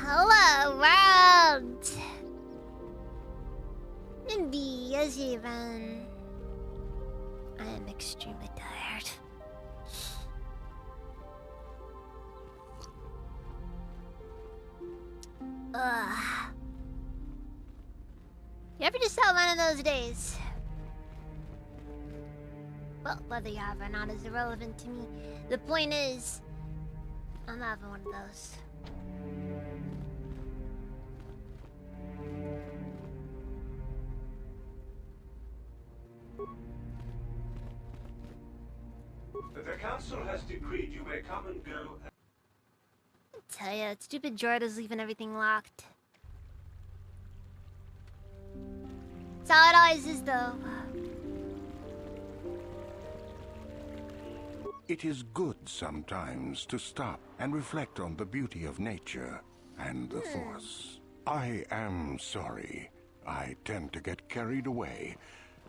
Hello, world! Indeed, as even. I am extremely tired. Ugh. You ever just have one of those days? Well, whether you have or not is irrelevant to me. The point is, I'm having one of those. The council has decreed you may come and go. I tell ya, that stupid Jorda's leaving everything locked. That's how it always is, though. It is good sometimes to stop and reflect on the beauty of nature and the Force. I am sorry. I tend to get carried away.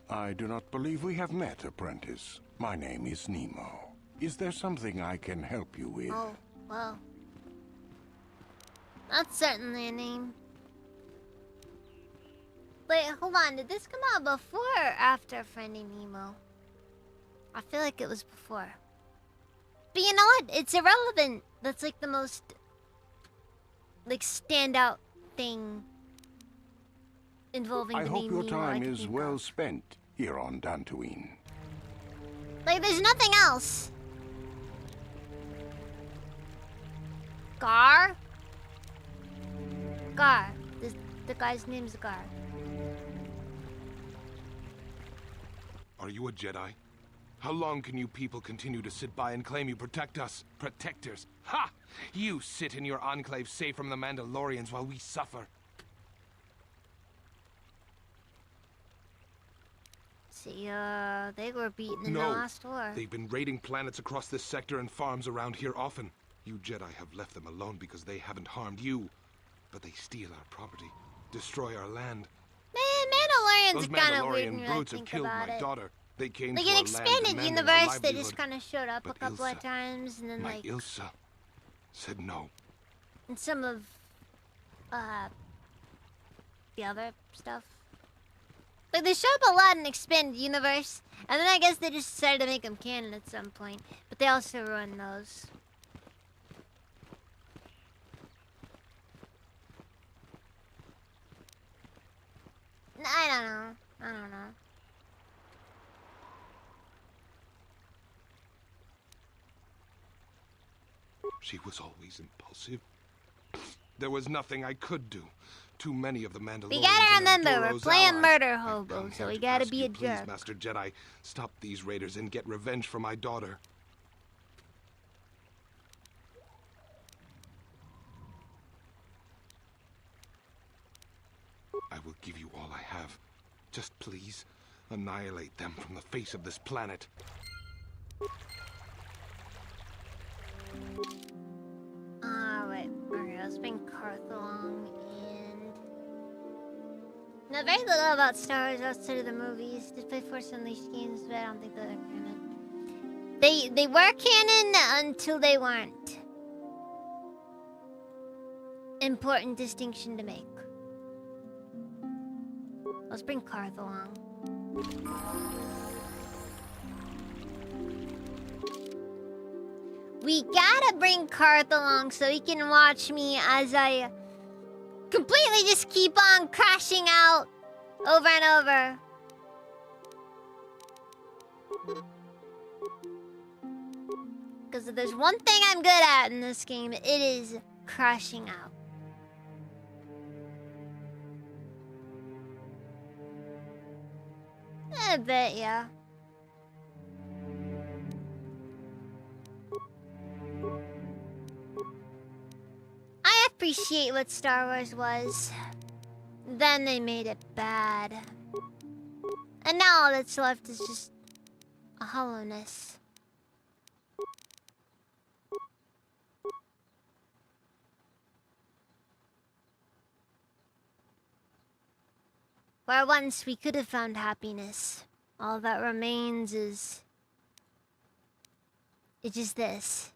I do not believe we have met, apprentice. My name is Nemo. Is there something I can help you with? Oh, well. That's certainly a name. Wait, hold on. Did this come out before or after Finding Nemo? I feel like it was before. But you know what? It's irrelevant. That's like the most, like, standout thing involving the name Nemo. I hope your time is well spent here on Dantooine. Like, there's nothing else. Gar? Gar. The guy's name's Gar. Are you a Jedi? How long can you people continue to sit by and claim you protect us? Protectors? Ha! You sit in your enclave safe from the Mandalorians while we suffer. See, they were beaten in the last war. They've been raiding planets across this sector and farms around here often. You Jedi have left them alone because they haven't harmed you. But they steal our property, destroy our land. Man, Mandalorians Those are kind of weird Mandalorian when I brutes have think killed about my it. daughter. They came Like to an our expanded land, demanding universe, our they just livelihood. kind of showed up a But couple of Ilsa, times, and then my like Ilsa said no. and some of the other stuff. Like they show up a lot in expanded universe, and then I guess they just decided to make them canon at some point. But they also ruined those. I don't know. I don't know. She was always impulsive. There was nothing I could do. Too many of the Mandalorians. We gotta remember, we're Duro's playing allies. murder I've hobo, come so here we to gotta ask be you, a please, jerk. Master Jedi, stop these raiders and get revenge for my daughter. I will give you all I have. Just please, annihilate them from the face of this planet. Alright, let's bring Karth along, and... Now, very little about Star Wars outside of the movies. Just play Force Unleashed games, but I don't think they're canon. They were canon until they weren't. Important distinction to make. Let's bring Karth along. We gotta bring Karth along so he can watch me as I completely just keep on crashing out over and over. Because if there's one thing I'm good at in this game, it is crashing out. I bet, yeah. I appreciate what Star Wars was. Then they made it bad. And now all that's left is just a hollowness. Where once we could have found happiness. All that remains is... It's just this.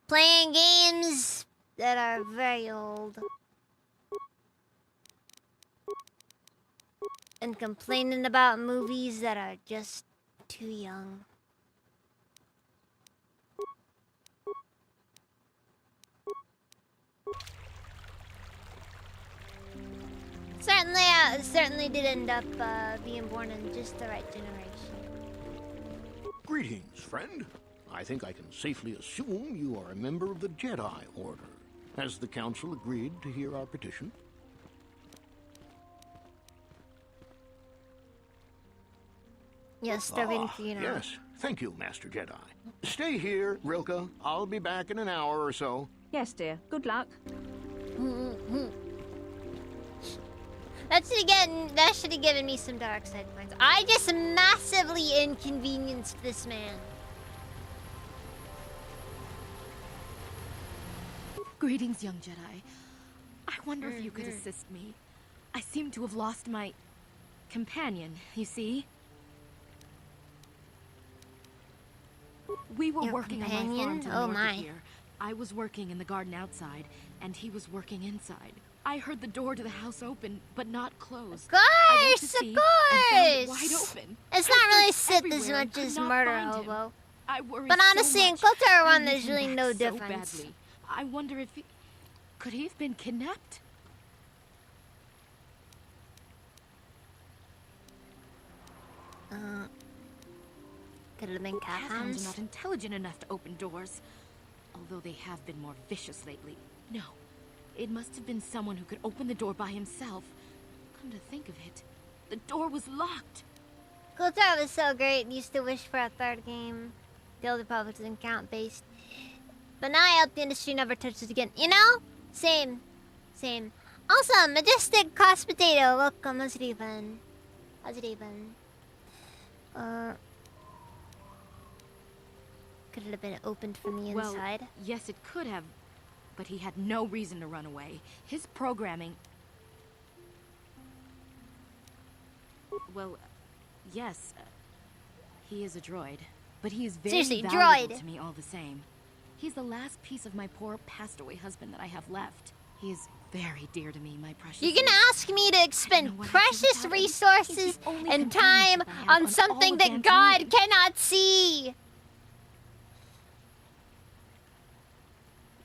Playing games that are very old. And complaining about movies that are just too young. Certainly did end up being born in just the right generation. Greetings, friend. I think I can safely assume you are a member of the Jedi Order. Has the Council agreed to hear our petition? Yes, starving for you now. Yes. Thank you, Master Jedi. Stay here, Rilka. I'll be back in an hour or so. Yes, dear. Good luck. That should have given me some dark side points. I just massively inconvenienced this man. Greetings, young Jedi. I wonder if you could assist me. I seem to have lost my companion, you see? We were Your working on my farm companion? to Oh north my. of here. I was working in the garden outside, and he was working inside. I heard the door to the house open, but not close. Of I went to course, see of and found it course. wide open. It's I not really searched Sith as everywhere and much could as not Murder find him. Hobo. I worried But honestly, so in much. Kultar 1, I need there's him really back no so difference. badly. I wonder if he... Could he have been kidnapped? Could have been cat Cat hounds are hounds. not intelligent enough to open doors. Although they have been more vicious lately. No. It must have been someone who could open the door by himself. Come to think of it, the door was locked. Kultar was so great. Used to wish for a third game. The Old Republic doesn't count based. But now I hope the industry never touches it again. You know? Same. Same. Also, Majestic Cost Potato. Welcome. How's it even? How's it even? Could it have been opened from the Well, inside? yes, it could have. But he had no reason to run away. His programming... Well, yes. He is a droid. But he is very Seriously, valuable droid. to me all the same. He's the last piece of my poor passed-away husband that I have left. He is very dear to me, my precious. You're gonna ask me to expend what I'd do precious without him. resources He's the only and time companionship I have on on something all that of God Dantooine. cannot see.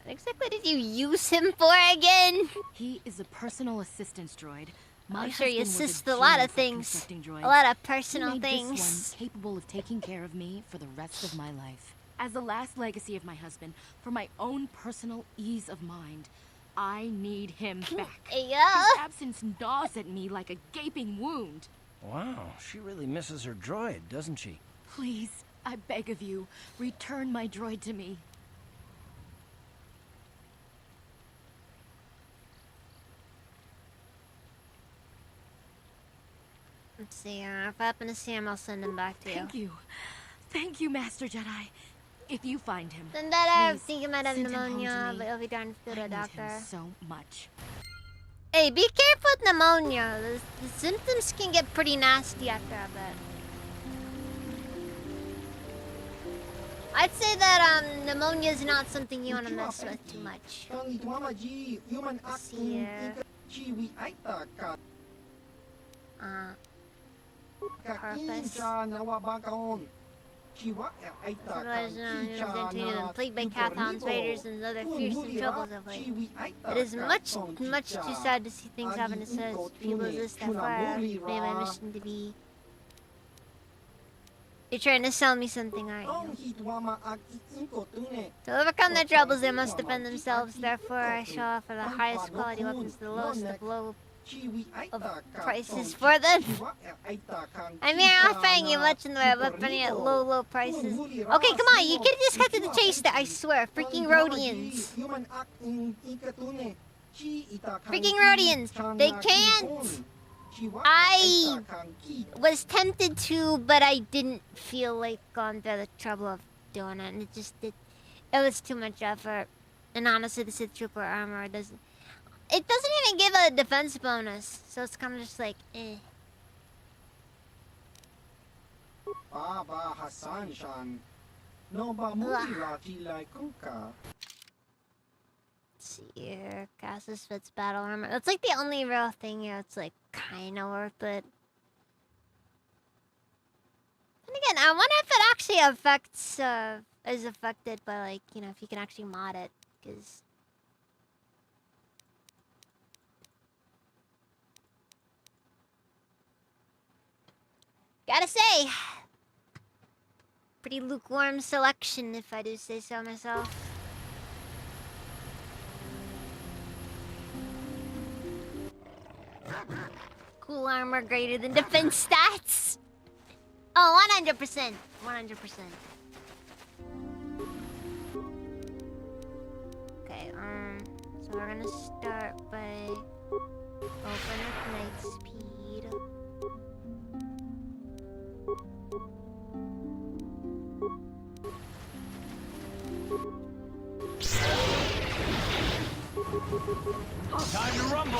What exactly did you use him for again? He is a personal assistance droid. My I'm sure he husband was assists a lot genius of at things. constructing droids. A lot of He personal made things. this one capable of taking care of me for the rest of my life. As the last legacy of my husband, for my own personal ease of mind, I need him back. Yeah. His absence gnaws at me like a gaping wound. Wow, she really misses her droid, doesn't she? Please, I beg of you, return my droid to me. Let's see, if I happen to see him, I'll send him back to you. Thank you. Thank you, Master Jedi. If you find him, Then that I please think he might have send him home to pneumonia, me. but he'll be darn good I a need doctor. him so much. Hey, be careful with pneumonia. The symptoms can get pretty nasty after a bit. I'd say that pneumonia is not something you want to mess with too much. Let's see here. Purpose. Otherwise known as Dantooine, plagued by cat hounds, raiders, and other fearsome troubles of late. It is much too sad to see things happen to such people as this that far may my mission to be. You're trying to sell me something, aren't you? To overcome their troubles, they must defend themselves. Therefore, I shall offer the highest quality weapons to the lowest of low prices for them. I mean, I'm offering you much in the way of weaponry at low prices. Okay, come on, you could just cut to the chase there, I swear. Freaking Rhodians. Freaking Rhodians. They can't. I was tempted to, but I didn't feel like going through the trouble of doing it. And it was too much effort. And honestly, the Sith Trooper armor doesn't... it doesn't even give a defense bonus, so it's kind of just like, eh. Baba Hassan-chan. No ba Rocky like Kuka? Let's see here. Casus Fitz battle armor. That's like the only real thing here. It's like kind of worth it. And again, I wonder if it actually affects, is affected by like, you know, if you can actually mod it, because. Gotta say, pretty lukewarm selection, if I do say so myself. Cool armor greater than defense stats. Oh, 100%. 100%. Okay, so we're gonna start by open with night speed. Time to rumble!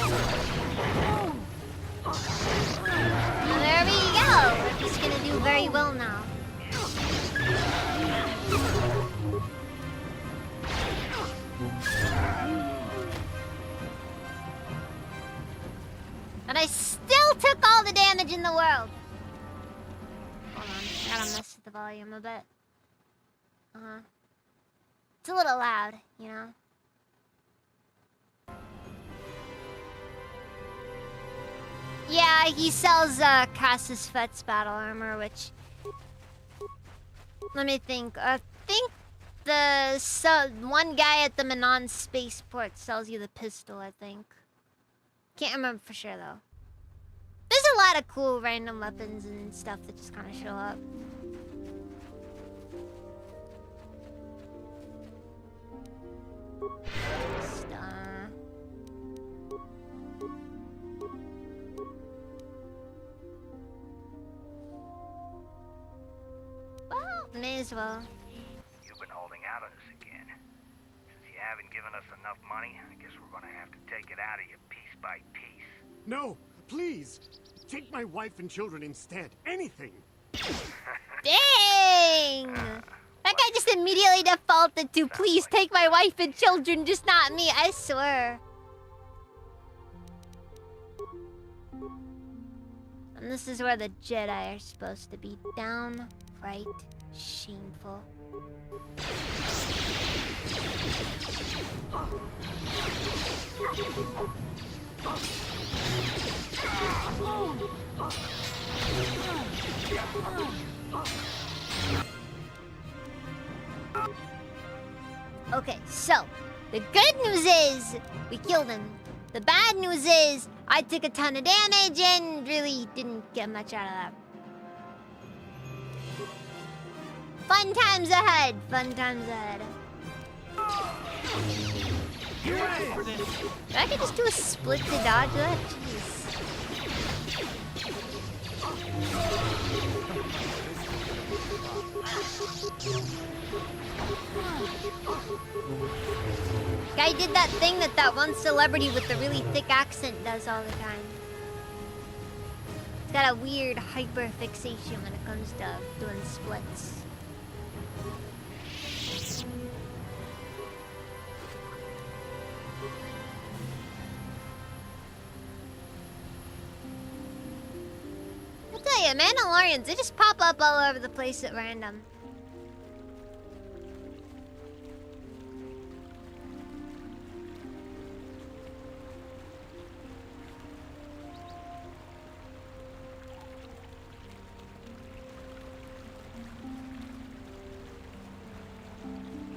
Well, there we go. We're just gonna do very well now. And I still took all the damage in the world. Hold on, gotta mess with the volume a bit. It's a little loud, you know. Yeah, he sells Casus Fet's battle armor, which, let me think. I think the one guy at the Manon spaceport sells you the pistol, I think. Can't remember for sure though. There's a lot of cool random weapons and stuff that just kind of show up. Just, well, may as well. You've been holding out on us again. Since you haven't given us enough money, I guess we're gonna have to take it out of you piece by piece. No, please. Take my wife and children instead. Anything. Dang! That guy just immediately defaulted to please take my wife and children, just not me, I swear. And this is where the Jedi are supposed to be downright shameful. Okay, so the good news is we killed him. The bad news is I took a ton of damage and really didn't get much out of that. Fun times ahead. Fun times ahead. If I could just do a split to dodge that, jeez. Guy did that thing that one celebrity with the really thick accent does all the time. He's got a weird hyper fixation when it comes to doing splits. I tell you, Mandalorians, they just pop up all over the place at random.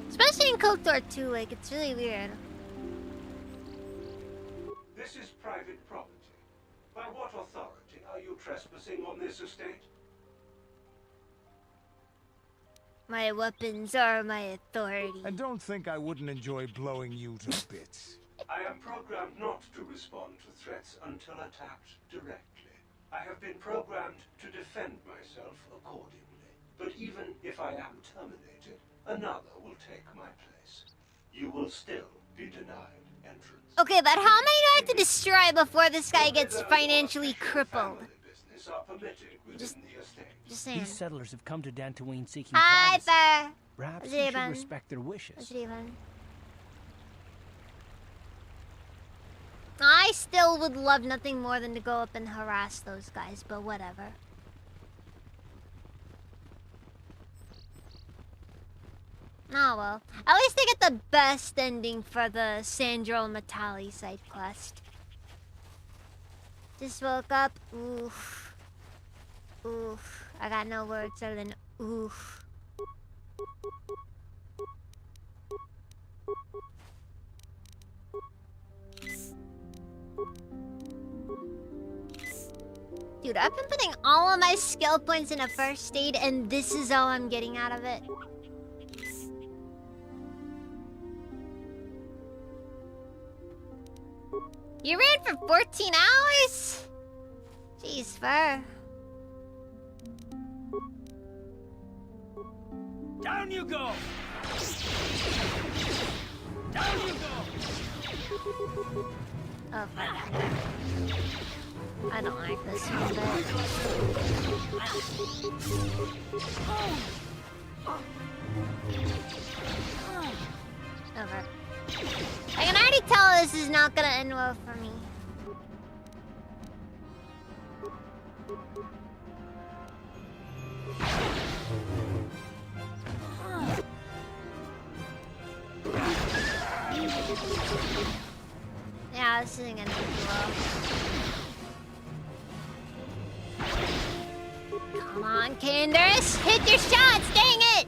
Especially in KOTOR 2, like, it's really weird. This is private property. By what authority are you trespassing on this estate? My weapons are my authority. And don't think I wouldn't enjoy blowing you to bits. I am programmed not to respond to threats until attacked directly. I have been programmed to defend myself accordingly. But even if I am terminated, another will take my place. You will still be denied entrance. Okay, but how many do I have to destroy before this guy gets financially crippled? Family business are permitted within Just- the estate. Just saying. These settlers have come to Dantooine seeking Hi privacy. there. Perhaps How's we it should been? respect their wishes. How's it even? I still would love nothing more than to go up and harass those guys, but whatever. Oh well. At least they get the best ending for the Sandro Matali side quest. Just woke up. Oof. Oof. I got no words other than oof. Dude, I've been putting all of my skill points in a first aid, and this is all I'm getting out of it. You ran for 14 hours? Jeez, Fur. Down you go! Down you go! Oh, fuck. I don't like this one bit. Over. I can already tell this is not gonna end well for me. Yeah, this isn't gonna end well. Come on, Candace! Hit your shots! Dang it!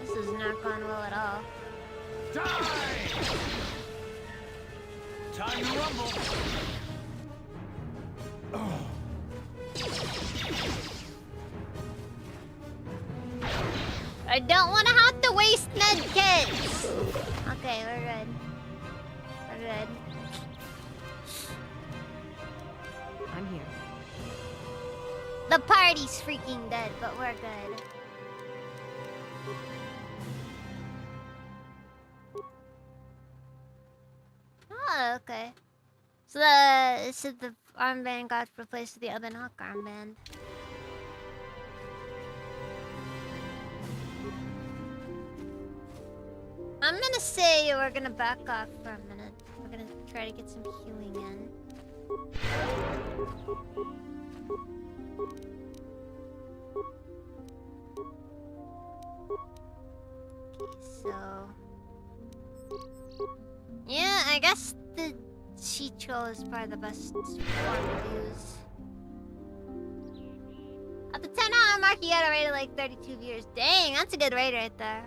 This is not going well at all. Die! Time to rumble! I don't want to have to waste med kits! Okay, we're good. We're good. I'm here. The party's freaking dead, but we're good. Oh, okay. So the armband got replaced with the Ebon Hawk armband. I'm gonna say we're gonna back off for a minute. We're gonna try to get some healing in. Okay, so... yeah, I guess the Chicho is probably the best form to use. At the 10-hour mark, you got a rate of like 32 viewers. Dang, that's a good rate right there.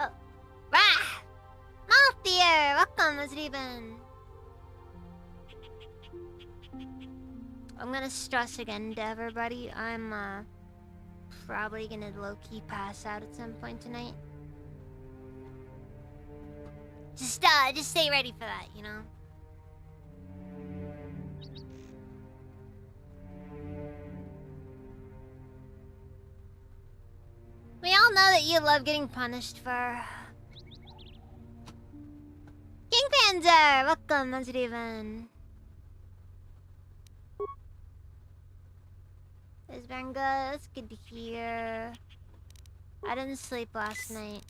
Oh. Rah! Malthier! Welcome, Azriban. I'm gonna stress again to everybody. I'm, probably gonna low-key pass out at some point tonight. Just stay ready for that, you know? We all know that you love getting punished for... King Panzer! Welcome, Azrivan. It's been good. It's good to hear. I didn't sleep last night.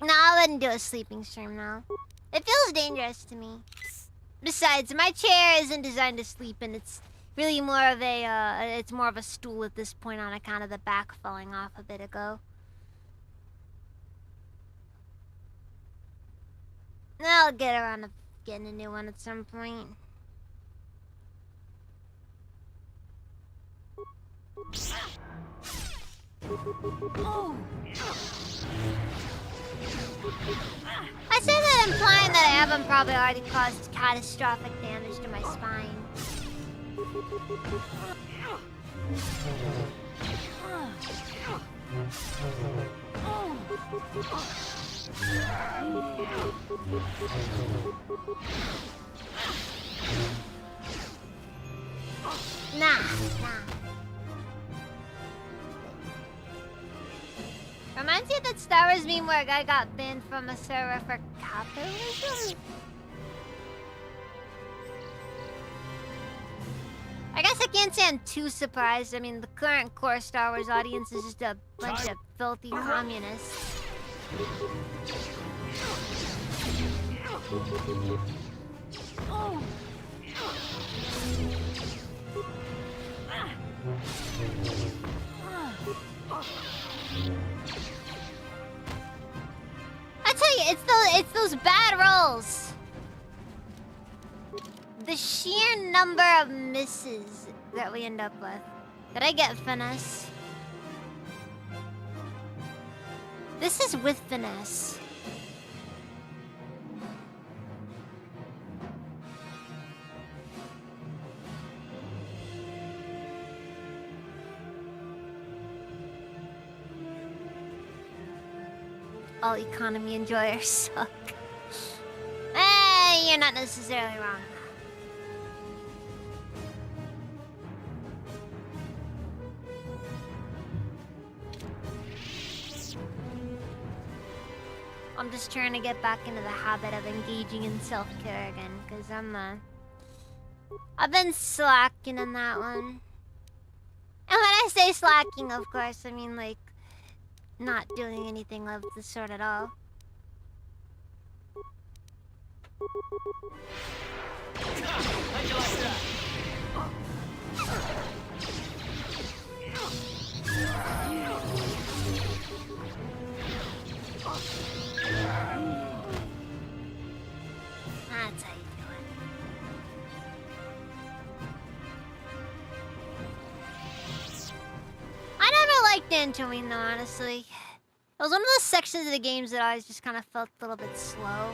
No, I wouldn't do a sleeping stream now. It feels dangerous to me. Besides, my chair isn't designed to sleep, and it's really more of a, it's more of a stool at this point on account of the back falling off a bit ago. I'll get around to getting a new one at some point. Oh. I say that implying that I haven't probably already caused catastrophic damage to my spine. Nah. Reminds you of that Star Wars meme where a guy got banned from a server for capitalism? I guess I can't say I'm too surprised. I mean, the current core Star Wars audience is just a bunch of filthy communists. I tell you, it's those bad rolls. The sheer number of misses that we end up with. Did I get finesse? This is with finesse. All economy enjoyers suck. You're not necessarily wrong. I'm just trying to get back into the habit of engaging in self-care again, because I've been slacking in that one. And when I say slacking, of course, I mean, like, not doing anything of the sort at all. How'd you like that? That's how you do it. I never liked Dantooine though, honestly. It was one of those sections of the games that I always just kind of felt a little bit slow.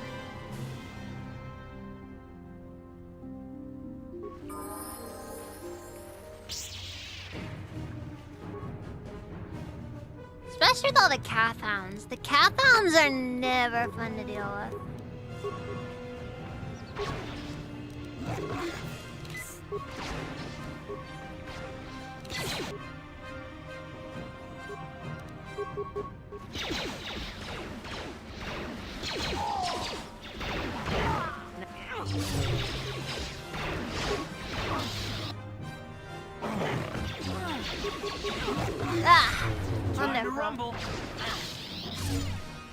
Especially with all the Cath Hounds. The Cath Hounds are never fun to deal with. Ah! Time to rumble. I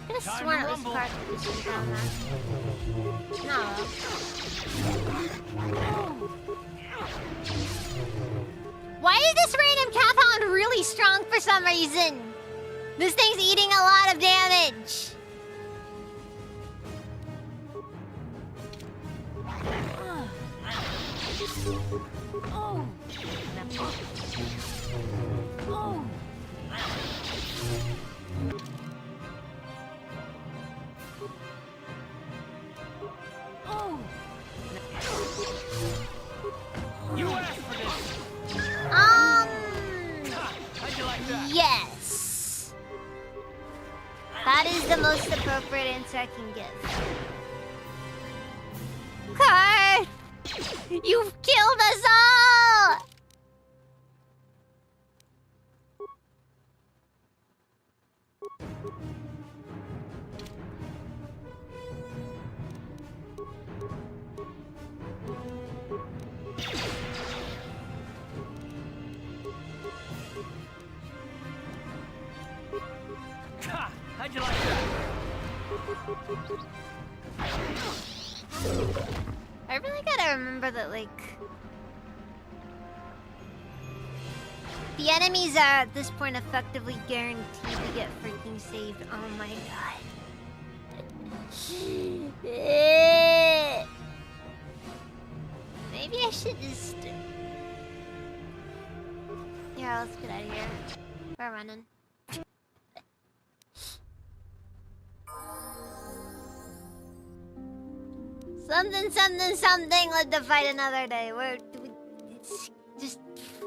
could have sworn it was part of this down there. No. Why is this random Cath Hound really strong for some reason? This thing's eating a lot of damage. Oh. Oh. Oh. You asked for this. How'd you like that? Yes. That is the most appropriate answer I can give. Card! You've killed us all! How'd you like that? I really gotta remember that, like... the enemies are, at this point, effectively guaranteed to get freaking saved. Oh my god. Maybe I should just... Yeah, let's get out of here. We're running. Something, something, something. Let the fight another day. It's just...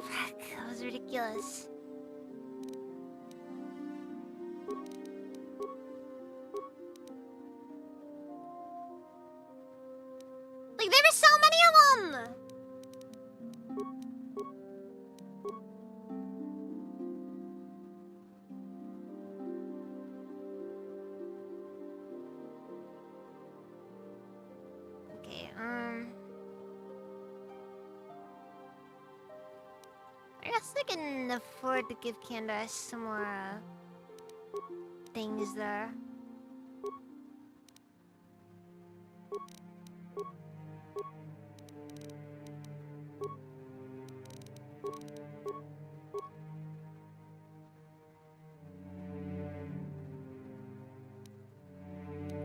that was ridiculous. Like, there were so many of them! Okay, I guess I can afford to give Candace some more, things there.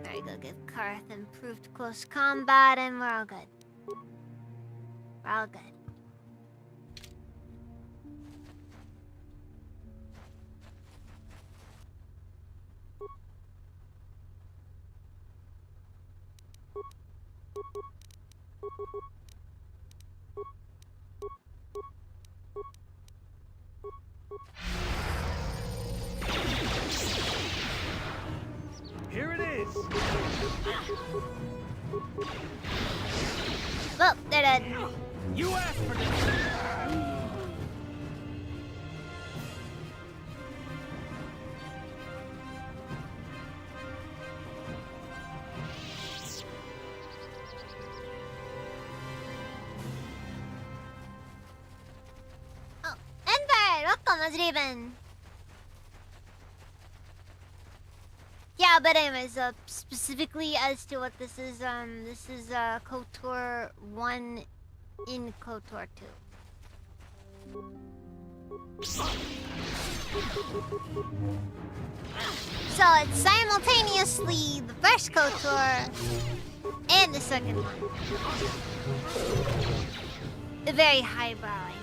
There you go, give Karth improved close combat, and we're all good. We're all good. Here it is. Well, they're dead. You asked for this. Oh, Ember! Welcome, Azriban! Yeah, but anyways, specifically as to what this is KOTOR 1 in KOTOR 2. So it's simultaneously the first KOTOR and the second one. A very highbrow, I know.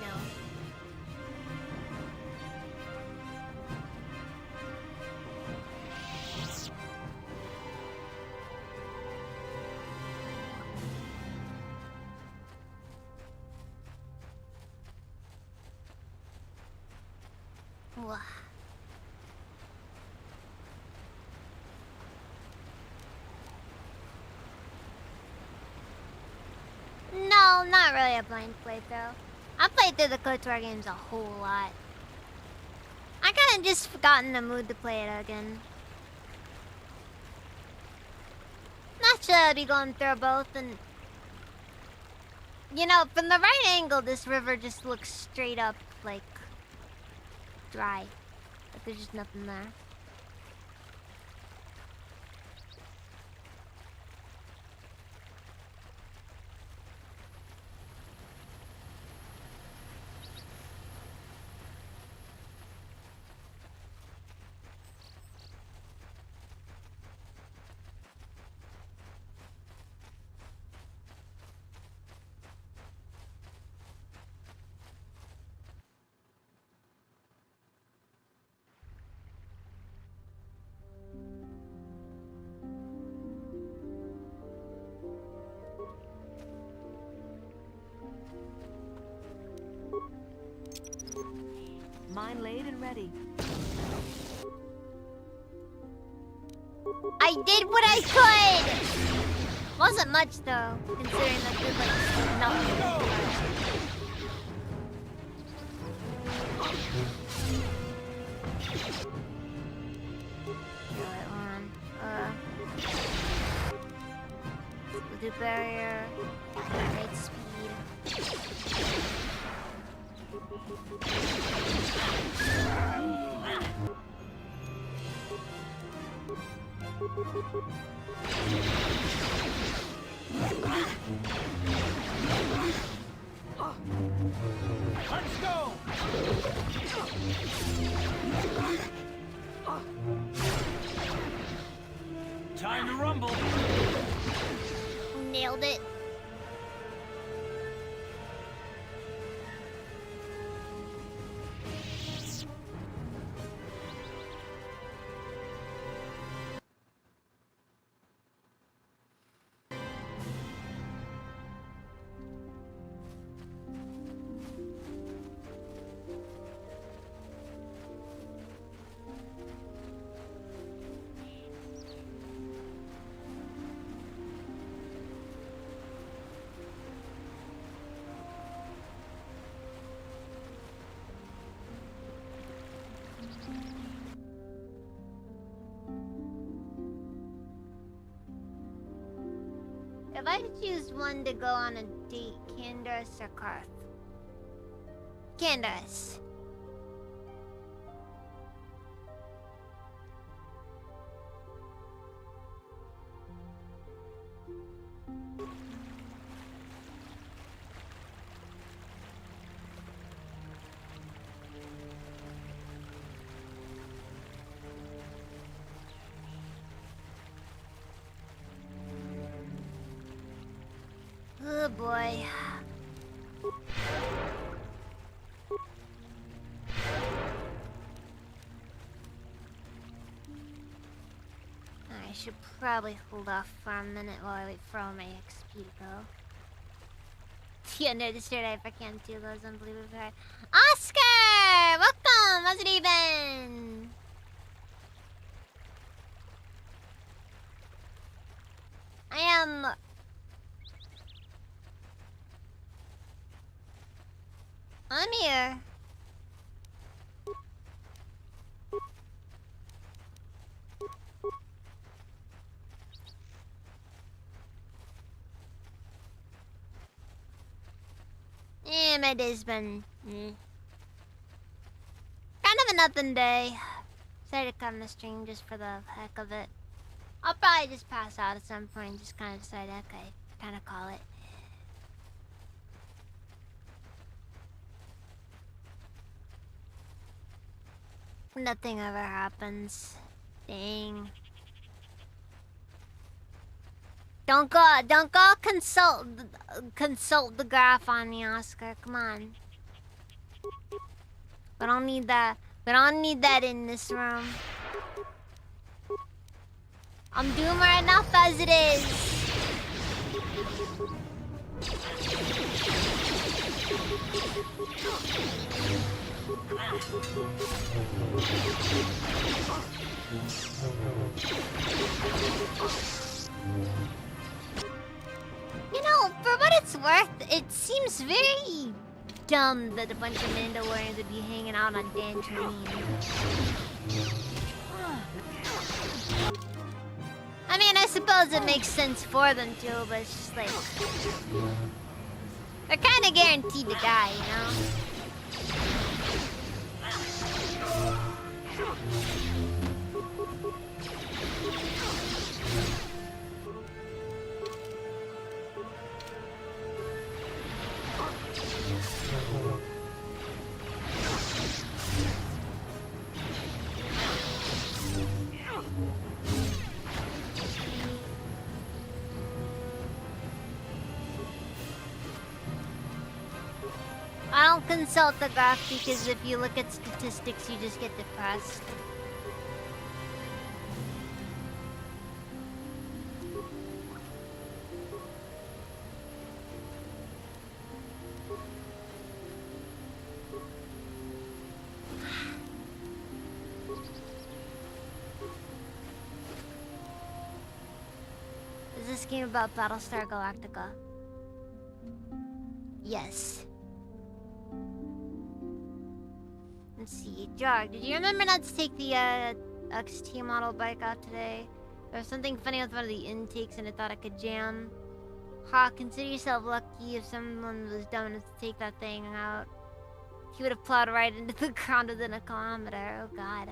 Wah. No, not really a blind playthrough. I played through the KOTOR games a whole lot. I kinda just forgot in the mood to play it again. Not sure I'd be going through both, and you know, from the right angle, this river just looks straight up like dry. Like there's just nothing there. Mine laid and ready. I did what I could! Wasn't much though, considering that there's like nothing. Alright, hold on. We'll do barrier. Great speed. Let's go. Time to rumble. Nailed it. If I could choose one to go on a date, Candace or Karth? Candace. Oh boy. I should probably hold off for a minute while I wait for all my XP to go. Yeah, no, this year I can't do those unbelievable hard. Oscar! Welcome! How's it even? I am... I'm here. My day's been... kind of a nothing day. Decided to come to stream just for the heck of it. I'll probably just pass out at some point, just kind of decide, okay, kind of call it. Nothing ever happens. Dang. Don't go consult the graph on me, Oscar. Come on. We don't need that. We don't need that in this room. I'm doomer enough as it is. You know, for what it's worth, it seems very dumb that a bunch of Mandalorians would be hanging out on Dantooine. I mean, I suppose it makes sense for them to, but it's just like... they're kind of guaranteed to die, you know? I don't consult the graph because if you look at statistics, you just get depressed. Is this game about Battlestar Galactica? Yes. Let's see. Jog, did you remember not to take the XT model bike out today? There was something funny with one of the intakes and I thought I could jam. Ha, consider yourself lucky if someone was dumb enough to take that thing out. He would have plowed right into the ground within a kilometer. Oh god.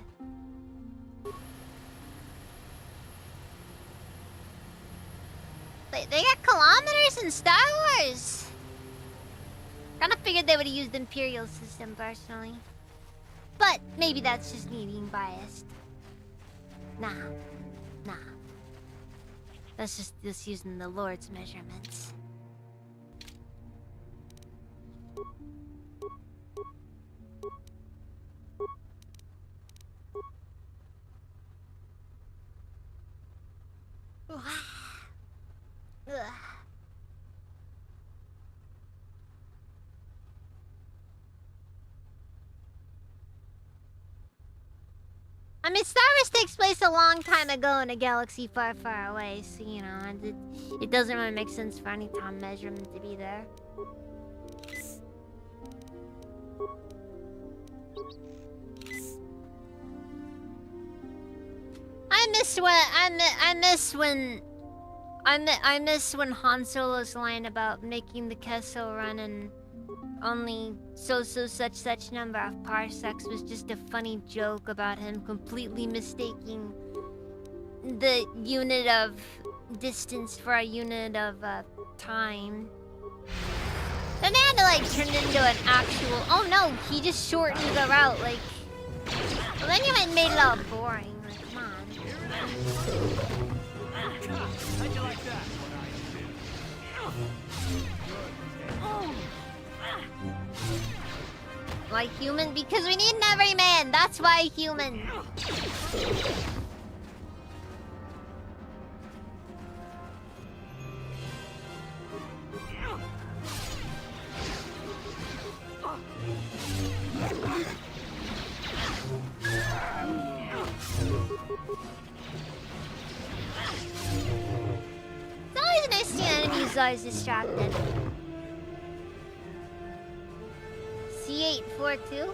Wait, they got kilometers in Star Wars? Kinda figured they would have used the Imperial system personally. But maybe that's just me being biased. Nah. That's just using the Lord's measurements. Ugh. I mean, Star Wars takes place a long time ago in a galaxy far, far away, so, you know, it doesn't really make sense for any time measurement to be there. I I miss when Han Solo's line about making the Kessel run and only such number of parsecs was just a funny joke about him completely mistaking the unit of distance for a unit of time. Then they had to like turn it into an actual. Oh no, he just shortened the route. Like, well, then you made it all boring. Like, come on. How'd you like that? Why human? Because we need an everyman. That's why human. It's always nice to see enemies always distracted. C842?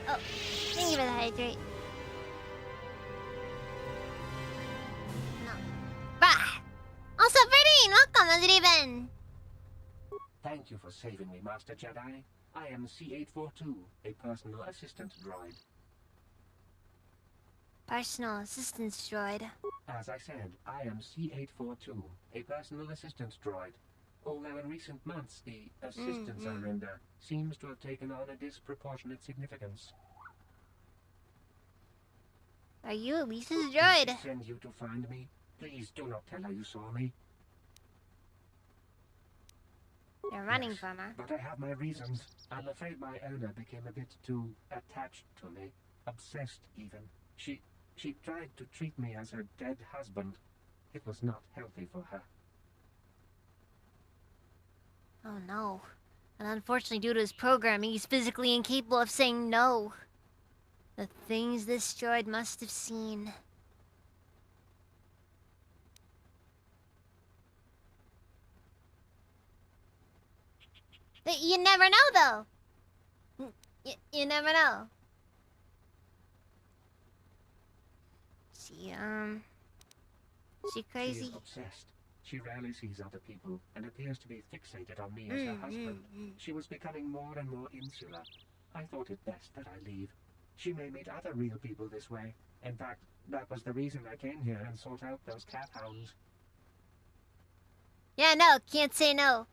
Oh, thank you for the hydrate. No. Bah! Also, Verdine, welcome, how's it even? Thank you for saving me, Master Jedi. I am C842, a personal assistant droid. Personal assistance droid. As I said, I am C842, a personal assistant droid. Although in recent months, the assistance I render seems to have taken on a disproportionate significance. Are you Elisa's droid? Did she send you to find me? Please do not tell her you saw me. You're running from her. But I have my reasons. I'm afraid my owner became a bit too attached to me. Obsessed, even. She tried to treat me as her dead husband. It was not healthy for her. Oh no. And unfortunately, due to his programming, he's physically incapable of saying no. The things this droid must have seen. You never know, though. You never know. She crazy? She is obsessed. She rarely sees other people and appears to be fixated on me as her husband. She was becoming more and more insular. I thought it best that I leave. She may meet other real people this way. In fact, that was the reason I came here and sought out those cat hounds. Yeah, no, can't say no.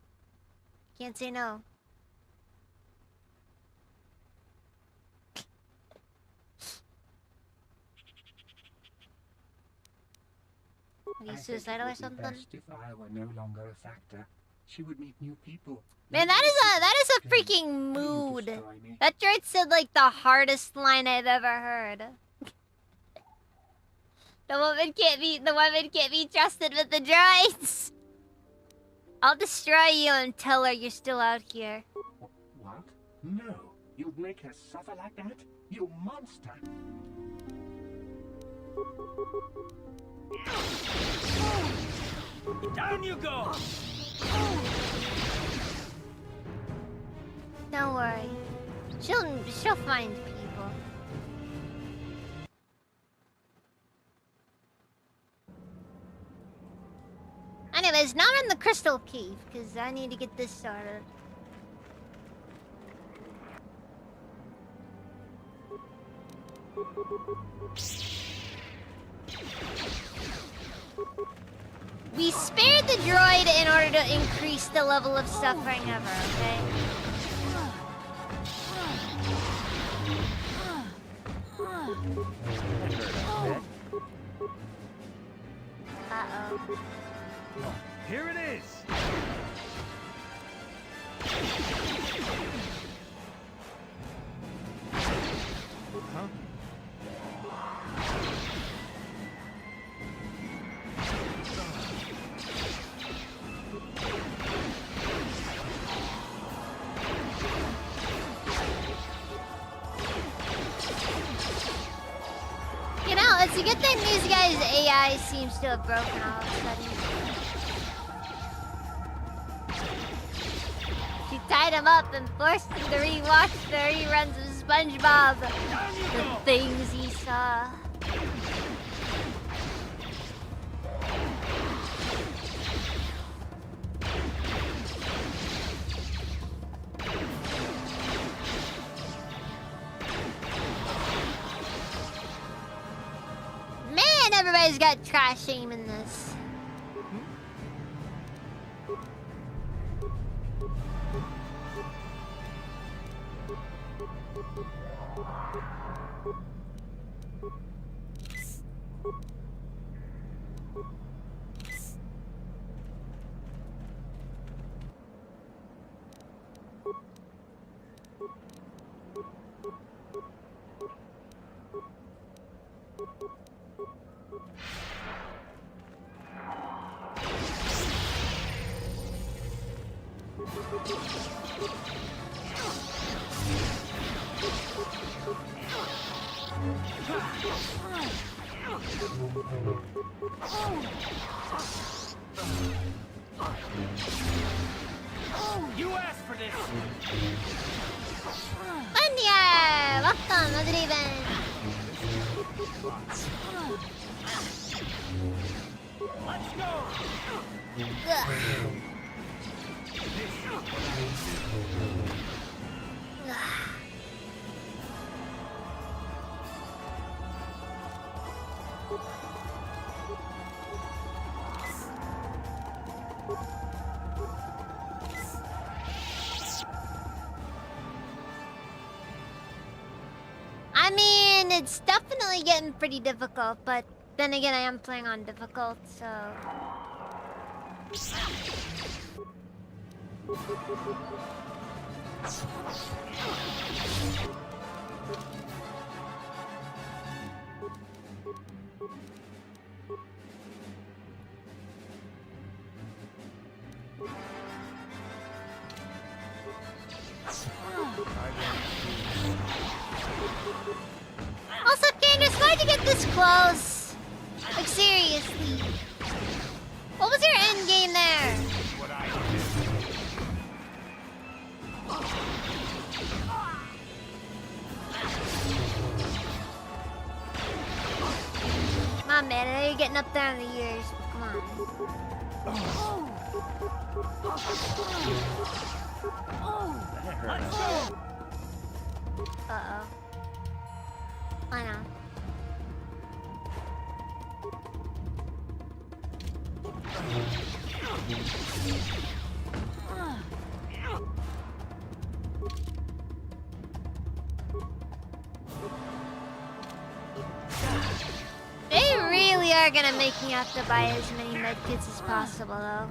Can't say no. Are you suicidal or something? Best if I were no longer a factor. She would meet new people. Man, that is a freaking mood. That droid said like the hardest line I've ever heard. The woman can't be trusted with the droids. I'll destroy you and tell her you're still out here. What? No. You'd make her suffer like that? You monster! Down you go! Don't worry. She'll find people. Anyways, now we're in the Crystal Cave, because I need to get this started. We spared the droid in order to increase the level of suffering of her, okay? Uh-oh. Here it is! Huh? You know, it's a good thing these guys' AI seems to have broken all of a sudden. She tied him up and forced him to rewatch the reruns of SpongeBob. The things he saw. everybody's got trash shame in this. You asked for this. Banya! Welcome, how's it even? Let's go. Ugh. I mean, it's definitely getting pretty difficult, but then again, I am playing on difficult, so... Also, Candace, why'd you get this close? Like, seriously. What was your end game there? Come on, man. I know you're getting up there in the years. Come on. Uh-oh. I know. They really are gonna make me have to buy as many medkits as possible, though.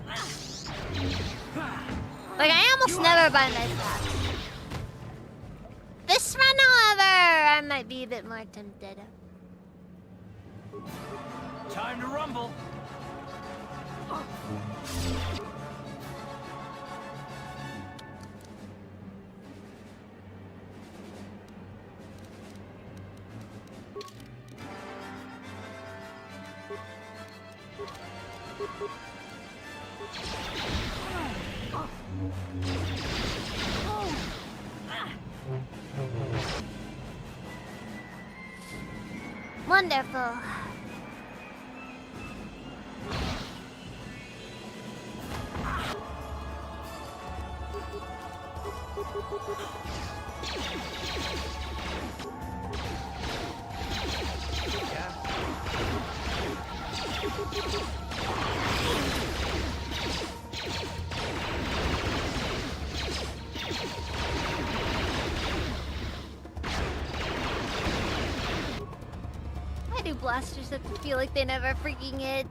Like, I almost never buy medpacks. This run, however, I might be a bit more tempted. Time to rumble. Wonderful. Why do blasters have to feel like they never freaking hit?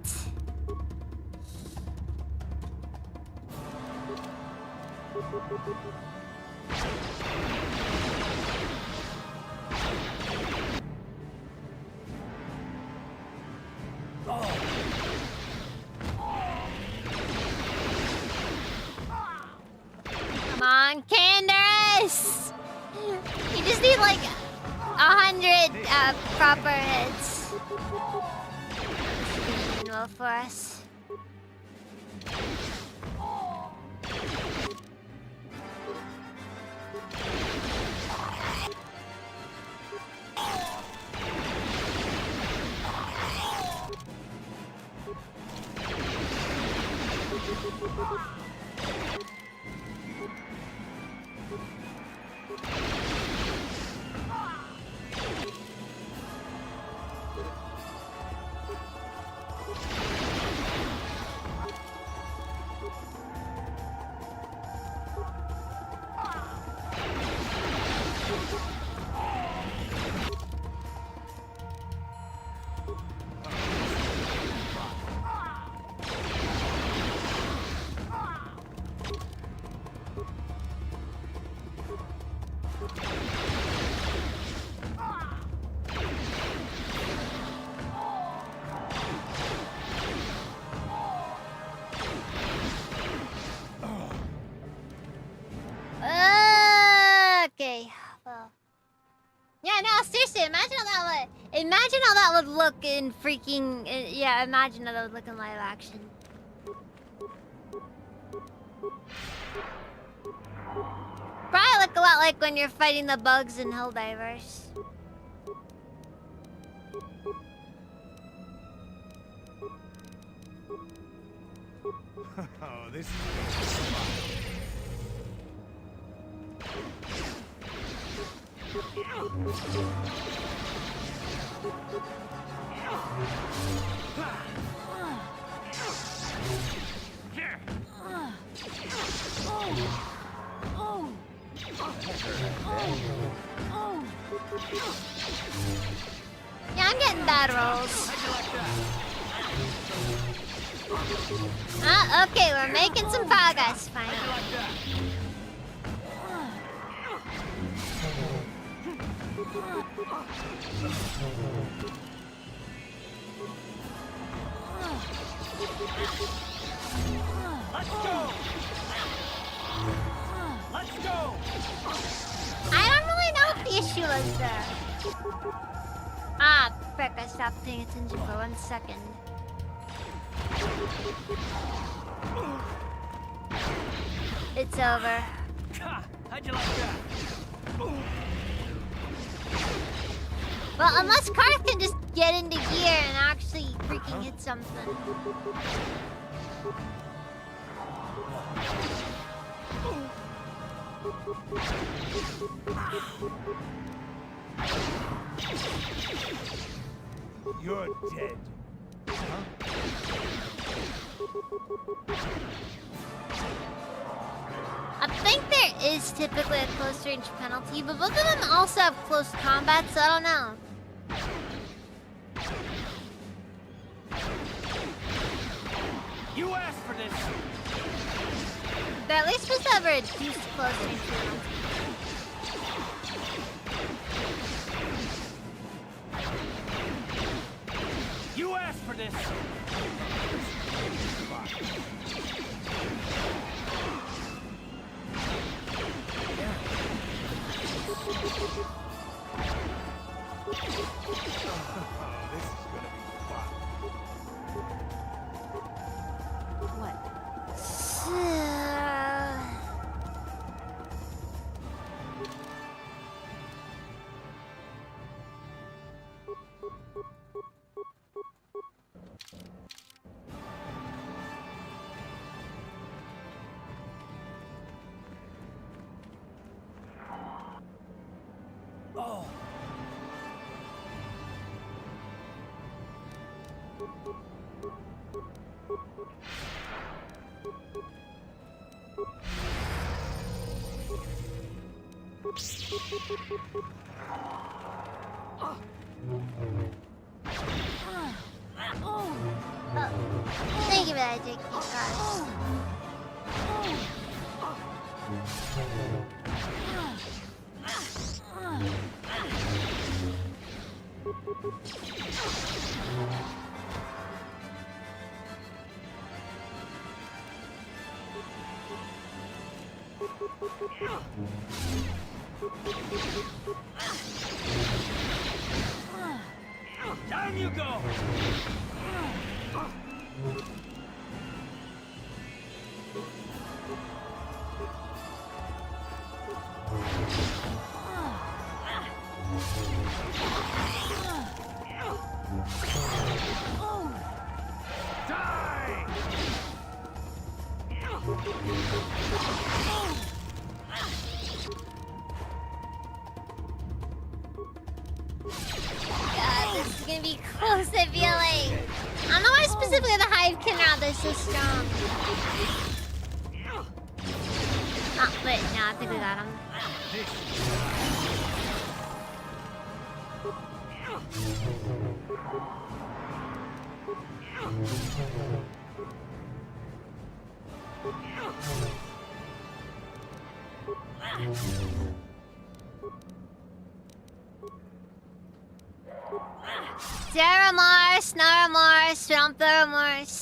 Come on, Candace! You just need like 100 proper hits. This is well for us. Yeah, no, seriously, imagine how that would look in freaking yeah, imagine how that would look in live action. Probably look a lot like when you're fighting the bugs in Helldivers. Oh, this is... Yeah, I'm getting bad rolls. Okay, we're making some progress, finally. Let's go! Let's go! I don't really know what the issue was there. Ah, frick, I stopped paying attention for 1 second. It's over. How'd you like that? Well, unless Karth can just get into gear and actually freaking hit something. You're dead. I think there is typically a close range penalty, but both of them also have close combat, so I don't know. You asked for this! They're at least supposed to have a reduced close range penalty. You asked for this! Oh. Thank you for that, Jake. Guys. Down you go! God, this is gonna be close, I feel like. I don't know why specifically the Hive Kinra is so strong. Oh, wait, no, I think we got him. Terramars, Naramars, Ramperamars.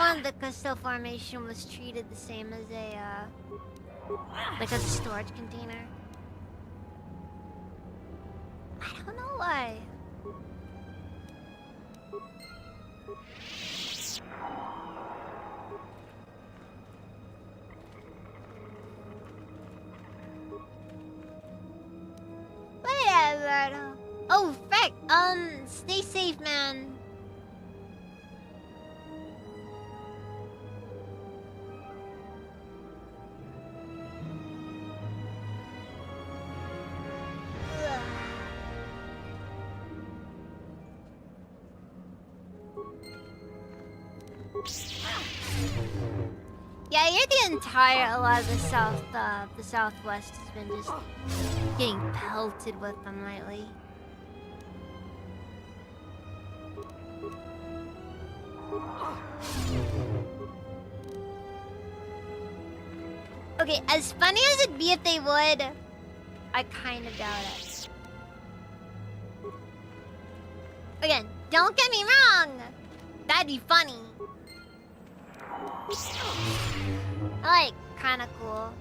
sworn the crystal formation was treated the same as a, like a storage container. I don't know why. Whatever. Oh, frick. Stay safe, man. Yeah, you're the entire a lot of the Southwest has been just getting pelted with them lately. Okay, as funny as it'd be if they would, I kind of doubt it. Again, don't get me wrong, that'd be funny. Like, kind of cool.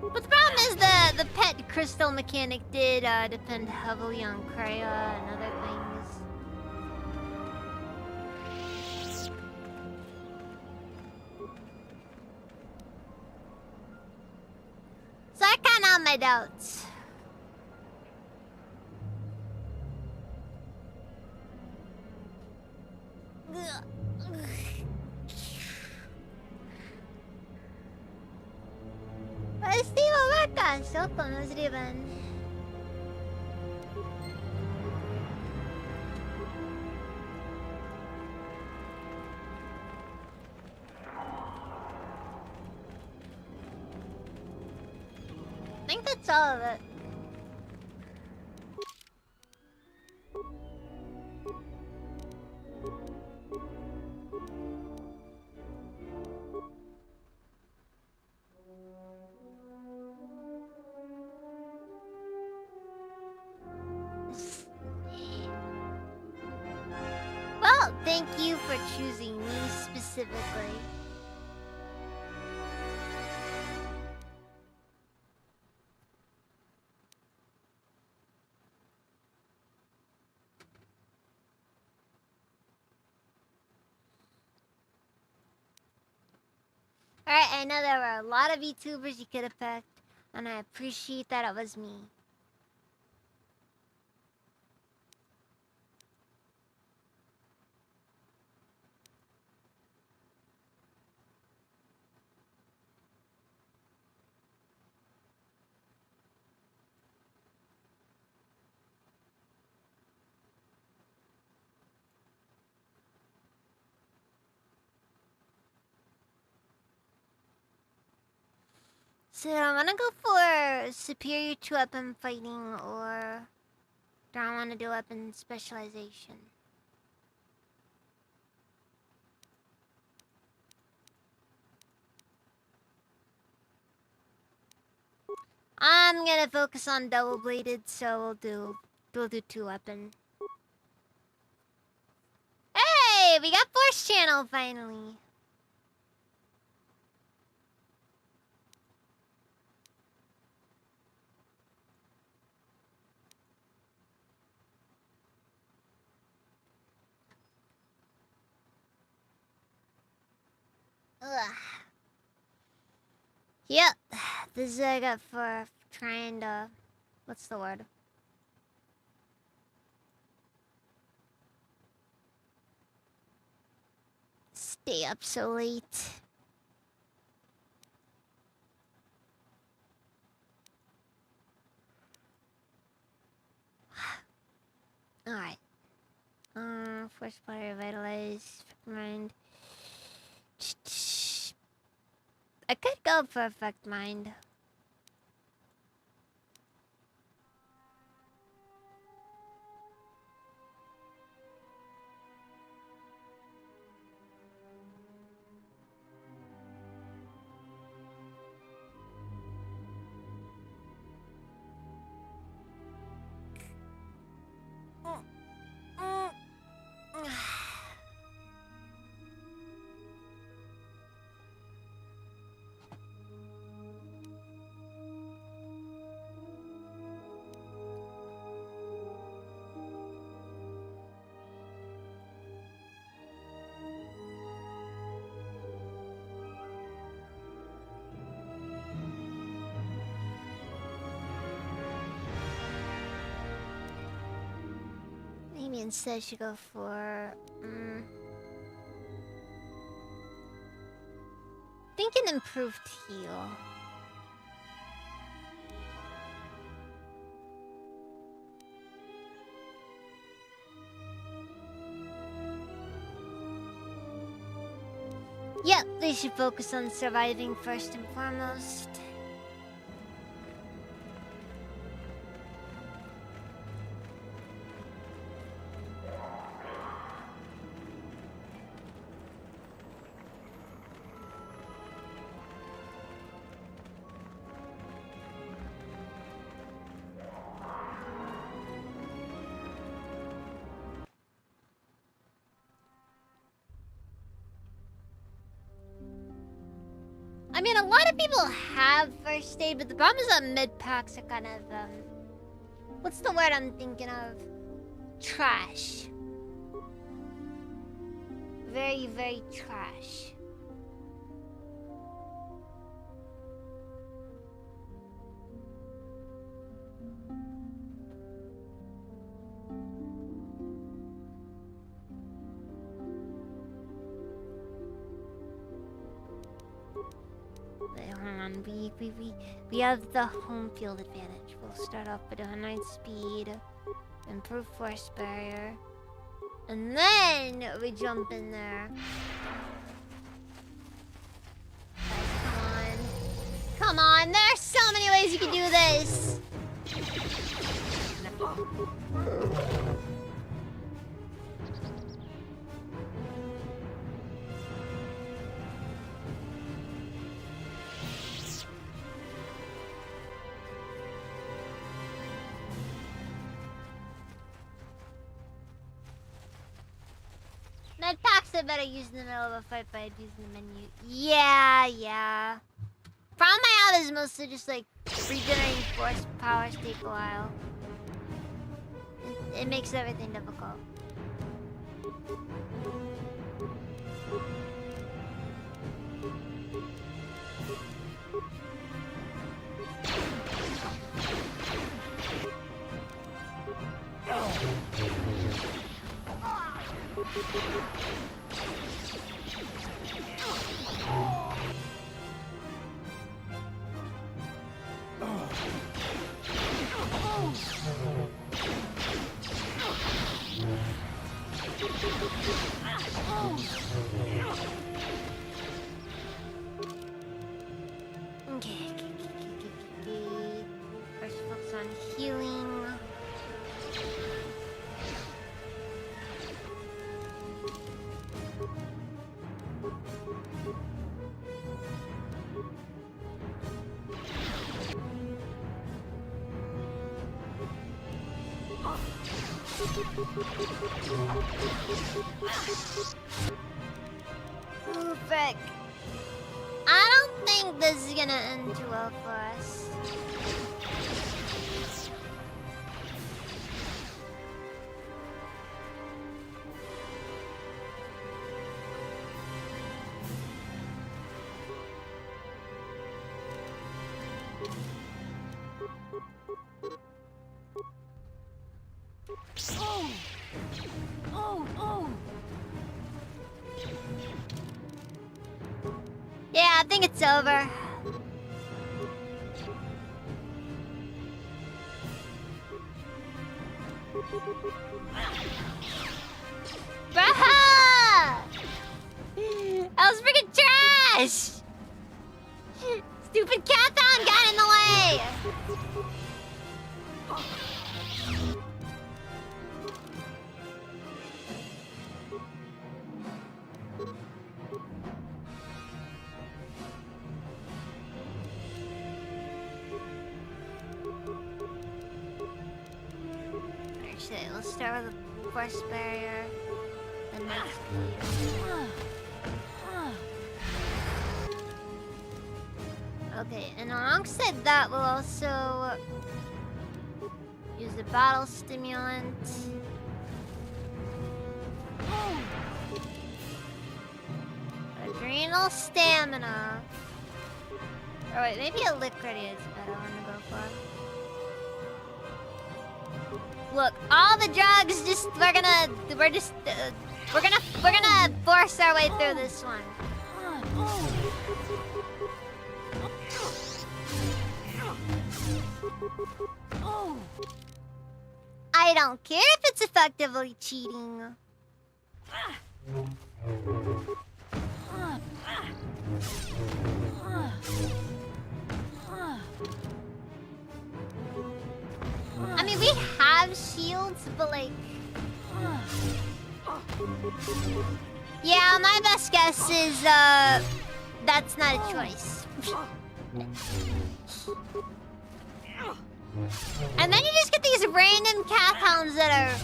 But the problem is the pet crystal mechanic did depend heavily on Kreia and other things. So I kind of have my doubts. Ugh. スティーブ・ワーカーちょっとのずり分 I think that's all of it. Well, thank you for choosing me specifically. Alright, I know there were a lot of VTubers you could have picked, and I appreciate that it was me. So I'm gonna go for superior to weapon fighting, or do I want to do weapon specialization? I'm gonna focus on double bladed, so we'll do 2 weapon. Hey, we got Force Channel finally. Ugh. Yep, this is what I got for trying to... What's the word? Stay up so late. Alright. Force body revitalize, mind. I could go for effect mind. Maybe instead I should go for... think an improved heal. Yep, they should focus on surviving first and foremost. I mean, a lot of people have first aid, but the problem is that med packs are kind of, what's the word I'm thinking of? Trash. Very, very trash. We have the home field advantage. We'll start off with a 9 speed, improve force barrier, and then we jump in there. Guys, come on, there's so many ways you can do this. Med packs are better used in the middle of a fight by abusing the menu. Yeah. Problem I have is mostly just like regenerating force powers take a while. It makes everything difficult. Okay. First focus on healing. Ooh, frick. I don't think this is gonna end too well for us. Yeah, I think it's over. Bruh! That was freaking trash! Stupid Catthon got in the way! Actually, let's start with the force barrier. Then next. Okay, and alongside that, we'll also use the battle stimulant. Adrenal stamina. Or wait, maybe a liquid is better one to go for. Look, all the drugs. We're gonna force our way through this one. I don't care if it's effectively cheating. I mean, we have shields, but like... Yeah, my best guess is, that's not a choice. And then you just get these random cat hounds that are,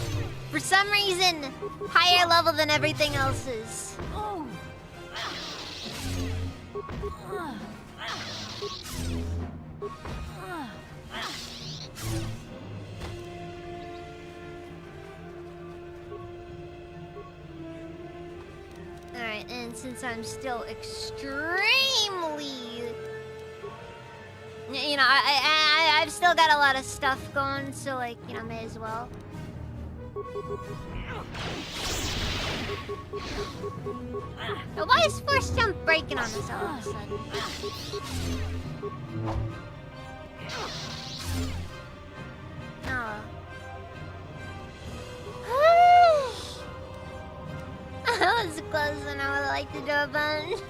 for some reason, higher level than everything else's. Alright, and since I'm still extremely... You know, I've still got a lot of stuff going, so like, you know, may as well. But why is Force Jump breaking on us all of a sudden? Oh. That was close and I would like to do a bunch.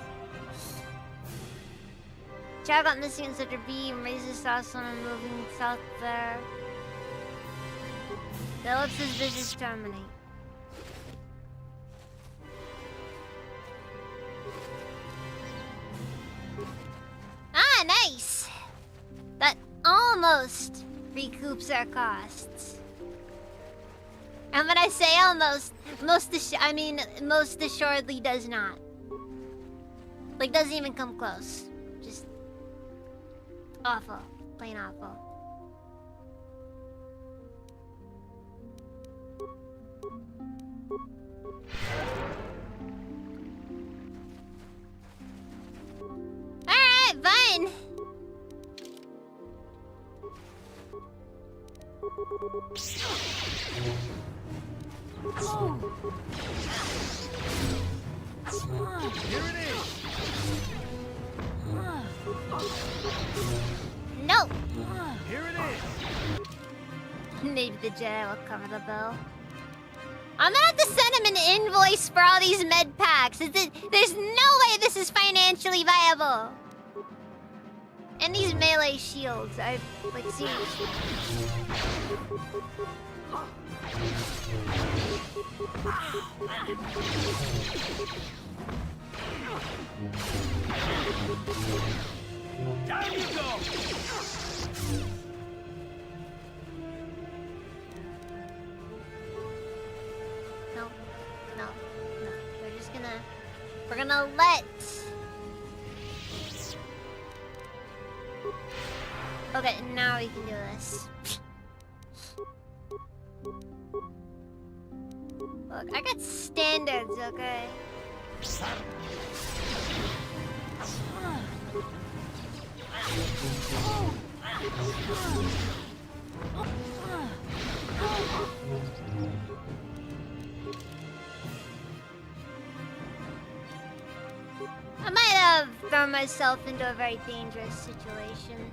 Chad got missing in Sector B and raises sauce on and moving south there. The ellipse's business terminate. Ah, nice! That almost recoups our costs. And when I say almost, most assuredly does not. Like, doesn't even come close. Just awful. Plain awful. Alright, fine. Here it is. No. Here it is. Maybe the Jedi will cover the bill. I'm gonna have to send him an invoice for all these med packs. There's no way this is financially viable. And these melee shields, like, seriously. Down you go. No. We're gonna let... Okay, now we can do this. Look, I got standards, okay? I might have thrown myself into a very dangerous situation.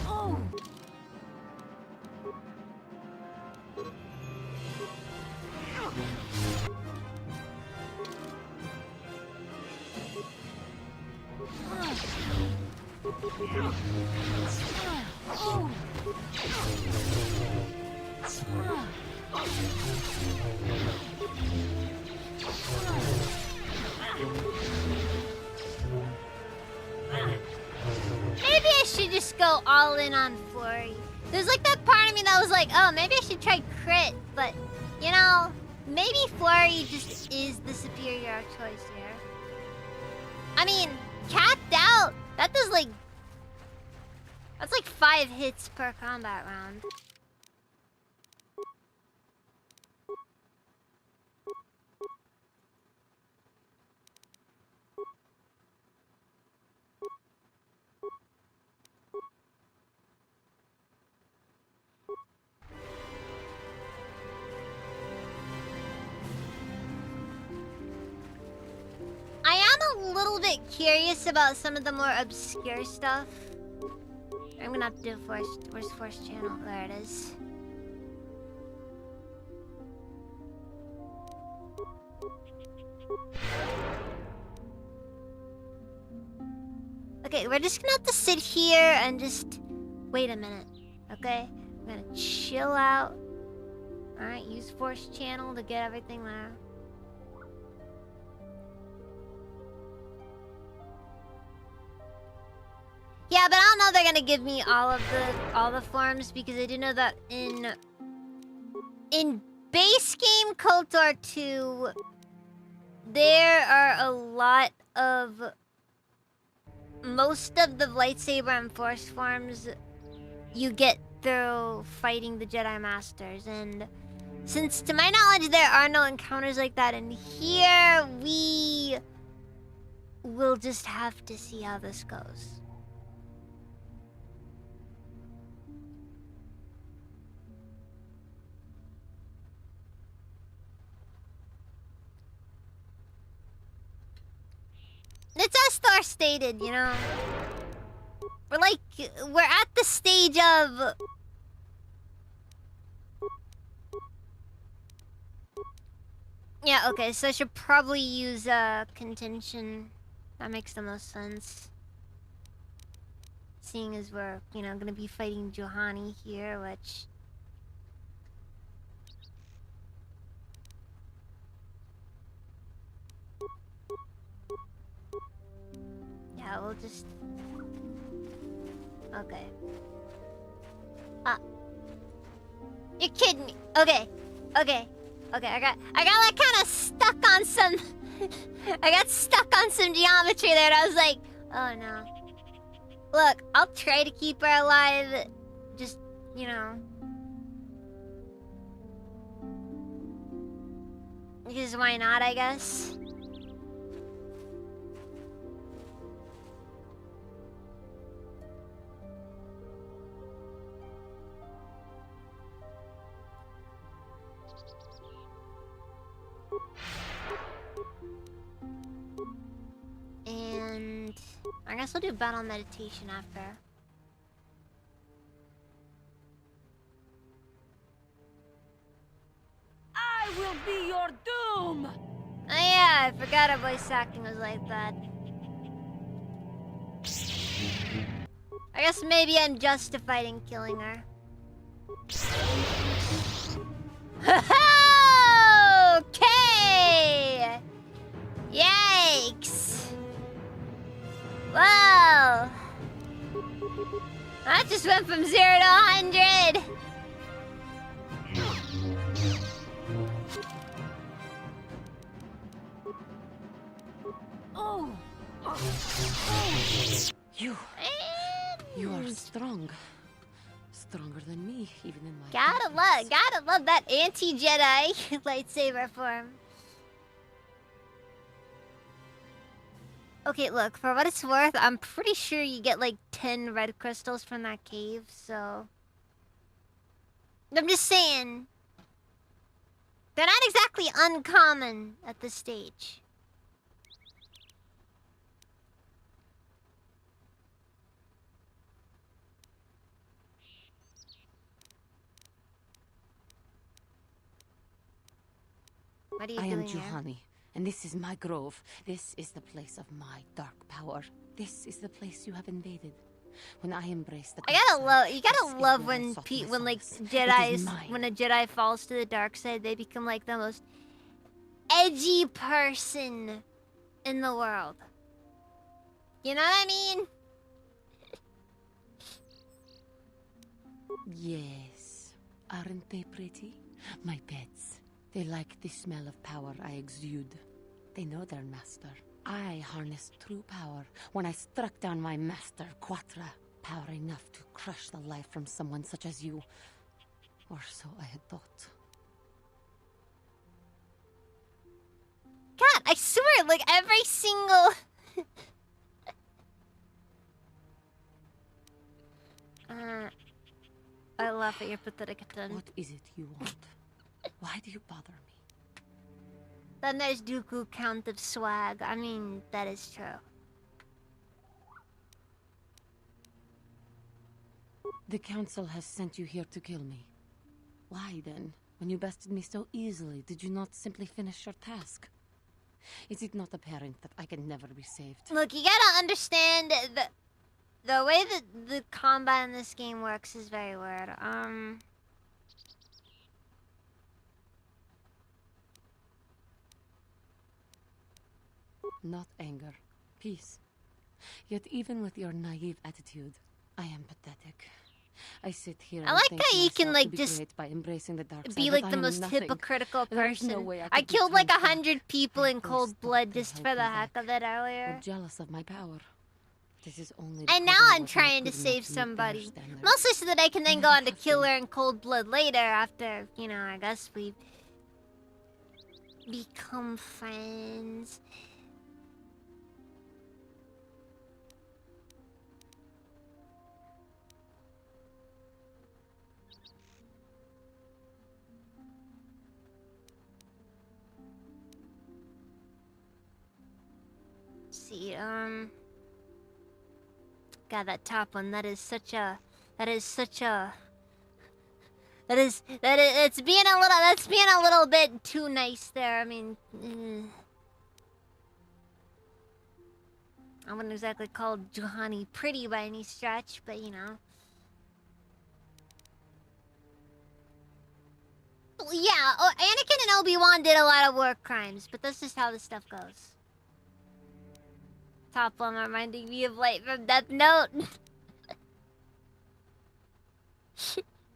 Oh. Maybe I should just go all in on Flurry. There's like that part of me that was like, oh, maybe I should try crit, but you know, maybe Flurry just is the superior choice here. I mean, capped out, that does like, that's like 5 hits per combat round. little bit curious about some of the more obscure stuff. I'm gonna have to do where's Force Channel? There it is. Okay, we're just gonna have to sit here and just wait a minute, okay? I'm gonna chill out. Alright, use Force Channel to get everything there. Yeah, but I don't know if they're gonna give me all the forms, because I do know that in base game KOTOR 2 there are a lot of most of the lightsaber and force forms you get through fighting the Jedi Masters, and since to my knowledge there are no encounters like that in here, we will just have to see how this goes. It's as Thor stated, you know. We're at the stage of... Yeah, okay, so I should probably use contention. That makes the most sense. Seeing as we're, you know, gonna be fighting Juhani here, which... Yeah, we'll just... Okay. You're kidding me. Okay. Okay. Okay, I got like kind of stuck on some... I got stuck on some geometry there, and I was like, oh no. Look, I'll try to keep her alive. Just, you know. Because why not, I guess? And I guess we'll do battle meditation after. I will be your doom! Oh yeah, I forgot her voice acting was like that. I guess maybe I'm justified in killing her. Okay! Yikes! Wow! That just went from 0 to 100! Oh! You are strong. Stronger than me, even in my... Gotta love that anti-Jedi lightsaber form. Okay, look, for what it's worth, I'm pretty sure you get like 10 red crystals from that cave, so... I'm just saying. They're not exactly uncommon at this stage. What are you doing I am here? Juhani, and this is my grove. This is the place of my dark power. This is the place you have invaded. When I embrace the... You gotta love when like Jedi's, when a Jedi falls to the dark side, they become like the most edgy person in the world. You know what I mean? Yes. Aren't they pretty? My pets. They like the smell of power I exude. They know their master. I harnessed true power when I struck down my master, Quatra. Power enough to crush the life from someone such as you. Or so I had thought. God, I swear, like every single... I laugh at your pathetic attempt. What is it you want? Why do you bother me? Then there's Dooku Count of Swag. I mean, that is true. The Council has sent you here to kill me. Why then, when you bested me so easily, did you not simply finish your task? Is it not apparent that I can never be saved? Look, you gotta understand the way that the combat in this game works is very weird. Not anger, peace. Yet even with your naive attitude, I am pathetic. I sit here I and like think how you can myself like to be just great by embracing the dark side, be but like I the am most nothing. hypocritical There is no person. way I I could be killed like turned back. 100 people I in will cold stop blood to just help for you the heck back. of it Or earlier. jealous of my power. This is only And because now I I'm was not trying to good enough save meet their somebody. standards. Mostly so that I can then go Never on to have kill been. her in cold blood later after, you know, I guess we become friends. See, God, that top one, it's being that's being a little bit too nice there. I mean, I wouldn't exactly call Juhani pretty by any stretch, but you know. Yeah, Anakin and Obi-Wan did a lot of war crimes, but that's just how this stuff goes. Top one reminding me of Light from Death Note.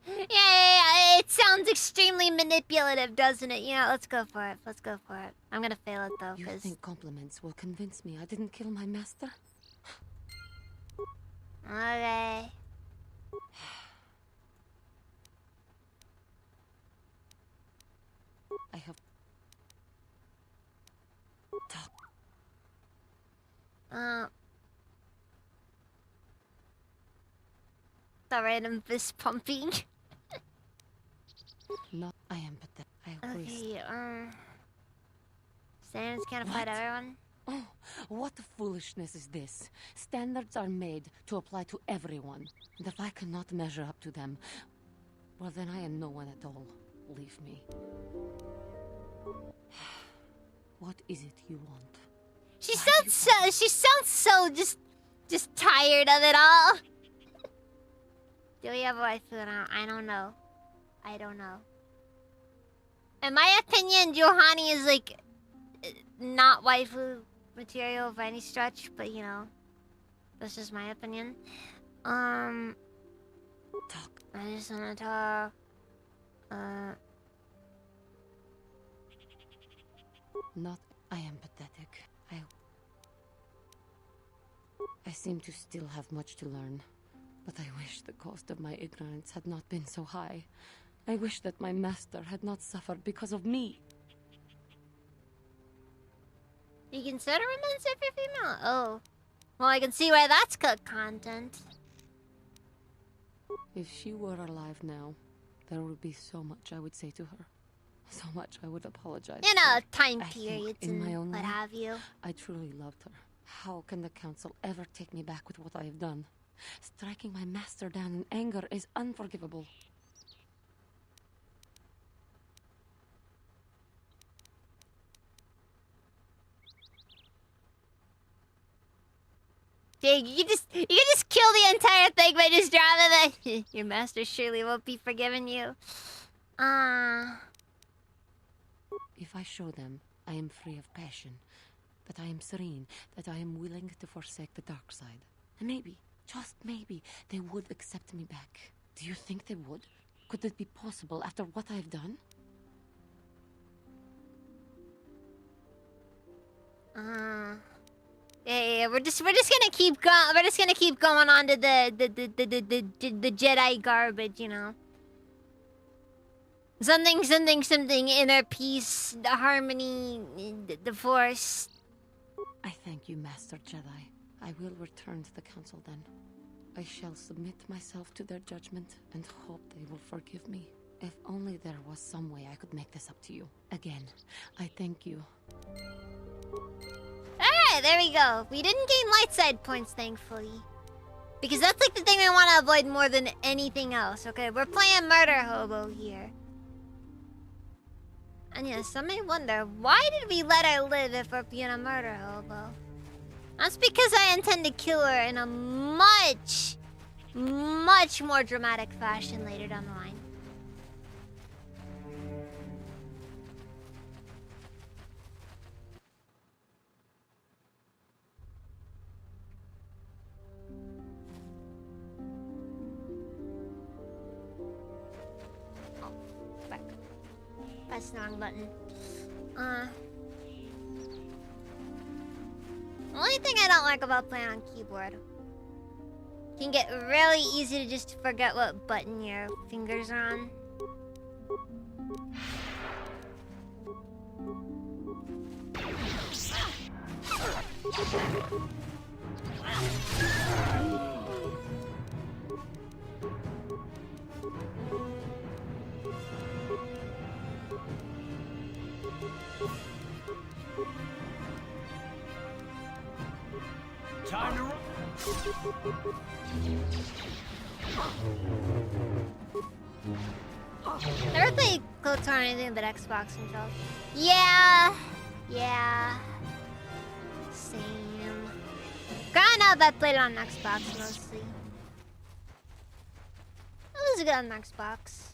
Yeah, it sounds extremely manipulative, doesn't it? You know, let's go for it. Let's go for it. I'm gonna fail it though, You because think compliments will convince me I didn't kill my master? okay. I have talked. The random fist pumping. Not I am pathetic. I always... Okay, standards can't apply to What? everyone. Oh, what foolishness is this? Standards are made to apply to everyone. And if I cannot measure up to them, well then I am no one at all. Leave me. What is it you want? She sounds so just tired of it all. Do we have a waifu now? I don't know. I don't know. In my opinion, Juhani is like not waifu material by any stretch, but you know, that's just my opinion. Talk. I just wanna talk. Not I am pathetic. I seem to still have much to learn, but I wish the cost of my ignorance had not been so high. I wish that my master had not suffered because of me. You consider women if you're female? Oh. Well, I can see why that's cut content. If she were alive now, there would be so much I would say to her. So much I would apologize You know, for. time I think periods in my and own what way, have you. I truly loved her. How can the council ever take me back with what I have done? Striking my master down in anger is unforgivable. Jake, you can just kill the entire thing by just dropping the your master surely won't be forgiving you. If I show them I am free of passion, that I am serene, that I am willing to forsake the dark side, and maybe, just maybe, they would accept me back. Do you think they would? Could it be possible after what I've done? Yeah, we're just gonna keep going. We're just gonna keep going on to the Jedi garbage, you know. Something, inner peace, the harmony, the Force. I thank you, Master Jedi. I will return to the council then. I shall submit myself to their judgment and hope they will forgive me. If only there was some way I could make this up to you. Again, I thank you. Alright, there we go. We didn't gain light side points, thankfully. Because that's like the thing I want to avoid more than anything else. Okay, we're playing Murder Hobo here. And yeah, some may wonder, why did we let her live if we're being a murder hobo? That's because I intend to kill her in a much more dramatic fashion later down the line. Press the wrong button. The only thing I don't like about playing on keyboard, it can get really easy to just forget what button your fingers are on. Time to run. Never played KOTOR or anything but Xbox controls. Yeah. Same. Growing up, I played it on Xbox mostly. It was good on Xbox.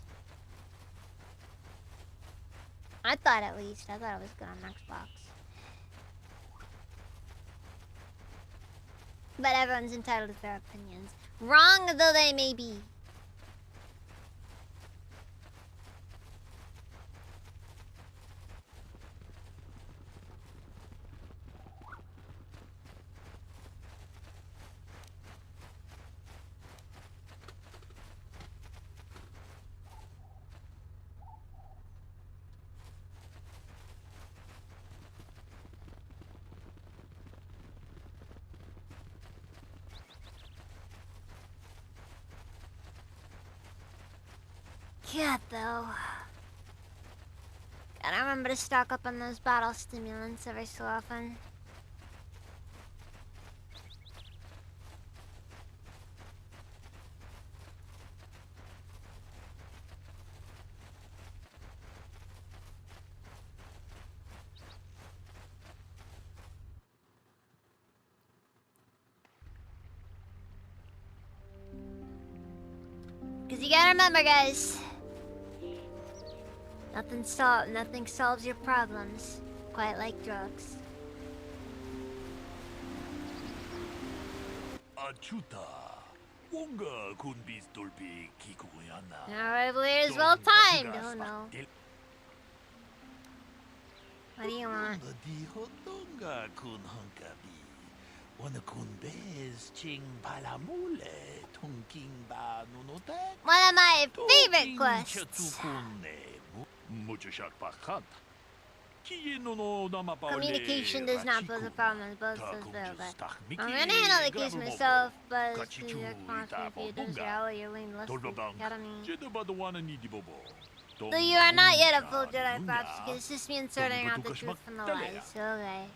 I thought at least. I thought it was good on Xbox. But everyone's entitled to their opinions. Wrong though they may be. Yeah, though. Gotta remember to stock up on those battle stimulants every so often. Because you gotta remember, guys. Nothing solves your problems, quite like drugs. Our rivalry is well timed. Oh no. What do you want? One of my favorite quests. Communication does not pose a problem as both says Bill, but I'm gonna handle the case myself, but it's to your responsibility if you don't your wing list academy. Though you are not yet a full Jedi, perhaps you can assist me in sorting out the truth from the lies. Okay.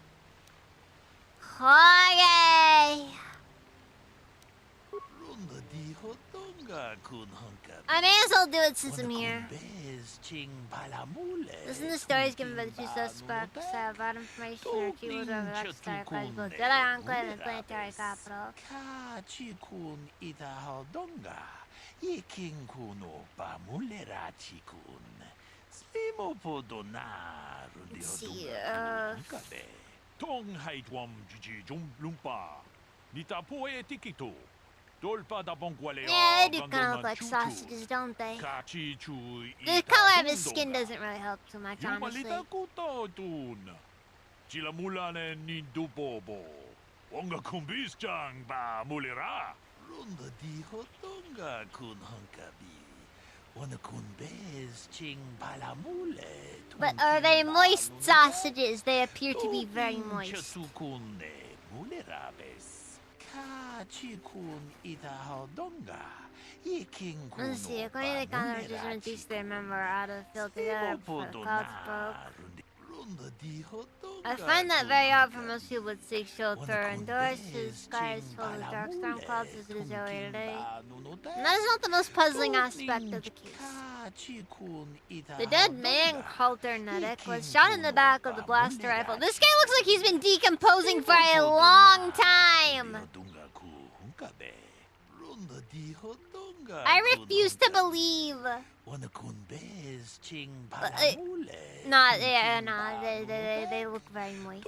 Okay. I may as well do it since I'm here. Listen to stories given by the two suspects. I have bad information or retrieval driver that start across both Jedi Enclave and Planetary Capital. Let's see, yeah, they do kind of look like sausages, don't they? The color of his skin doesn't really help too much, honestly. But are they moist sausages? They appear to be very moist. Let's see, according to the conversation, teach their member how to fill together before the clouds broke. I find that very hard for most people to seek shelter indoors. The sky is full of dark storm clouds as it is earlier today. And that is not the most puzzling aspect of the case. The dead man, Coulter Nedick, was shot in the back with a blaster rifle. This guy looks like he's been decomposing for a long time! I refuse to believe. They look very moist.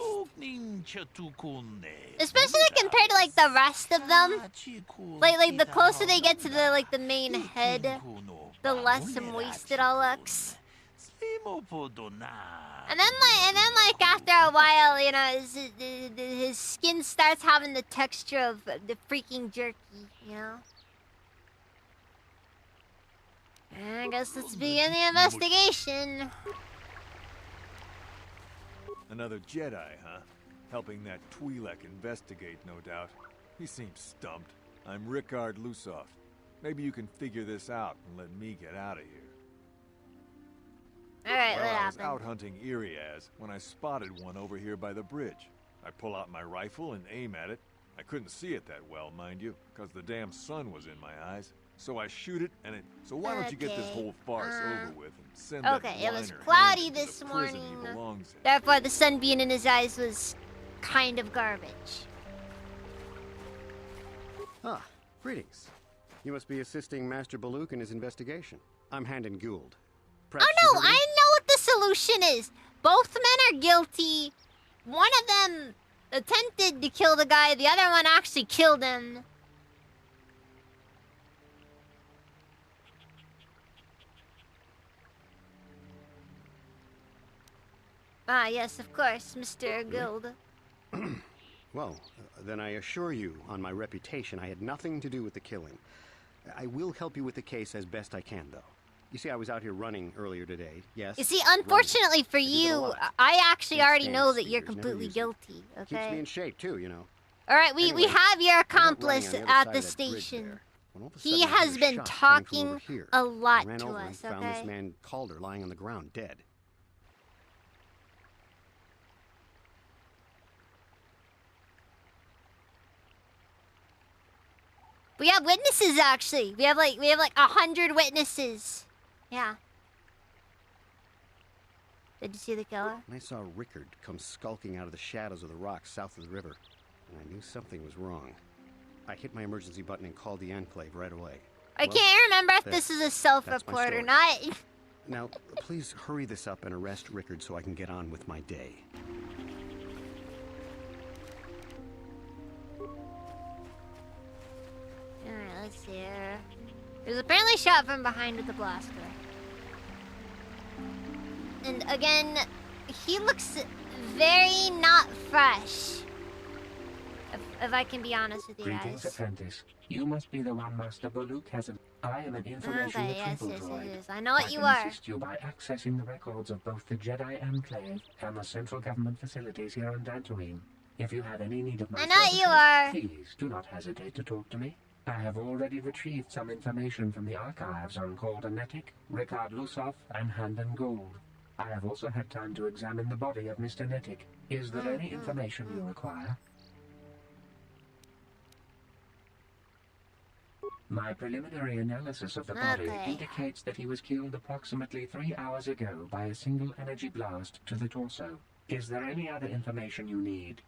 Especially compared to like the rest of them. Like the closer they get to the main head, the less moist it all looks. And then after a while, you know, his skin starts having the texture of the freaking jerky, you know. I guess let's begin the investigation. Another Jedi, huh? Helping that Twi'lek investigate, no doubt. He seems stumped. I'm Rickard Lusoff. Maybe you can figure this out and let me get out of here. Alright, well, what I was happened? out hunting Iriaz when I spotted one over here by the bridge. I pull out my rifle and aim at it. I couldn't see it that well, mind you, because the damn sun was in my eyes. So I shoot it, and it... So why don't you get this whole farce over with and send that Okay, it was whiner cloudy Hammond to this the prison morning. he belongs in. Therefore, the sun being in his eyes was kind of garbage. Ah, greetings. You must be assisting Master Baluk in his investigation. I'm Handon Gould. Perhaps Oh no, I know what the solution is. Both men are guilty. One of them attempted to kill the guy, the other one actually killed him. Ah, yes, of course, Mr. Gould. Well, then I assure you, on my reputation, I had nothing to do with the killing. I will help you with the case as best I can, though. You see, I was out here running earlier today, yes? You see, unfortunately for you, I actually already know that you're completely guilty, Keeps me okay? in shape, too, you know. Alright, we Anyway, have your I went accomplice running on the at other the side of that bridge station. there, when all of a He sudden I has heard been shots coming from talking over here. a lot I ran to over us, and found this okay? man Calder lying on the ground, dead. We have witnesses, actually. We have like 100 witnesses. Yeah. Did you see the killer? And I saw Rickard come skulking out of the shadows of the rocks south of the river, and I knew something was wrong. I hit my emergency button and called the Enclave right away. I can't remember if this is a self-report or not. Now, please hurry this up and arrest Rickard so I can get on with my day. Alright, let's see here. He was apparently shot from behind with a blaster. And again, he looks very not fresh. If I can be honest with you Greetings, guys. apprentice. You must be the one Master Baluk has. I am an information Okay, yes, retrieval droid. yes. I know what you I are. can assist you by accessing the records of both the Jedi Enclave and the central government facilities here on Dantooine. If you have any need of my I know what you services, are. please do not hesitate to talk to me. I have already retrieved some information from the archives on Calder Nedick, Rickard Lusoff, and Handon Gould. I have also had time to examine the body of Mr. Nedick. Is there any information you require? My preliminary analysis of the body indicates that he was killed approximately 3 hours ago by a single energy blast to the torso. Is there any other information you need?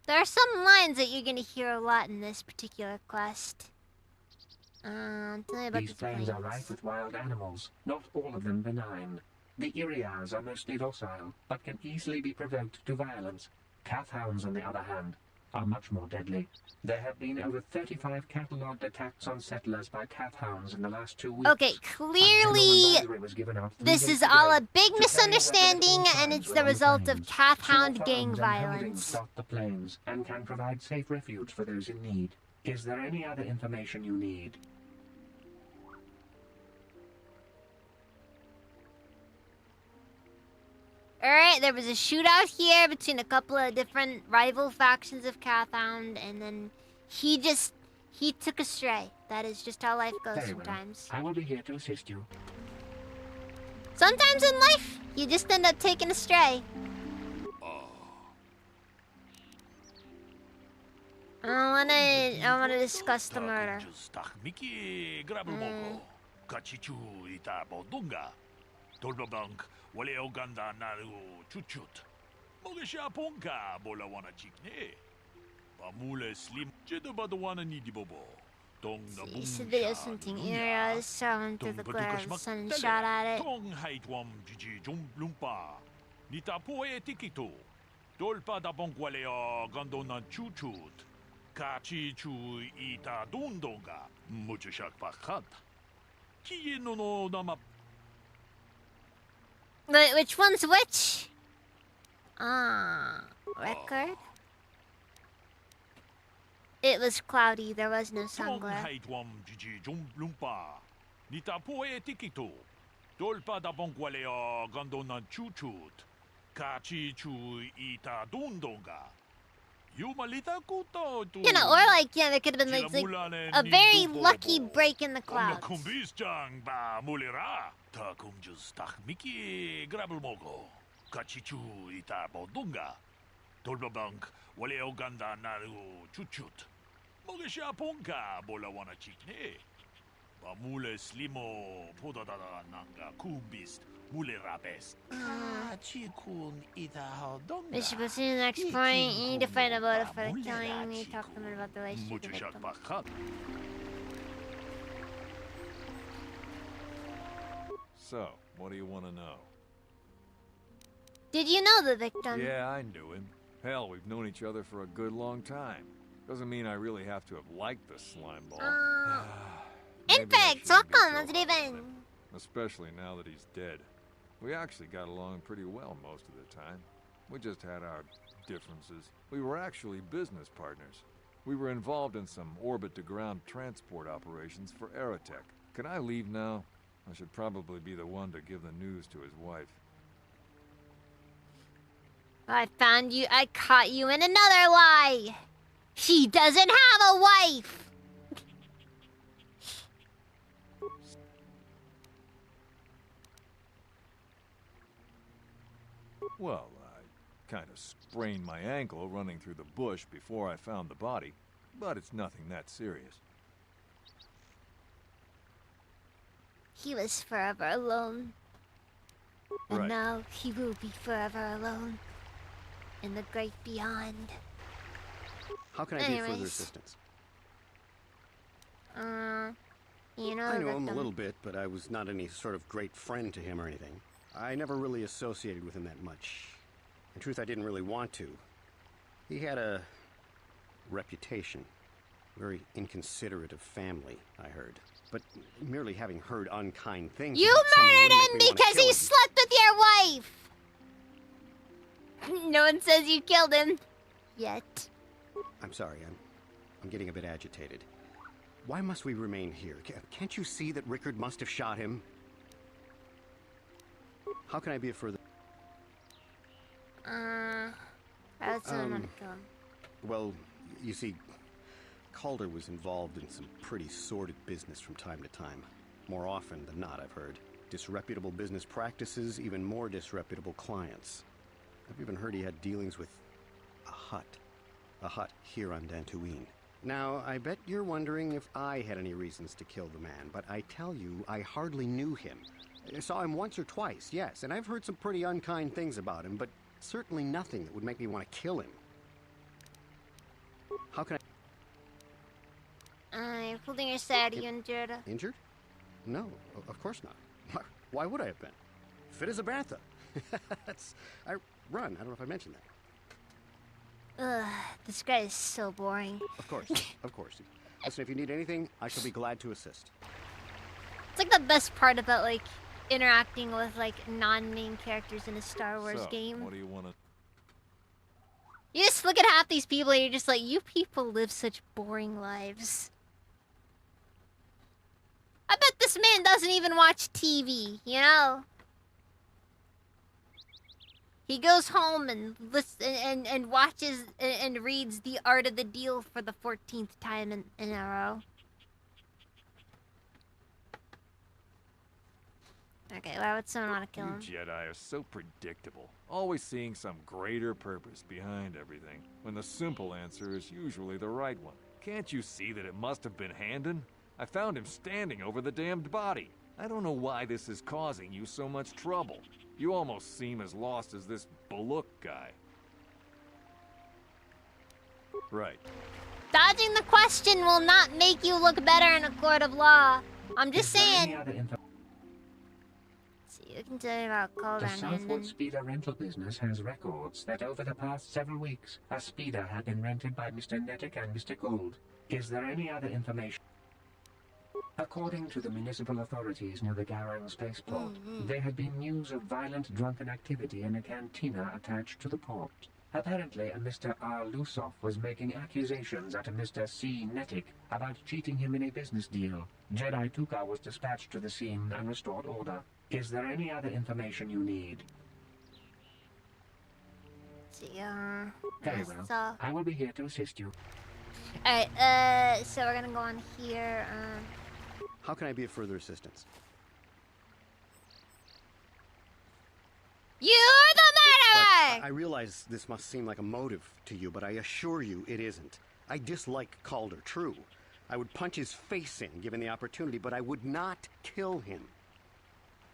There are some lines that you're gonna hear a lot in this particular quest. Tell me about These the plains are plains. rife with wild animals, not all of them benign. The Iriaz are mostly docile, but can easily be provoked to violence. Kathhounds, on the other hand, are much more deadly. There have been over 35 catalogued attacks on settlers by Kathhounds in the last 2 weeks. Okay, clearly this is all a big misunderstanding, and it's the result of Kathhound gang violence. Dot the plains and can provide safe refuge for those in need. Is there any other information you need? Alright, there was a shootout here between a couple of different rival factions of Cathound, and then he took a stray. That is just how life goes Very well. sometimes. I will be here to assist you. Sometimes in life, you just end up taking a stray. I wanna discuss the murder. Miki grabumoko. Kachichu ita bodunga. Tolbabank wale oganda naru chuchut. Mogesha ponka bola wana chikne. Pamule slim jedabadwana nidibobo. Civilians hunting areas, traveling through the glare of the sun and shot at it. Tong haitwam jiji lumpa. Nitapoe tikito. Tolpa da bonkwaleo gandona chuchut. Kachi chu ita dundonga. Muchashak pakat. Kiye no nama. Wait, which one's which? Record? It was cloudy, there was no sun glare. Haitwam jiji lumpa. Nitapoe tikito. Tolpa da bonkwaleo gandona chuchut. Kachi chu ita dundonga. You know, or like, yeah, there could have been like a very lucky break in the clouds. Kachichu ita bodunga. Tolbabank wale oganda naru chuchut. Mogesha ponka bola wana chikne. Bamule slimo podadada nanga kumbist. Mule rabes. Chikun ita hodonga. We should proceed to the next point. You need to find a motive for the killing. We talk to them about the relationship with the victim. So, what do you want to know? Did you know the victim? Yeah, I knew him. Hell, we've known each other for a good long time. Doesn't mean I really have to have liked the slime ball. In fact, welcome, let's leave in. Especially now that he's dead. We actually got along pretty well most of the time. We just had our differences. We were actually business partners. We were involved in some orbit-to-ground transport operations for Aerotech. Can I leave now? I should probably be the one to give the news to his wife. I found you. I caught you in another lie. She doesn't have a wife. Well, I kind of sprained my ankle running through the bush before I found the body, but it's nothing that serious. He was forever alone. And Right. now he will be forever alone. In the great beyond. How can I be of further Anyways. assistance? You know I the knew him a victim. little bit, but I was not any sort of great friend to him or anything. I never really associated with him that much. In truth, I didn't really want to. He had a reputation. Very inconsiderate of family, I heard. But merely having heard unkind things... You about someone murdered wouldn't him make me wanna because kill he him. slept with your wife! No one says you killed him. Yet. I'm sorry, I'm getting a bit agitated. Why must we remain here? Can't you see that Rickard must have shot him? How can I be of further... I would say I'm gonna kill him. Well, you see, Calder was involved in some pretty sordid business from time to time. More often than not, I've heard. Disreputable business practices, even more disreputable clients. I've even heard he had dealings with a hut. A hut here on Dantooine. Now, I bet you're wondering if I had any reasons to kill the man, but I tell you, I hardly knew him. I saw him once or twice, yes, and I've heard some pretty unkind things about him, but certainly nothing that would make me want to kill him. How can You're holding your side, are you injured? Injured? No, of course not. Why would I have been? Fit as a bantha. I run. I don't know if I mentioned that. Ugh, this guy is so boring. Of course, of course. Listen, if you need anything, I shall be glad to assist. It's like the best part about like interacting with like non-main characters in a Star Wars So, game. what do you want to... You just look at half these people and you're just like, you people live such boring lives. I bet this man doesn't even watch TV, you know? He goes home and and watches and reads The Art of the Deal for the 14th time in a row. Okay, why would someone want to kill him? You Jedi are so predictable, always seeing some greater purpose behind everything, when the simple answer is usually the right one. Can't you see that it must have been Handon? I found him standing over the damned body. I don't know why this is causing you so much trouble. You almost seem as lost as this Baluk guy. Right. Dodging the question will not make you look better in a court of law. I'm just saying. You can tell me about Calder The and Southwood Handon. Speeder rental business has records that over the past several weeks, a speeder had been rented by Mr. Nettic and Mr. Gould. Is there any other information? According to the municipal authorities near the Garang spaceport, there had been news of violent drunken activity in a cantina attached to the port. Apparently, a Mr. R. Lusoff was making accusations at a Mr. C. Nettic about cheating him in a business deal. Jedi Tuka was dispatched to the scene and restored order. Is there any other information you need? Very well. I will be here to assist you. Alright, so we're gonna go on here. How can I be of further assistance? You're the murderer! I realize this must seem like a motive to you, but I assure you it isn't. I dislike Calder, true. I would punch his face in given the opportunity, but I would not kill him.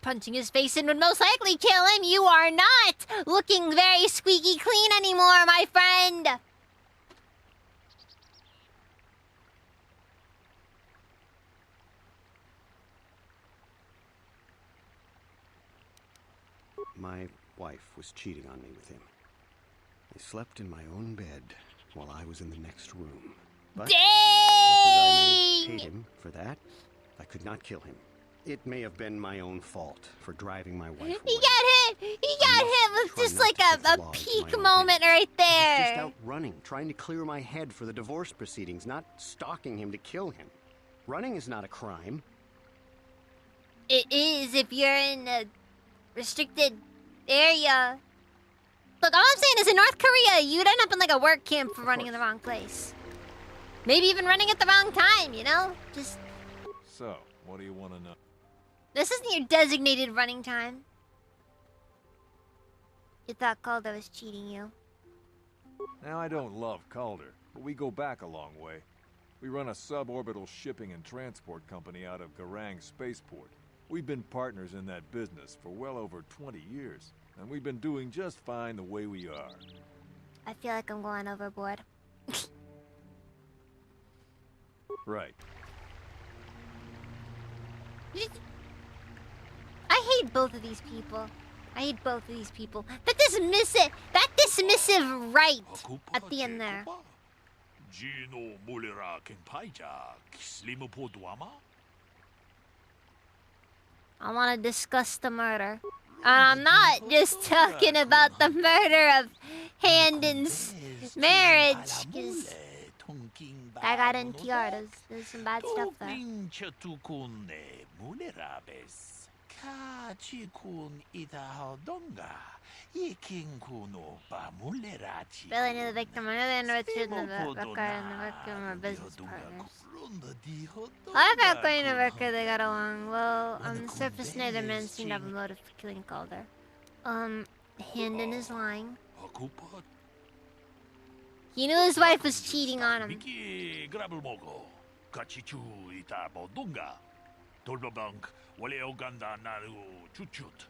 Punching his face in would most likely kill him. You are not looking very squeaky clean anymore, my friend. My wife was cheating on me with him. I slept in my own bed while I was in the next room. But much as I may hate him for that, I could not kill him. It may have been my own fault for driving my wife away. He got hit. He got hit with just like a peak moment right I was just there. out running, trying to clear my head for the divorce proceedings, not stalking him to kill him. Running is not a crime. It is if you're in a restricted area. Look, all I'm saying is in North Korea, you'd end up in like a work camp for running in the wrong place. Maybe even running at the wrong time, you know? Just, So, what do you want to know? this isn't your designated running time. You thought Calder was cheating you. Now, I don't love Calder, but we go back a long way. We run a suborbital shipping and transport company out of Garang Spaceport. We've been partners in that business for well over 20 years, and we've been doing just fine the way we are. I feel like I'm going overboard. Right. I hate both of these people. I hate both of these people. That dismissive right at the end there. Gino Mulera Kenpaija, Slimu Poduama? I want to discuss the murder. And I'm not just talking about the murder of Handon's marriage, because I got NTR. There's some bad stuff there. Billy knew the victim. I know they know it's in the record, and the victim are business partners. I thought according to the record they got along. Well, on the surface, neither man seemed to have a motive for killing Calder. Handon is lying. He knew his wife was cheating on him. 돌바방k 원래 오간다 나루 추추트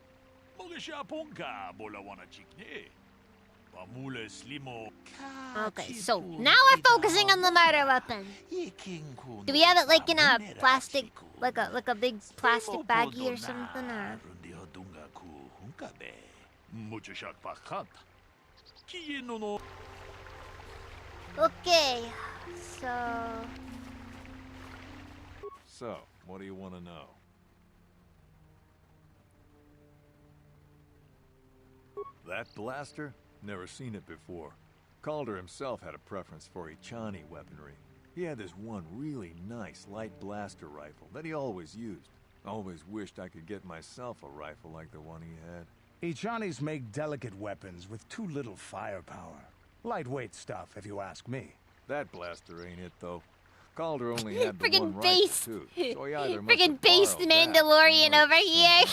먹으샤 본가 몰라와나 찍네 바물레 슬리모. Okay, so now we're focusing on the murder weapon. Do we have it like in a plastic, like a big plastic baggie or something, or? Okay, so. So, what do you want to know? That blaster? Never seen it before. Calder himself had a preference for Echani weaponry. He had this one really nice light blaster rifle that he always used. Always wished I could get myself a rifle like the one he had. Ichanis make delicate weapons with too little firepower. Lightweight stuff, if you ask me. That blaster ain't it, though. Calder only had the Friggin' one rifle, based. too, so he either must Friggin' have based borrowed that Mandalorian or over here.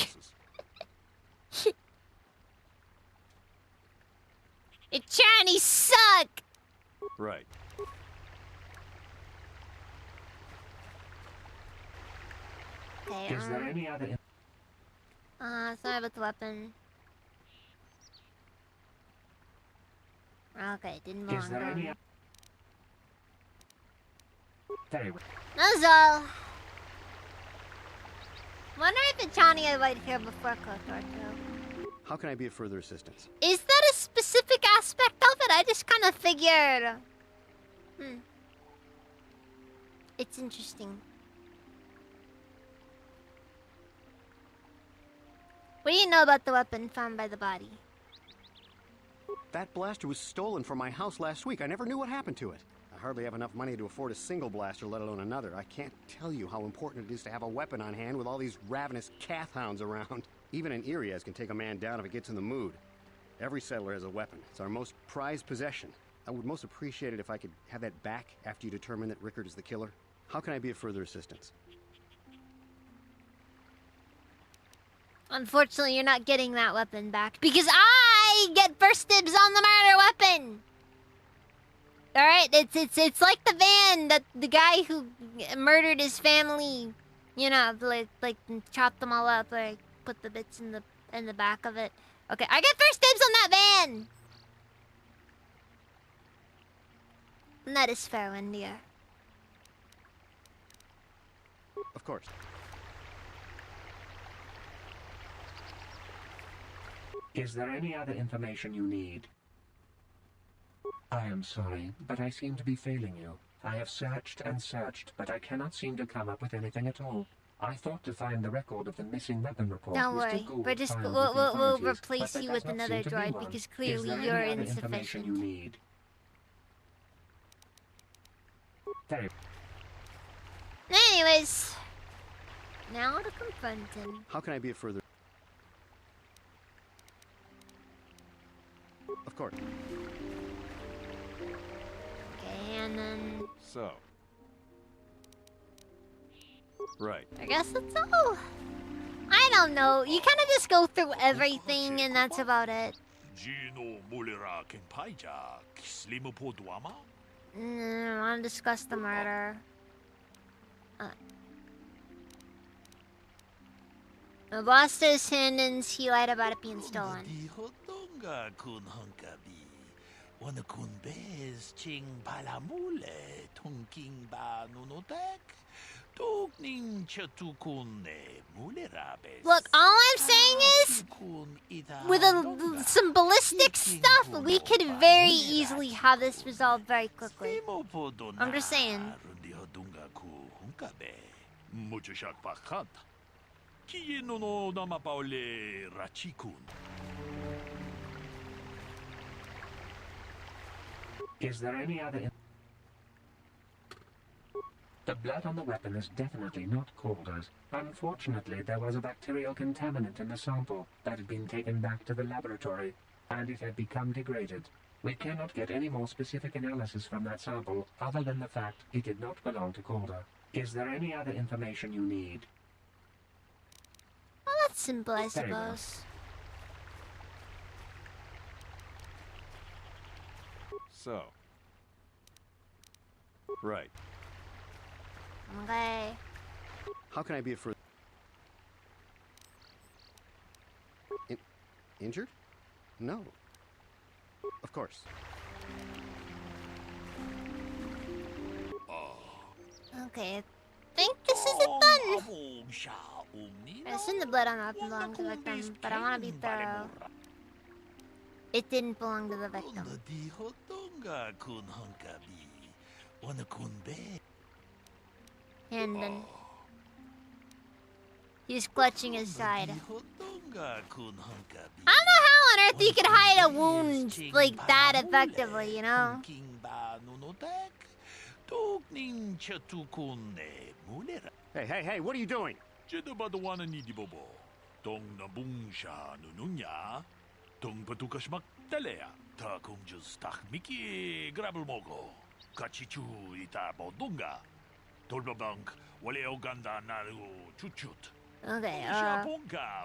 someone else's. Ichanis suck! Right. Okay, Is there any other... sorry about the weapon. Okay, didn't belong Is there any... there. Very well. That's all. Wonder if Ichani had white hair before KOTOR too. How can I be of further assistance? Is that a specific aspect of it? I just kind of figured. It's interesting. What do you know about the weapon found by the body? That blaster was stolen from my house last week. I never knew what happened to it. I hardly have enough money to afford a single blaster, let alone another. I can't tell you how important it is to have a weapon on hand with all these ravenous cath hounds around. Even an Irias can take a man down if it gets in the mood. Every settler has a weapon. It's our most prized possession. I would most appreciate it if I could have that back after you determine that Rickard is the killer. How can I be of further assistance? Unfortunately, you're not getting that weapon back because I get first dibs on the murder weapon. All right, it's like the van that the guy who murdered his family, you know, like chopped them all up, like put the bits in the back of it. Okay, I get first dibs on that van. And that is fair, Wendia. Of course. Is there any other information you need? I am sorry, but I seem to be failing you. I have searched and searched, but I cannot seem to come up with anything at all. I thought to find the record of the missing weapon report. Don't was to worry, Google we're just filed with we'll the authorities, replace but you there with does not another seem to be droid one. because Is clearly there you're any other information insufficient. you need? Very. Anyways, now to confront him. How can I be of further... Of course. Okay, and then So. Right. I guess that's all. I don't know. You kind of just go through everything, and that's about it. Gino Mulera Kenpaija, Slimu Poduama? I want to discuss the murder. The Buster's Hindens, he lied about it being stolen. Dihotonga kun hunkabi. Wana kun bez ching palamule tunking ba nunotek. Tugning chatukune mulerabes. Look, all I'm saying is, with some ballistic stuff, we could very easily have this resolved very quickly. I'm just saying. Mucho shak pakat. Kiyeno no namapaule rachikun. Is there any other... The blood on the weapon is definitely not Calder's. Unfortunately, there was a bacterial contaminant in the sample that had been taken back to the laboratory, and it had become degraded. We cannot get any more specific analysis from that sample, other than the fact it did not belong to Calder. Is there any other information you need? Well, that's simple, I Very well. suppose. So. Right. Okay. How can I be of further... Injured? No. Of course. Okay, I think this is it done. I assume the blood on the weapon belonged to the victim, but I want to be thorough. It didn't belong to the victim. And then he's clutching his side. I don't know how on earth you could hide a wound like that effectively, you know? Hey, what are you doing? Tong nabungsha nununya. Tong patukas maktalea. Ta kung just tak miki grabel mogo. Kachichu ita bodunga. Tolbabank wale oganda naru chuchut. Okay,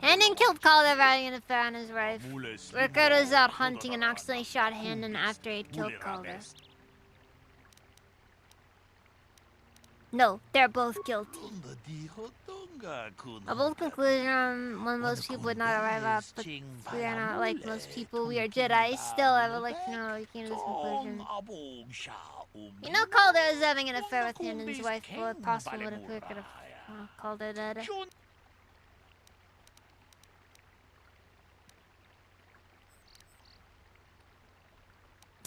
Hendon killed Calder for having an affair on his wife. Ricardo's out hunting and accidentally shot Hendon after he'd killed Calder. No, they're both guilty. A bold conclusion when most people would not arrive at, but we are not like most people. We are Jedi. Still, I would like to know how you came to this conclusion. You know Calder was having an affair with Hendon's wife, but it possibly would have could have Calder dead.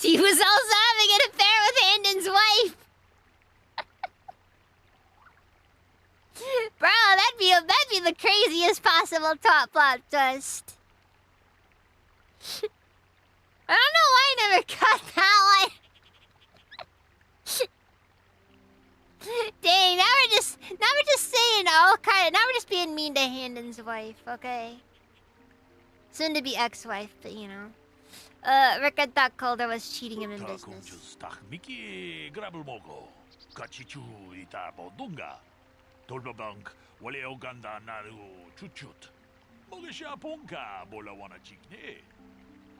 He was also having an affair with Hendon's wife! Bro, that'd be the craziest possible top plot twist. I don't know why I never cut that one. Dang, now we're just saying all kind of, now we're just being mean to Hendon's wife, okay? Soon to be ex-wife, but you know. Rickard thought Calder was cheating him in business. Tolbabank wale oganda naru chuchut. Mogesha ponka bola wana chikne.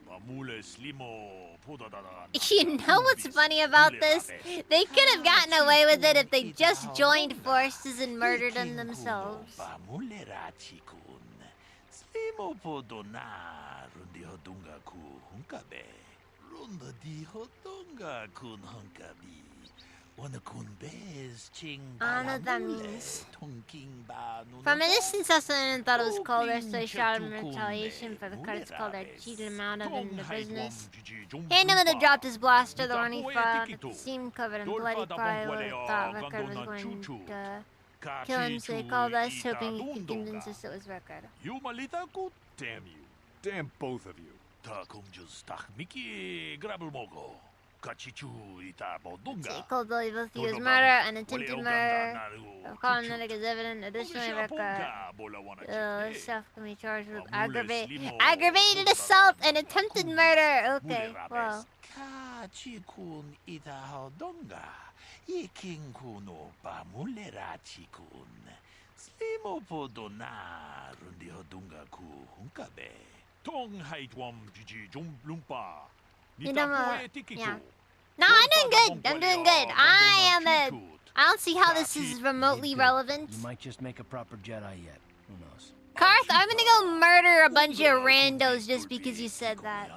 Bamule slimo podadada. You know what's funny about this? They could have gotten away with it if they just joined forces and murdered him themselves. Bamule rachikun. Slimo podona rundi hodunga ku hunkabe. Runda di hodunga kun hunkabi. I don't know what that means. From a distance, Austin thought it was Calder, so he shot him in retaliation for the credits Calder cheated him out of in the business. Hendon would have dropped his blaster the one he fired, but the scene covered in bloody probably would have thought Rickard was going to kill him, so he called us, hoping he could convince us it was Rickard. Damn you. Damn both of you. Cold Billy both used murder and attempted murder of Colin as evidence. Additionally, Rickard self can be charged with aggravated assault and attempted murder. Okay, well. You know what? Yeah. No, I'm doing good. I'm doing good. I don't see how this is remotely relevant. You might just make a proper Jedi yet. Who knows? Karth, I'm gonna go murder a bunch of randos just because you said that.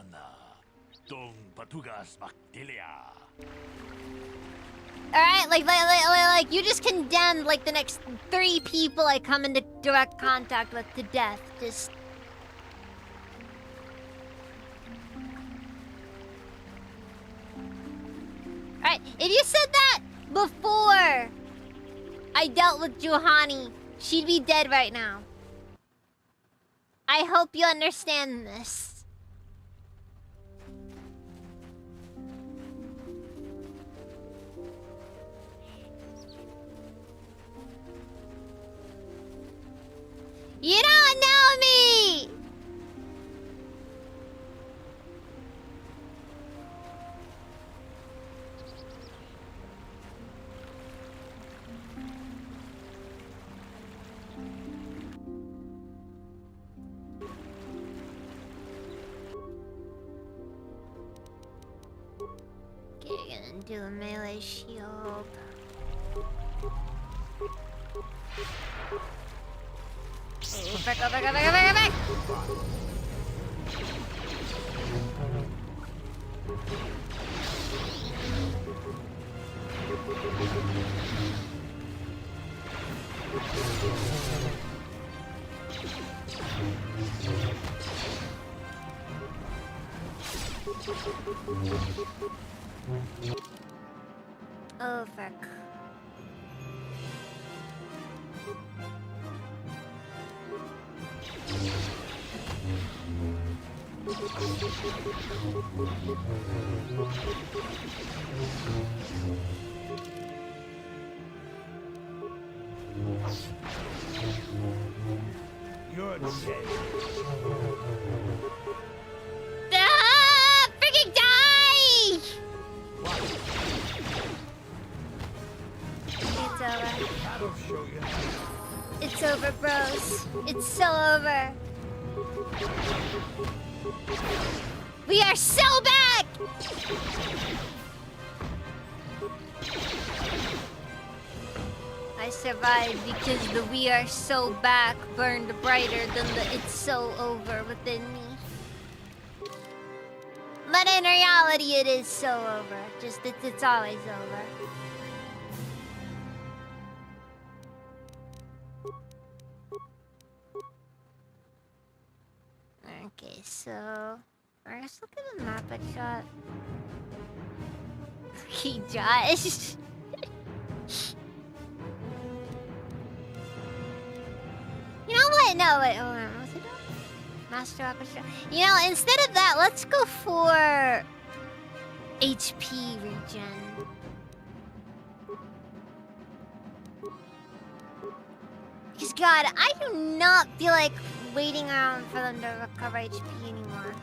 Alright, like you just condemned like the next 3 people I come into direct contact with to death. Just... Alright, if you said that before I dealt with Juhani, she'd be dead right now. I hope you understand this. You don't know me! Okay, gonna do a melee shield. Go back, go back, go back, go back, go back! Oh, fuck. You're dead. Ah! Freaking die! It's over. That'll show you. It's over, bros. It's so over. We are so back! I survived because the "we are so back" burned brighter than the "it's so over" within me. But in reality, it is so over. Just it's always over. Okay, so let's look at the map I shot. Okay, Josh. You know what? No, wait, hold on. What's it called? Master Orchestra. You know, instead of that, let's go for HP regen. Because God, I do not feel like waiting around for them to recover HP anymore.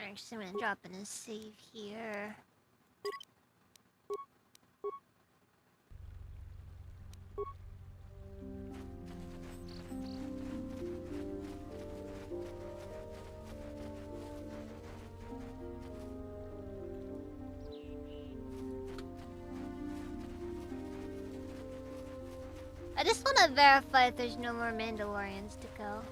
Actually, I'm gonna drop in a save here. I just want to verify if there's no more Mandalorians to go.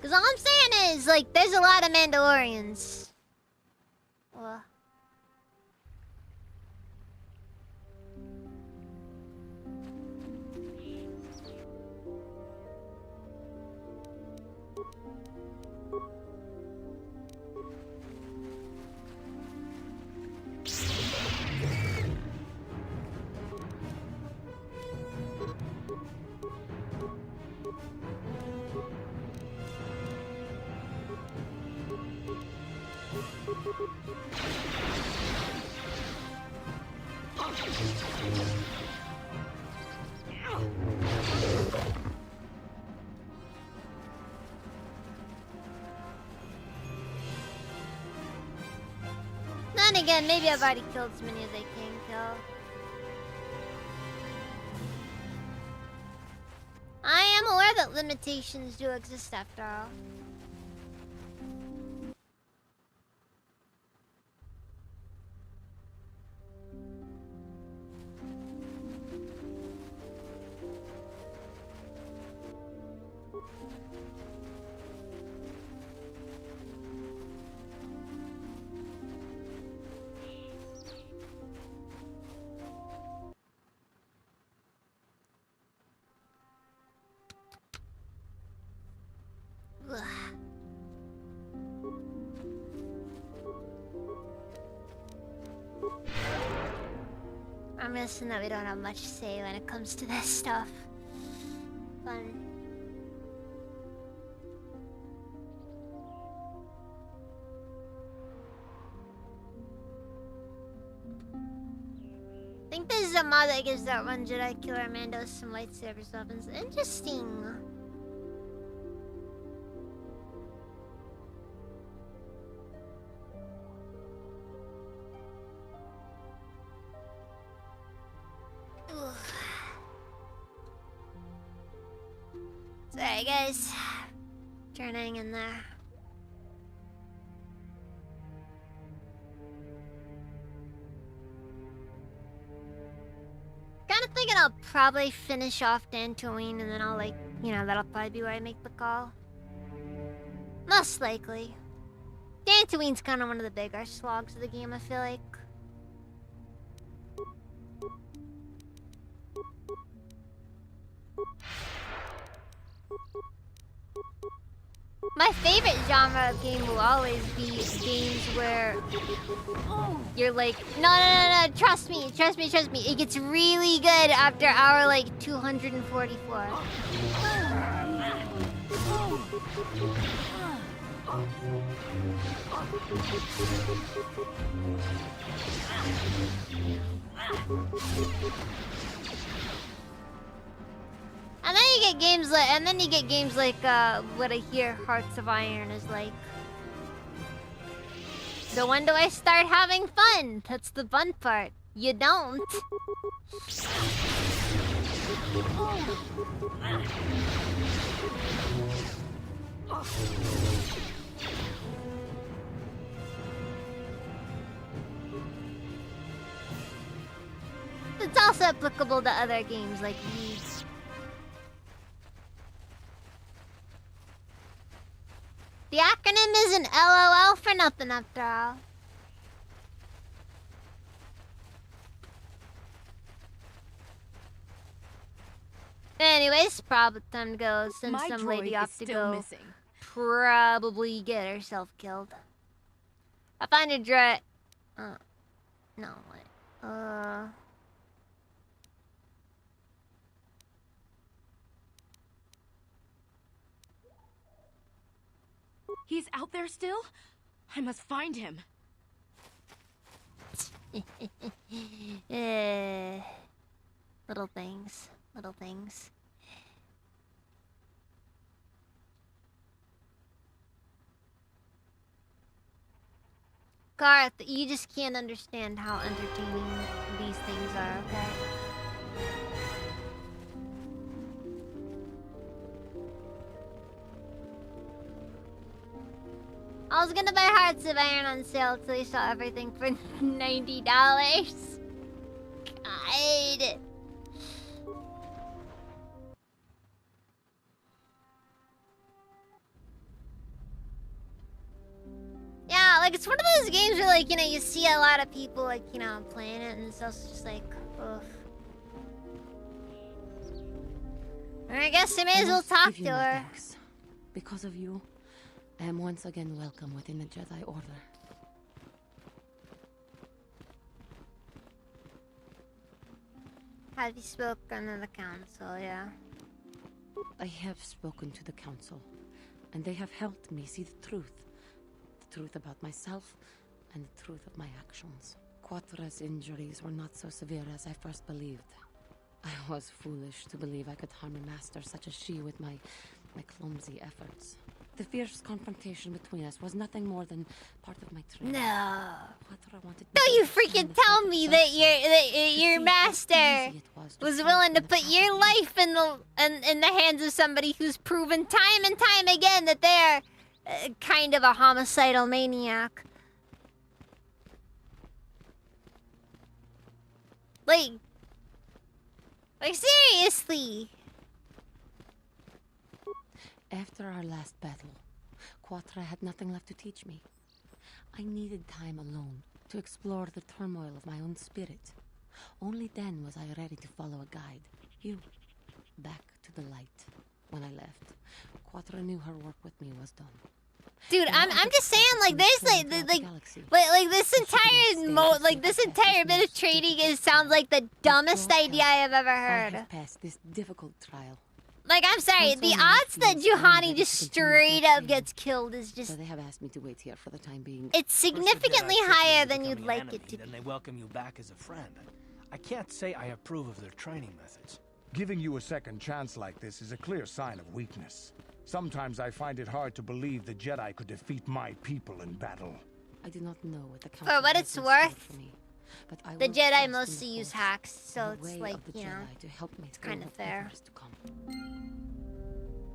Cause all I'm saying is, like, there's a lot of Mandalorians. Well. Then again, maybe I've already killed as many as I can kill. I am aware that limitations do exist after all. Ugh. I'm missing that we don't have much say when it comes to this stuff. Fun. I think this is a mod that gives that one Jedi Killer Mando some lightsabers weapons. Interesting. Sorry, guys. Trying to hang in there. Kind of thinking I'll probably finish off Dantooine and then I'll, like, you know, that'll probably be where I make the call. Most likely. Dantooine's kind of one of the bigger slogs of the game, I feel like. My favorite genre of game will always be games where you're like, no, trust me. It gets really good after hour like 244. And then you get games like, what I hear Hearts of Iron is like. So when do I start having fun? That's the fun part. You don't. It's also applicable to other games like these. The acronym isn't LOL for nothing after all. Anyways, probably time to go send My some droid lady is off to still go missing. probably get herself killed. I find a droid. No, wait. He's out there still? I must find him. Little things. Little things. Garth, you just can't understand how entertaining these things are, okay? I was gonna buy Hearts of Iron on sale till you saw everything for $90. God. Yeah, like it's one of those games where, like, you know, you see a lot of people, like, you know, playing it, and it's also just like, oof. I guess I may as well talk to her. Thanks. Because of you, I am once again welcome within the Jedi Order. Have you spoken to the council, yeah? I have spoken to the council, and they have helped me see the truth. The truth about myself, and the truth of my actions. Quatra's injuries were not so severe as I first believed. I was foolish to believe I could harm a master such as she with my clumsy efforts. The fierce confrontation between us was nothing more than part of my training. No. Quatra wanted me Don't to you freaking tell me that your master was willing to put your life in the hands of somebody who's proven time and time again that they're kind of a homicidal maniac. Like seriously. After our last battle, Quatra had nothing left to teach me. I needed time alone to explore the turmoil of my own spirit. Only then was I ready to follow a guide. You. Back to the light. When I left, Quatra knew her work with me was done. Dude, I'm just saying, like, there's like this entire bit of trading sounds like the dumbest idea I have ever heard. I have passed this difficult trial. Like, I'm sorry, the odds that Juhani just straight up gets killed is just... So they have asked me to wait here for the time being. It's significantly higher than you'd like it to be. Then they welcome you back as a friend. I can't say I approve of their training methods. Giving you a second chance like this is a clear sign of weakness. Sometimes I find it hard to believe the Jedi could defeat my people in battle. I do not know what the For what it's worth, but I the will Jedi trust mostly in the use Force, hacks, so the it's way like, of the you know, Jedi to help me it's kind of through fair. whatever is to come.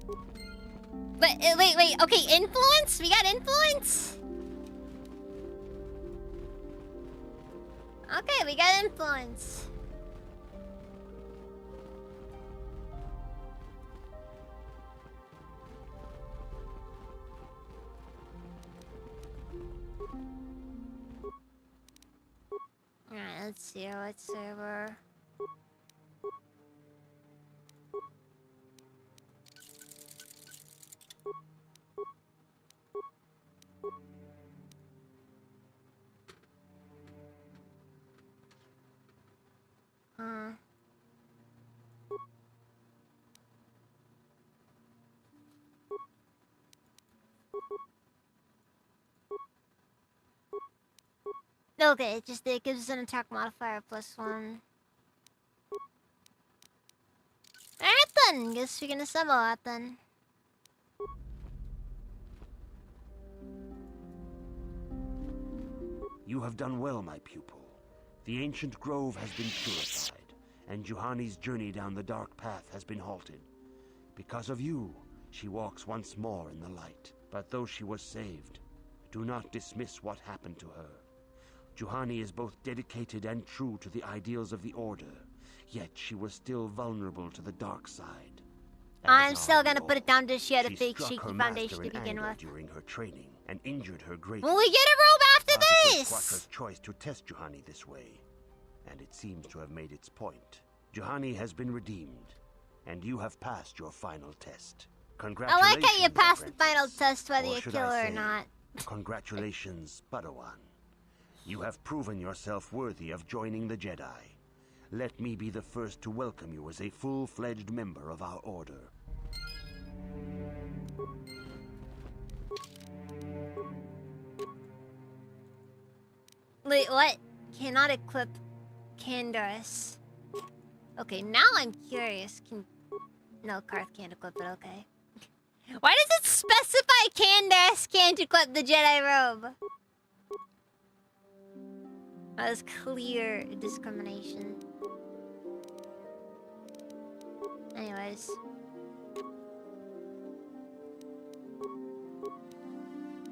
But wait. Okay, influence? We got influence? Okay, we got influence. Alright, let's see what server. Okay, it gives us an attack modifier +1. Alright then, guess we can assemble that then. You have done well, my pupil. The ancient grove has been purified, and Juhani's journey down the dark path has been halted. Because of you, she walks once more in the light. But though she was saved, do not dismiss what happened to her. Juhani is both dedicated and true to the ideals of the Order, yet she was still vulnerable to the dark side. I'm still gonna put it down to she had a fake struck shaky her foundation master to in begin anger with. during her training and injured her greatly. Will we get a robe after But it was this? Quatra's choice to test Juhani this way, and it seems to have made its point. Juhani has been redeemed, and you have passed your final test. I Congratulations, like how you passed the apprentice. final test whether Or you should kill I her or say, not. Congratulations, Padawan. You have proven yourself worthy of joining the Jedi. Let me be the first to welcome you as a full-fledged member of our Order. Wait, what? Cannot equip Candace. Okay, now I'm curious. No, Karth can't equip it, okay. Why does it specify Candace can't equip the Jedi robe? That is clear discrimination. Anyways.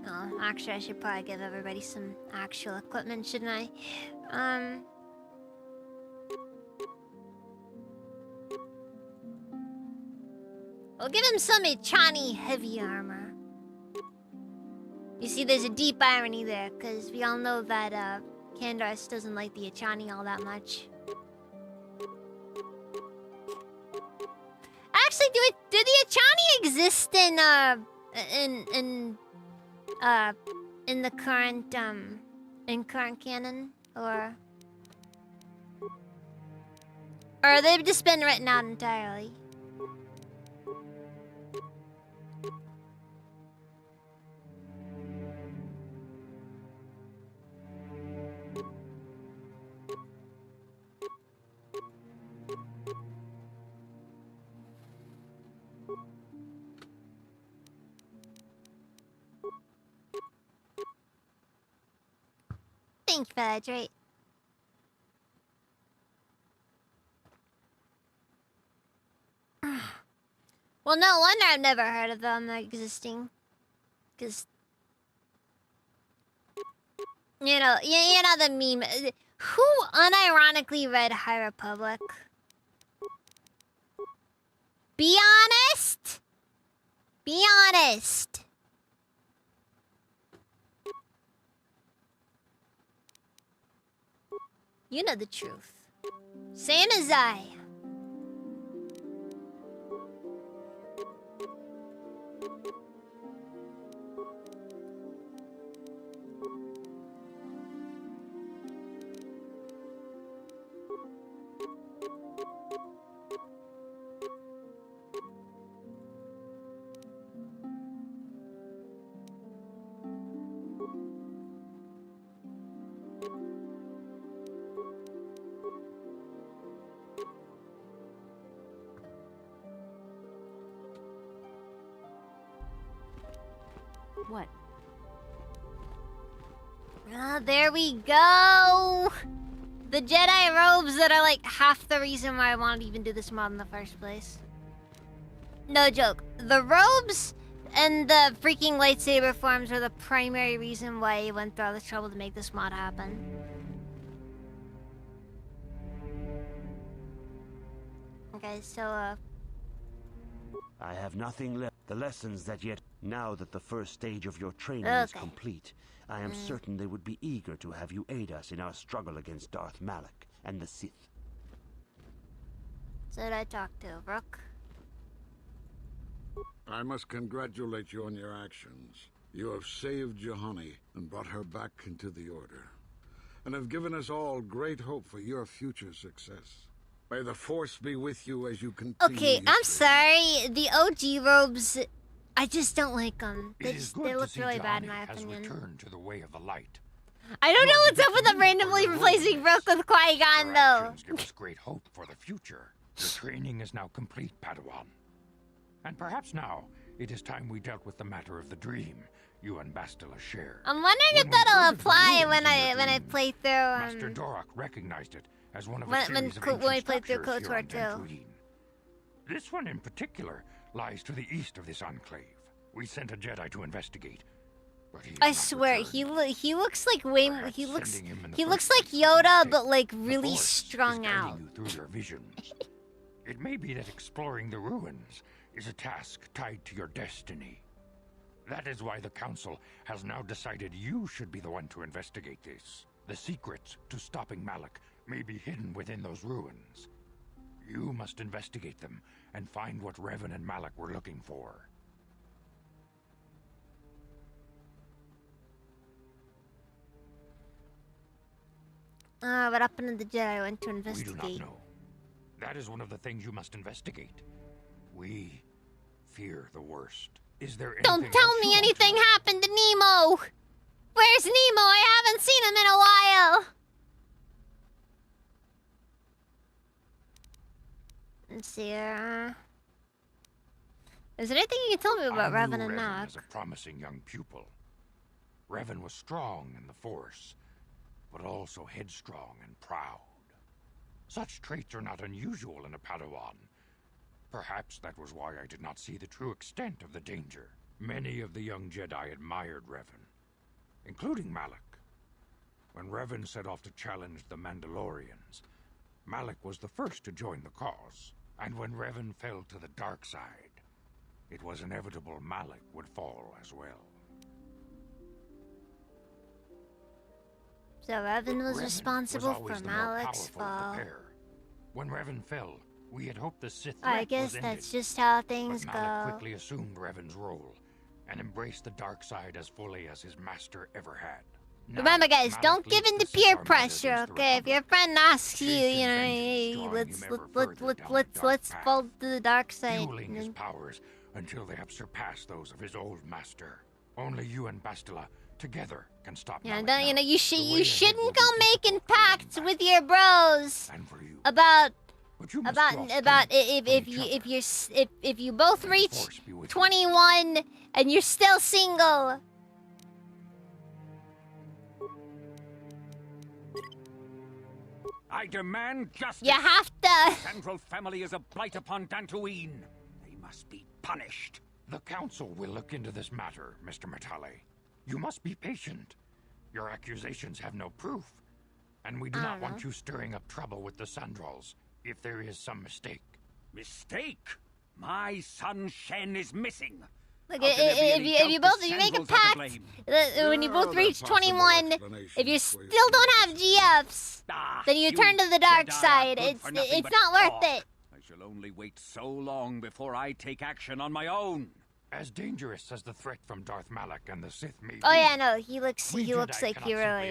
Oh, actually, I should probably give everybody some actual equipment, shouldn't I? We'll give him some Echani heavy armor. You see, there's a deep irony there, because we all know that, Candace doesn't like the Echani all that much. Actually, do the Echani exist in the current, in current canon? Or they've just been written out entirely? Thank you for that, Drake. Well, no wonder I've never heard of them existing. Because, you know the meme. Who unironically read High Republic? Be honest! Be honest! You know the truth. Same as I. What? Ah, there we go! The Jedi robes that are like half the reason why I wanted to even do this mod in the first place. No joke. The robes and the freaking lightsaber forms were the primary reason why he went through all the trouble to make this mod happen. Okay, so, I have nothing left. The lessons that yet... Now that the first stage of your training is complete, I am certain they would be eager to have you aid us in our struggle against Darth Malak and the Sith. So did I talk to Rook? I must congratulate you on your actions. You have saved Juhani and brought her back into the Order, and have given us all great hope for your future success. May the Force be with you as you continue. Okay, I'm sorry. The OG robes, I just don't like them. They look really bad in my opinion. Returned to the way of the light. I don't know what's up with them randomly replacing Rook with Qui-Gon, though. Give us great hope for the future. Your training is now complete, Padawan. And perhaps now, it is time we dealt with the matter of the dream you and Bastila share. I'm wondering if that'll apply when I play through. Master Dorak recognized it as one of a series of when we play through structures here on KOTOR 2. Dantooine. This one in particular lies to the east of this enclave. We sent a Jedi to investigate, but he I swear, he looks like he looks like Yoda, but like really strung out. You through your visions. It may be that exploring the ruins is a task tied to your destiny. That is why the Council has now decided you should be the one to investigate this. The secrets to stopping Malak may be hidden within those ruins. You must investigate them and find what Revan and Malak were looking for. What happened to the Jedi went to investigate? We do not know. That is one of the things you must investigate. We fear the worst. Is there anything Don't tell me anything happened to Nemo! Where's Nemo? I haven't seen him in a while! Let's see, is there anything you can tell me about Revan and Malak? As a promising young pupil. Revan was strong in the Force, but also headstrong and proud. Such traits are not unusual in a Padawan. Perhaps that was why I did not see the true extent of the danger. Many of the young Jedi admired Revan, including Malak. When Revan set off to challenge the Mandalorians, Malak was the first to join the cause. And when Revan fell to the dark side, it was inevitable Malak would fall as well. So Revan was responsible for Malak's fall. When Revan fell, we had hoped the Sith I guess that's just how things but Malak go. quickly assumed Revan's role and embraced the dark side as fully as his master ever had. Remember, guys, don't give in to peer pressure, okay? If your friend asks you, you know, hey, let's fall to the dark side. Fueling his powers until they have surpassed those of his old master. Only you and Bastila together can stop Yeah, Malak don't, you now. know, you shouldn't go making pacts with your bros about if you both reach 21 and you're still single. I demand justice. You have to. The Sandral family is a blight upon Dantooine. They must be punished. The Council will look into this matter, Mr. Matale. You must be patient. Your accusations have no proof. And we do not want you stirring up trouble with the Sandrals if there is some mistake. Mistake? My son Shen is missing. Look, if you make a pact, when you both reach 21, if you still don't have GFs, then you turn to the dark side. It's not worth it. I shall only wait so long before I take action on my own. As dangerous as the threat from Darth Malak and the Sith may be. Oh yeah, no, he looks like he really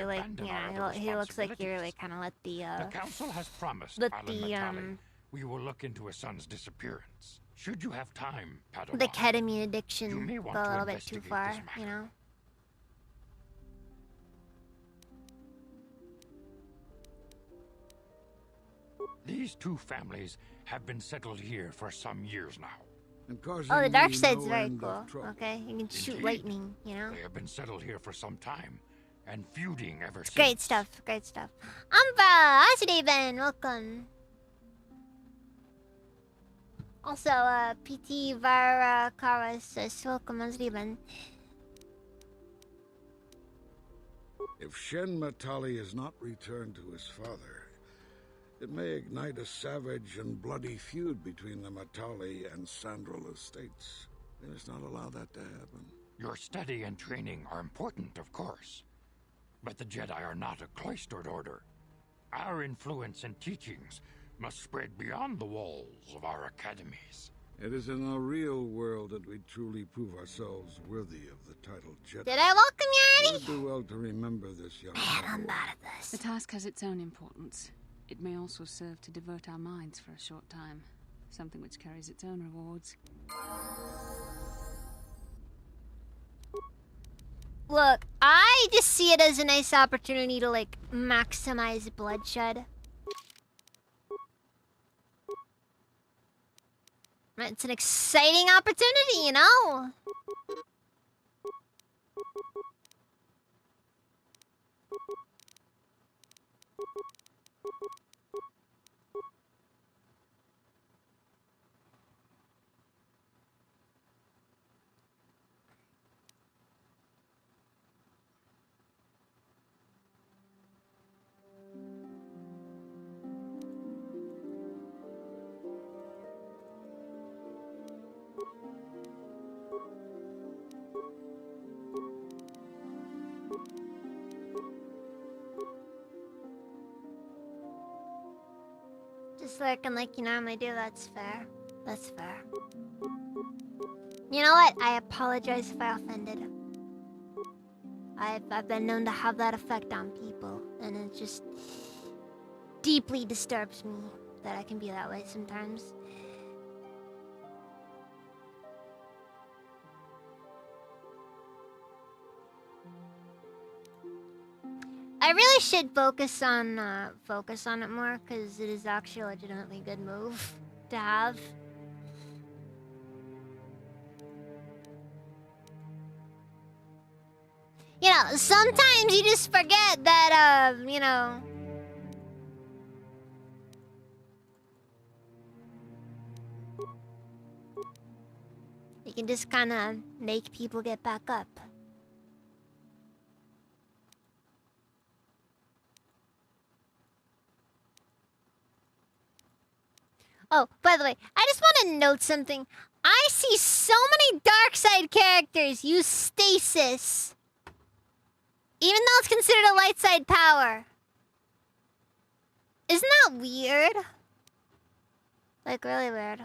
he looks like he really kind of let the Council has promised let Alan the Matale we will look into a son's disappearance. Should you have time, Padawan, the ketamine addiction you may go want a to little bit too investigate far, this you know. These two families have been settled here for some years now. Oh, the dark side's very cool. Okay, you can shoot lightning, you know. They have been settled here for some time, and feuding ever since. Great stuff, great stuff. Umbra, how's your day been? Welcome. Also, PT Varakawa says, welcome on Ribbon. If Shen Matali is not returned to his father, it may ignite a savage and bloody feud between the Matali and Sandral estates. We must not allow that to happen. Your study and training are important, of course. But the Jedi are not a cloistered order. Our influence and teachings must spread beyond the walls of our academies. It is in the real world that we truly prove ourselves worthy of the title Jedi. Did I welcome you You already? would do well to remember this, young Man, I'm couple. bad at this. The task has its own importance. It may also serve to divert our minds for a short time. Something which carries its own rewards. Look, I just see it as a nice opportunity to, like, maximize bloodshed. It's an exciting opportunity, you know? Just lurking like you normally do, that's fair. That's fair. You know what? I apologize if I offended. I've been known to have that effect on people, and it just deeply disturbs me that I can be that way sometimes. I really should focus on it more, because it is actually a legitimately good move to have. You know, sometimes you just forget that, you know... You can just kind of make people get back up. Oh, by the way, I just want to note something. I see so many dark side characters use stasis, even though it's considered a light side power. Isn't that weird? Like, really weird.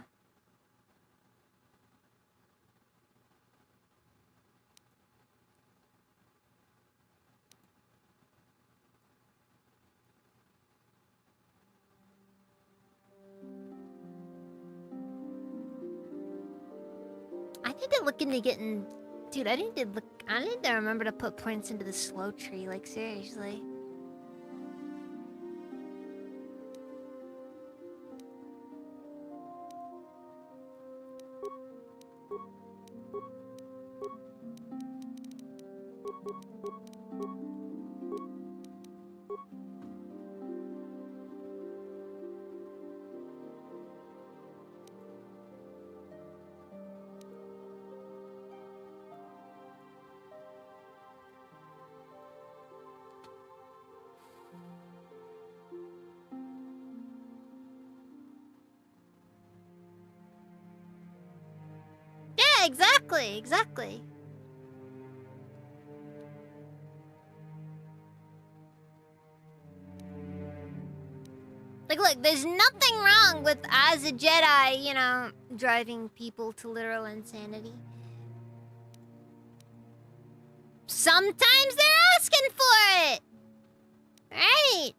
I need to look into getting... Dude, I need to remember to put points into the slow tree, like, seriously. Yeah, exactly. Like, look, there's nothing wrong with, as a Jedi, you know, driving people to literal insanity. Sometimes they're asking for it! Right?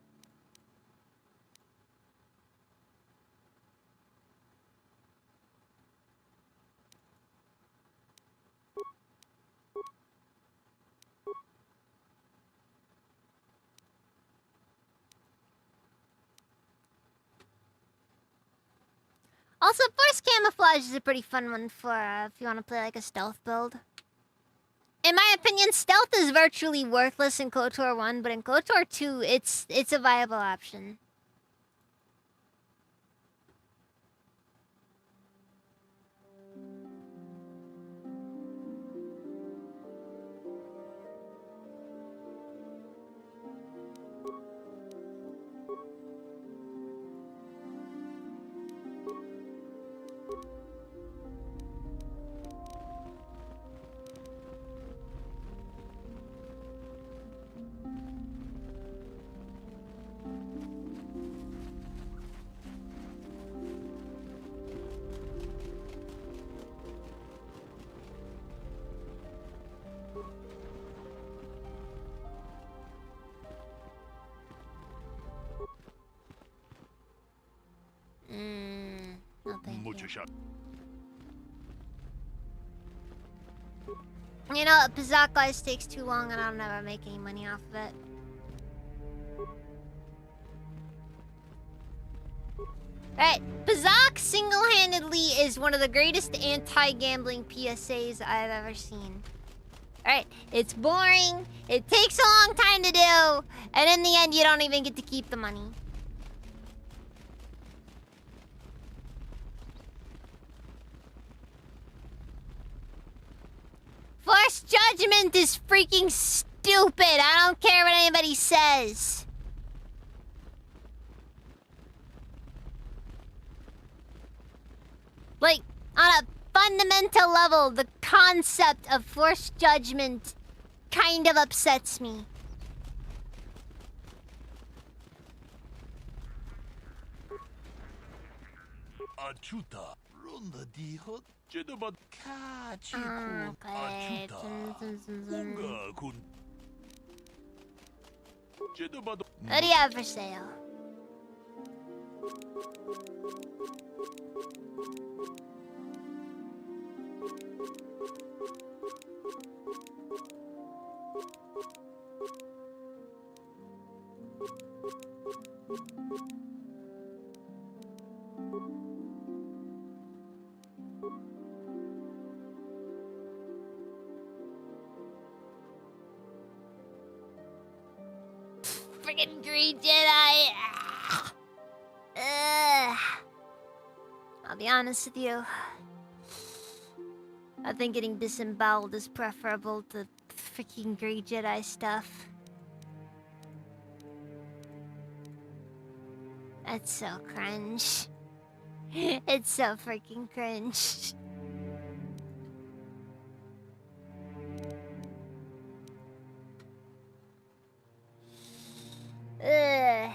Also, Force Camouflage is a pretty fun one for if you want to play like a stealth build. In my opinion, stealth is virtually worthless in KOTOR 1, but in KOTOR 2, it's a viable option. You know, Pizak Ice takes too long and I'll never make any money off of it. Alright, Pizak single-handedly is one of the greatest anti-gambling PSAs I've ever seen. Alright, it's boring, it takes a long time to do, and in the end you don't even get to keep the money. Forced Judgment is freaking stupid. I don't care what anybody says. Like, on a fundamental level, the concept of Forced Judgment kind of upsets me. Achuta, ronda dijo, jedabat kachikun, achuta, unga kun. Jedabat. What do you have for sale? Friggin' Green Jedi. I'll be honest with you. I think getting disemboweled is preferable to freaking Grey Jedi stuff. That's so cringe. It's so freaking cringe. Ugh.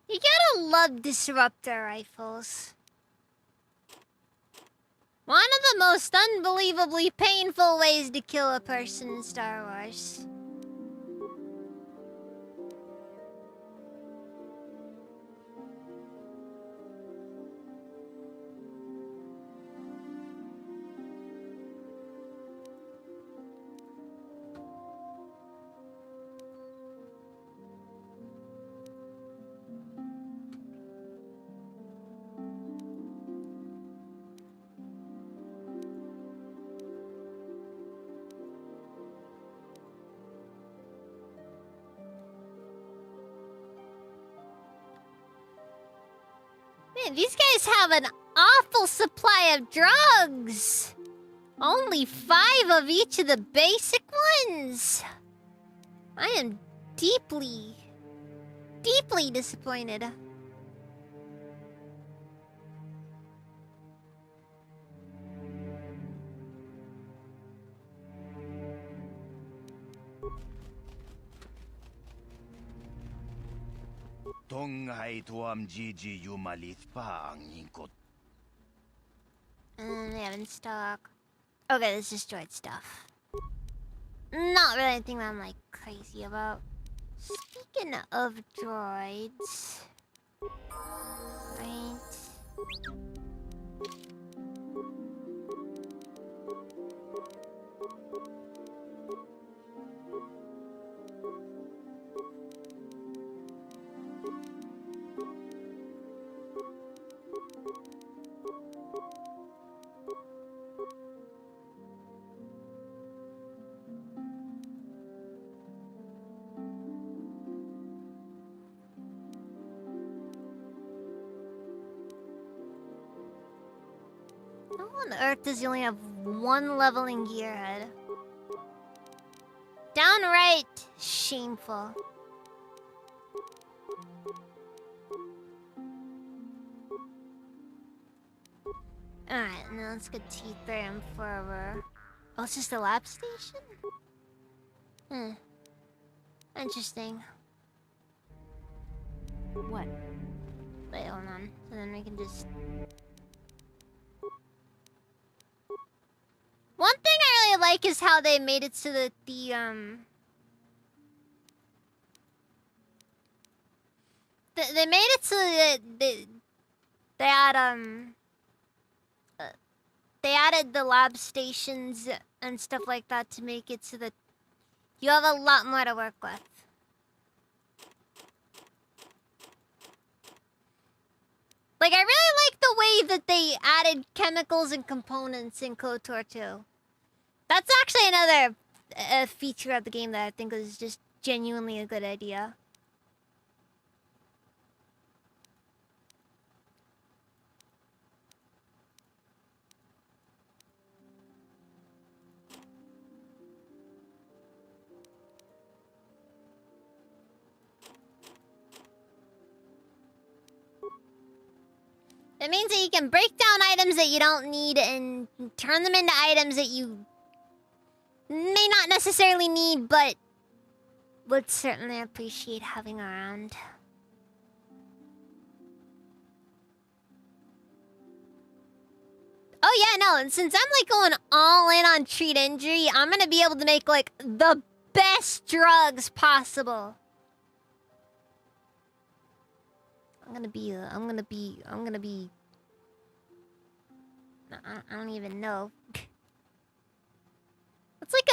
You gotta love disruptor rifles. One of the most unbelievably painful ways to kill a person in Star Wars. Man, these guys have an awful supply of drugs. Only 5 of each of the basic ones. I am deeply, deeply disappointed. Tonghai tuam Gigi Yumalith pa ang ingkot. They have in stock. Okay, this is droid stuff. Not really anything that I'm like crazy about. Speaking of droids, right? How on earth does he only have 1 leveling gearhead? Downright shameful. Alright, now let's get T3 and Forever. Oh, it's just a lab station? Hmm. Interesting. What? Wait, hold on. So then we can just... One thing I really like is how they made it so that they made it so that they added the lab stations and stuff like that to make it so that you have a lot more to work with. Like, I really like the way that they added chemicals and components in KOTOR 2. That's actually another feature of the game that I think is just genuinely a good idea. It means that you can break down items that you don't need and turn them into items that you may not necessarily need, but would certainly appreciate having around. Oh yeah, no, and since I'm like going all in on treat injury, I'm gonna be able to make like the best drugs possible. I'm gonna be I don't even know. What's like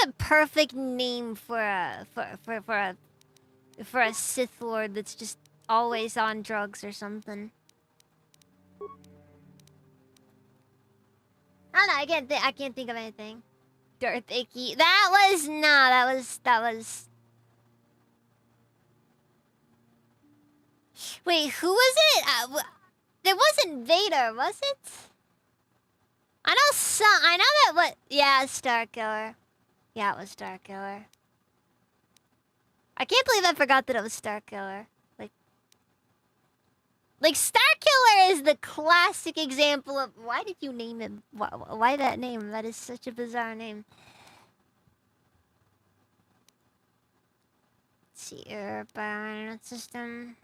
a perfect name for a Sith Lord that's just always on drugs or something? I don't know, I can't think of anything. Darth Icky. That was Wait, who was it? It wasn't Vader, was it? I know that what... Yeah, it's Starkiller. Yeah, it was Starkiller. I can't believe I forgot that it was Starkiller. Like Starkiller is the classic example of... Why did you name him? Why that name? That is such a bizarre name. Let's see, Urban System...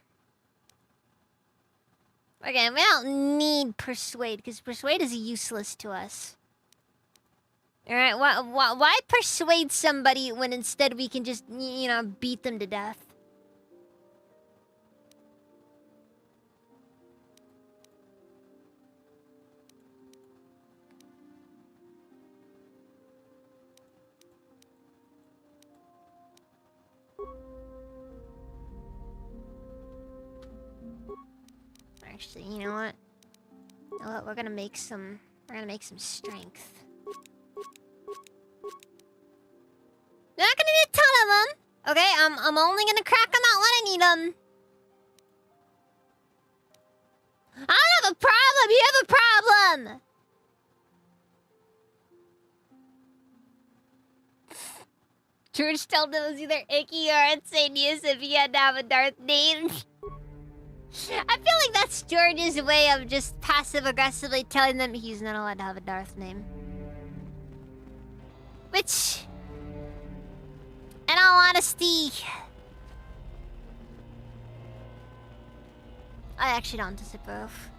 Again, we don't need Persuade, because Persuade is useless to us. Alright, why persuade somebody when instead we can just, you know, beat them to death? Actually, you know what? We're gonna make some strength. We're not gonna need a ton of them. Okay, I'm only gonna crack them out when I need them. I don't have a problem. You have a problem. George told him it was either Icky or Insidious if he had to have a Darth name. I feel like that's George's way of just passive-aggressively telling them he's not allowed to have a Darth name. Which, in all honesty, I actually don't disapprove.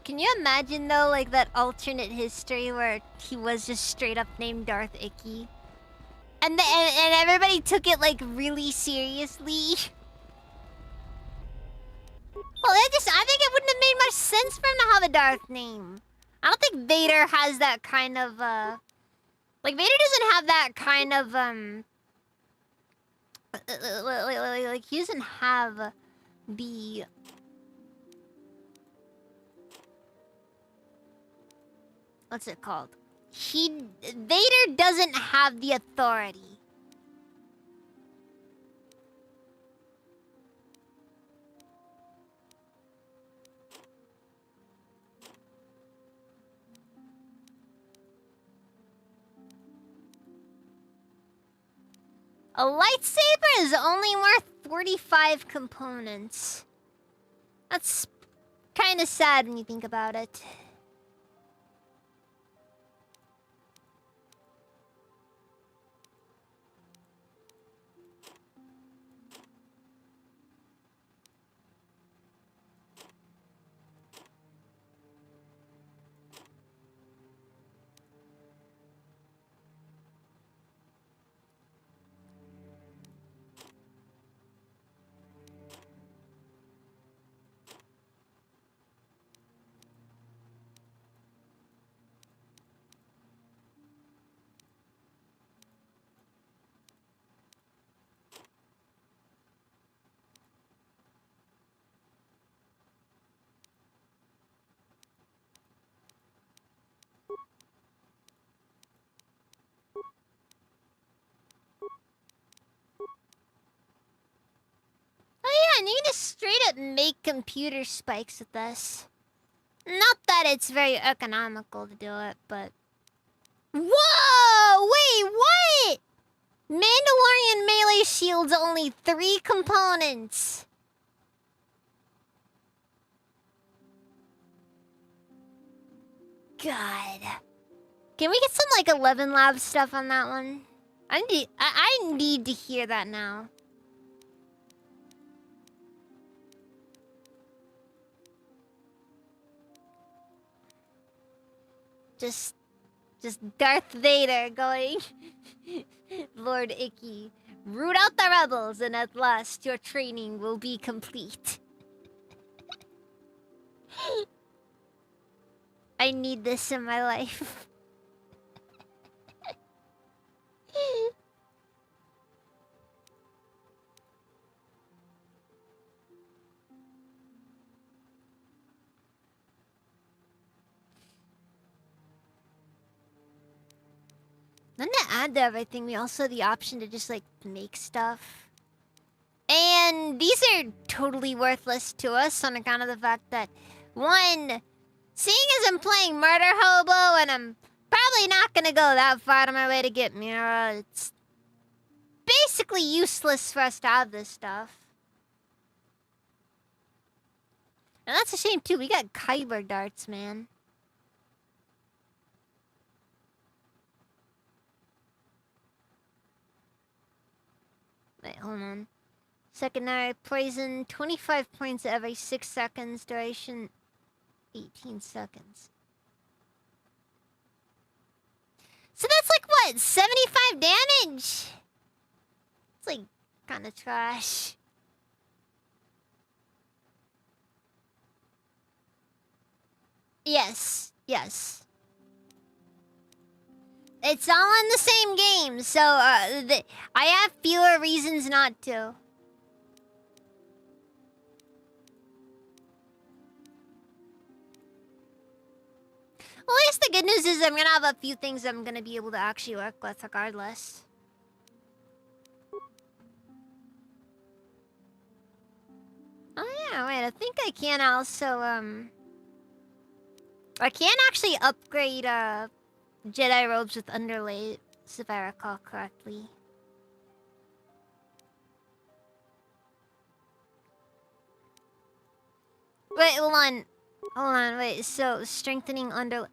Can you imagine though, like that alternate history where he was just straight up named Darth Icky, and everybody took it like really seriously? Well, I think it wouldn't have made much sense for him to have a Darth name. I don't think Vader has that kind of like Vader doesn't have that kind of like he doesn't have the what's it called? Vader doesn't have the authority. A lightsaber is only worth 45 components. That's kind of sad when you think about it. Oh yeah, and you can just straight up make computer spikes with this. Not that it's very economical to do it, but... Whoa! Wait, what? Mandalorian melee shield's only 3 components. God. Can we get some, like, 11 Lab stuff on that one? I need to hear that now. Just Darth Vader going, Lord Icky, root out the rebels, and at last your training will be complete. I need this in my life. Then to add to everything, we also have the option to just, like, make stuff. And these are totally worthless to us on account of the fact that, one, seeing as I'm playing Murder Hobo and I'm probably not gonna go that far out of my way to get Mira, it's basically useless for us to have this stuff. And that's a shame, too. We got Kyber darts, man. Wait, hold on. Secondary poison, 25 points every 6 seconds. Duration, 18 seconds. So that's like, what, 75 damage? It's like, kind of trash. Yes, yes. It's all in the same game, so I have fewer reasons not to. Well, I guess the good news is I'm gonna have a few things I'm gonna be able to actually work with regardless. Oh yeah, wait, I think I can also, I can actually upgrade, Jedi robes with underlays, if I recall correctly. Wait, hold on. Hold on, wait. So, strengthening under...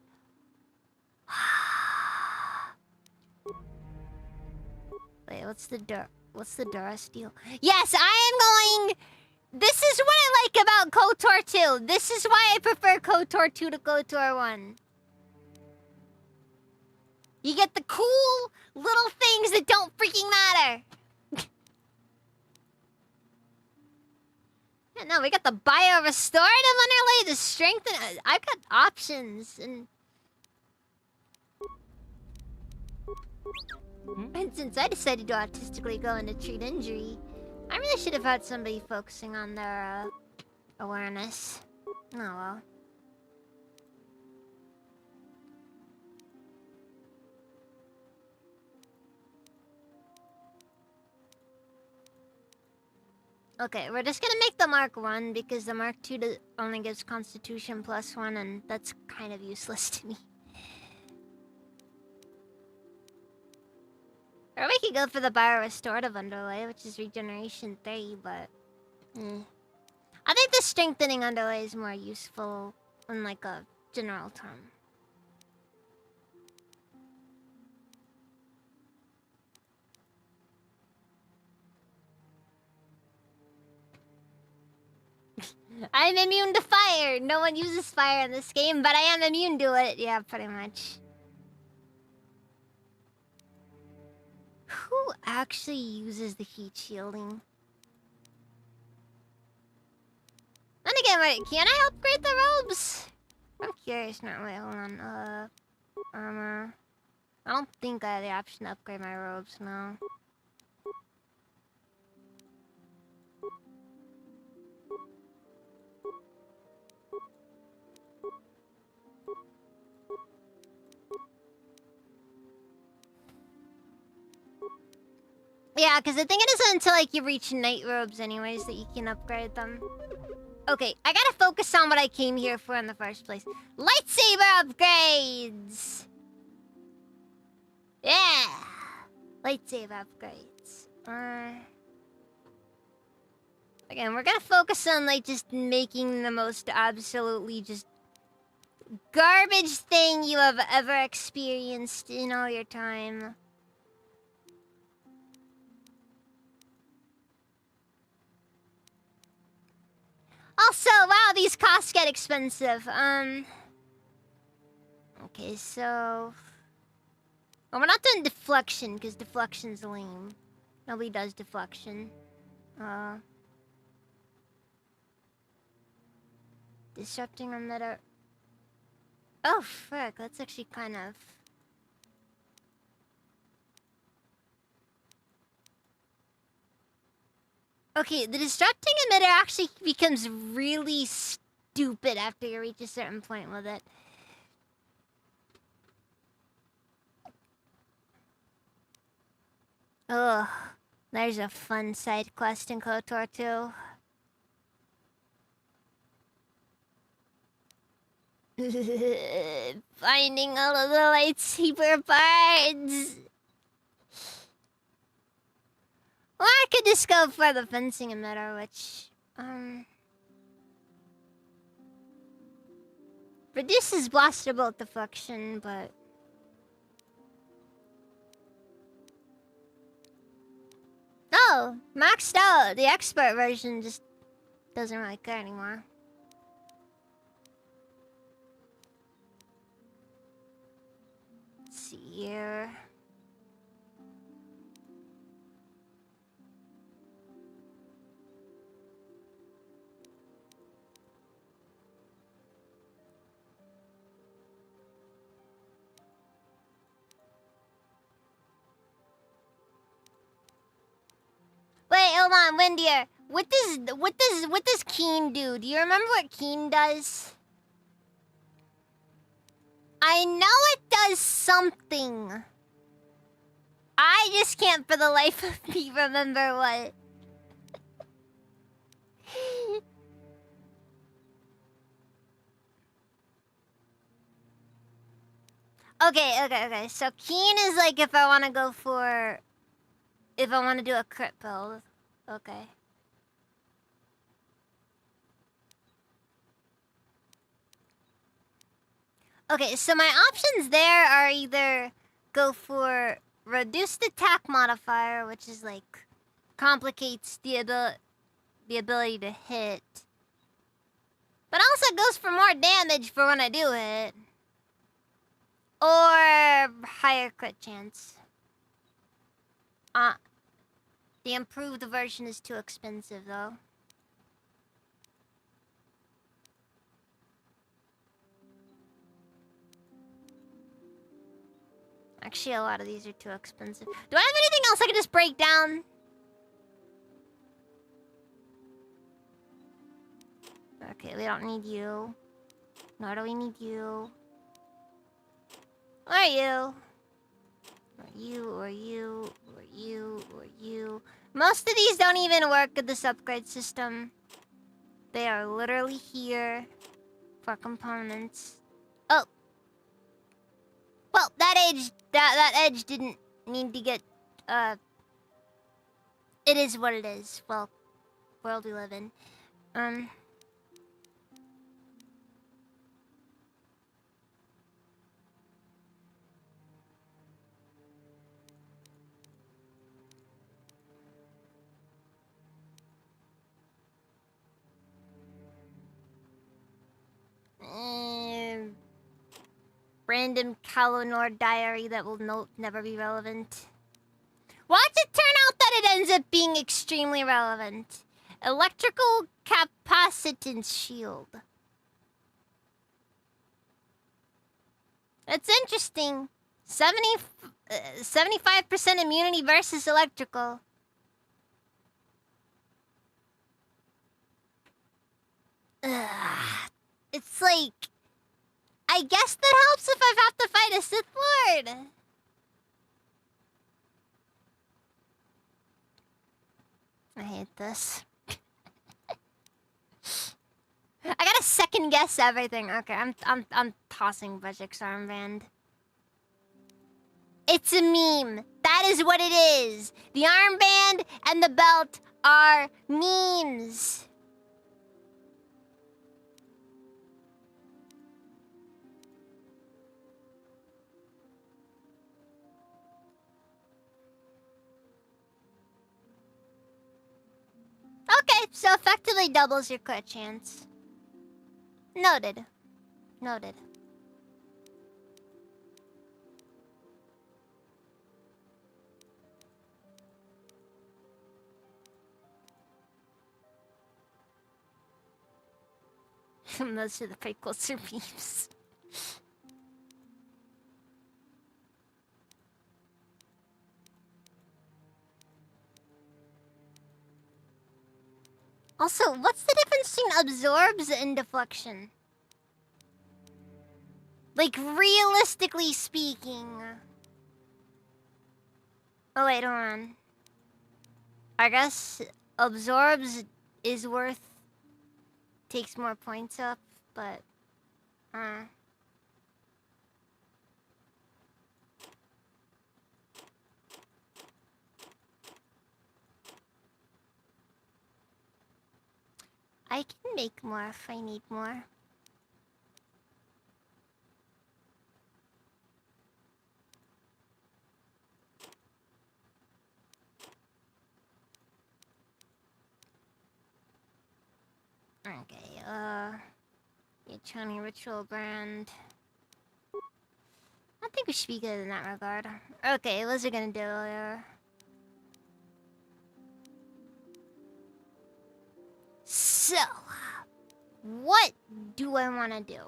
Wait, what's the Durst deal? Yes, I am going... This is what I like about KOTOR 2. This is why I prefer KOTOR 2 to KOTOR 1. You get the cool little things that don't freaking matter. Yeah, no, we got the bio-restorative underlay, the strengthen... I've got options, and since I decided to autistically go into treat injury, I really should have had somebody focusing on their, awareness. Oh well. Okay, we're just gonna make the Mark 1 because the Mark 2 only gives Constitution +1, and that's kind of useless to me. Or we could go for the Bio-Restorative Underlay, which is Regeneration 3, but... I think the Strengthening Underlay is more useful in, like, a general term. I'm immune to fire! No one uses fire in this game, but I am immune to it. Yeah, pretty much. Who actually uses the heat shielding? And again, wait, can I upgrade the robes? I'm curious now. Wait, hold on. Armor. I don't think I have the option to upgrade my robes now. Yeah, because I think it isn't until, like, you reach night robes anyways that you can upgrade them. Okay, I gotta focus on what I came here for in the first place. Lightsaber upgrades! Yeah! Lightsaber upgrades. Again, we're gonna focus on, like, just making the most absolutely just garbage thing you have ever experienced in all your time. Also, wow, these costs get expensive. Okay, so... Well, we're not doing deflection, because deflection's lame. Nobody does deflection. Disrupting emitter... Oh, frick, that's actually kind of... Okay, the disrupting emitter actually becomes really stupid after you reach a certain point with it. Ugh, there's a fun side quest in KOTOR too. Finding all of the lightsaber parts. Or I could just go for the fencing emitter, which, reduces blaster bolt deflection, but... Oh, maxed out. The expert version just doesn't really care anymore. Let's see here. Wait, hold on, Windier. What does Keen do? Do you remember what Keen does? I know it does something. I just can't for the life of me remember what. Okay. So Keen is like if I want to go for... If I want to do a crit build. Okay. Okay, so my options there are either go for reduced attack modifier, which is like complicates the ability to hit. But also goes for more damage for when I do hit. Or higher crit chance. The improved version is too expensive, though. Actually, a lot of these are too expensive. Do I have anything else I can just break down? Okay, we don't need you. Nor do we need you. Or you. Or you. Most of these don't even work with this upgrade system. They are literally here for components. Oh. Well, that edge didn't need to get it is what it is. Well, world we live in. Random Kalonor diary that will never be relevant. Watch it turn out that it ends up being extremely relevant. Electrical capacitance shield. That's interesting. 75% immunity versus electrical. Ugh. It's like, I guess that helps if I have to fight a Sith Lord. I hate this. I gotta second guess everything. Okay, I'm tossing Vegek's armband. It's a meme. That is what it is. The armband and the belt are memes. Okay, so effectively doubles your crit chance. Noted. Noted. Those are the prequels or memes. Also, what's the difference between absorbs and deflection? Like, realistically speaking. Oh, wait, hold on. I guess absorbs is worth... takes more points up, but... I can make more if I need more. Okay, Yachani Ritual Brand. I think we should be good in that regard. Okay, what's it gonna do here? So, what do I want to do?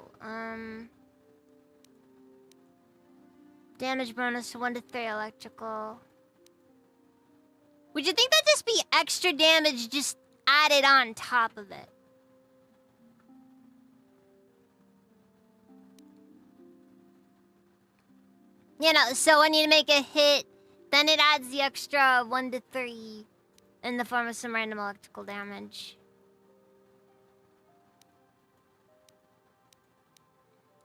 Damage bonus 1 to 3 electrical. Would you think that'd just be extra damage just added on top of it? You know, so when you make a hit, then it adds the extra 1 to 3 in the form of some random electrical damage.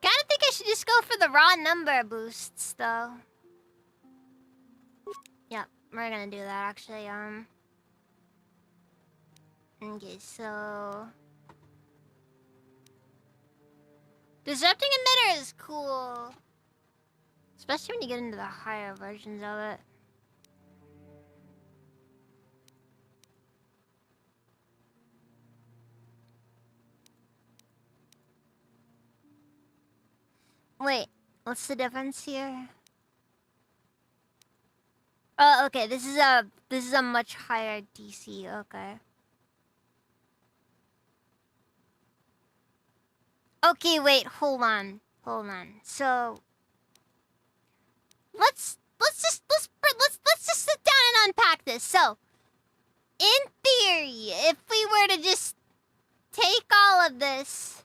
Kinda think I should just go for the raw number boosts, though. Yep, we're gonna do that, actually, Okay, so... Disrupting Emitter is cool. Especially when you get into the higher versions of it. Wait, what's the difference here? Oh, okay, this is a much higher DC, okay. Okay, wait, hold on. So let's just sit down and unpack this. So, in theory, if we were to just take all of this,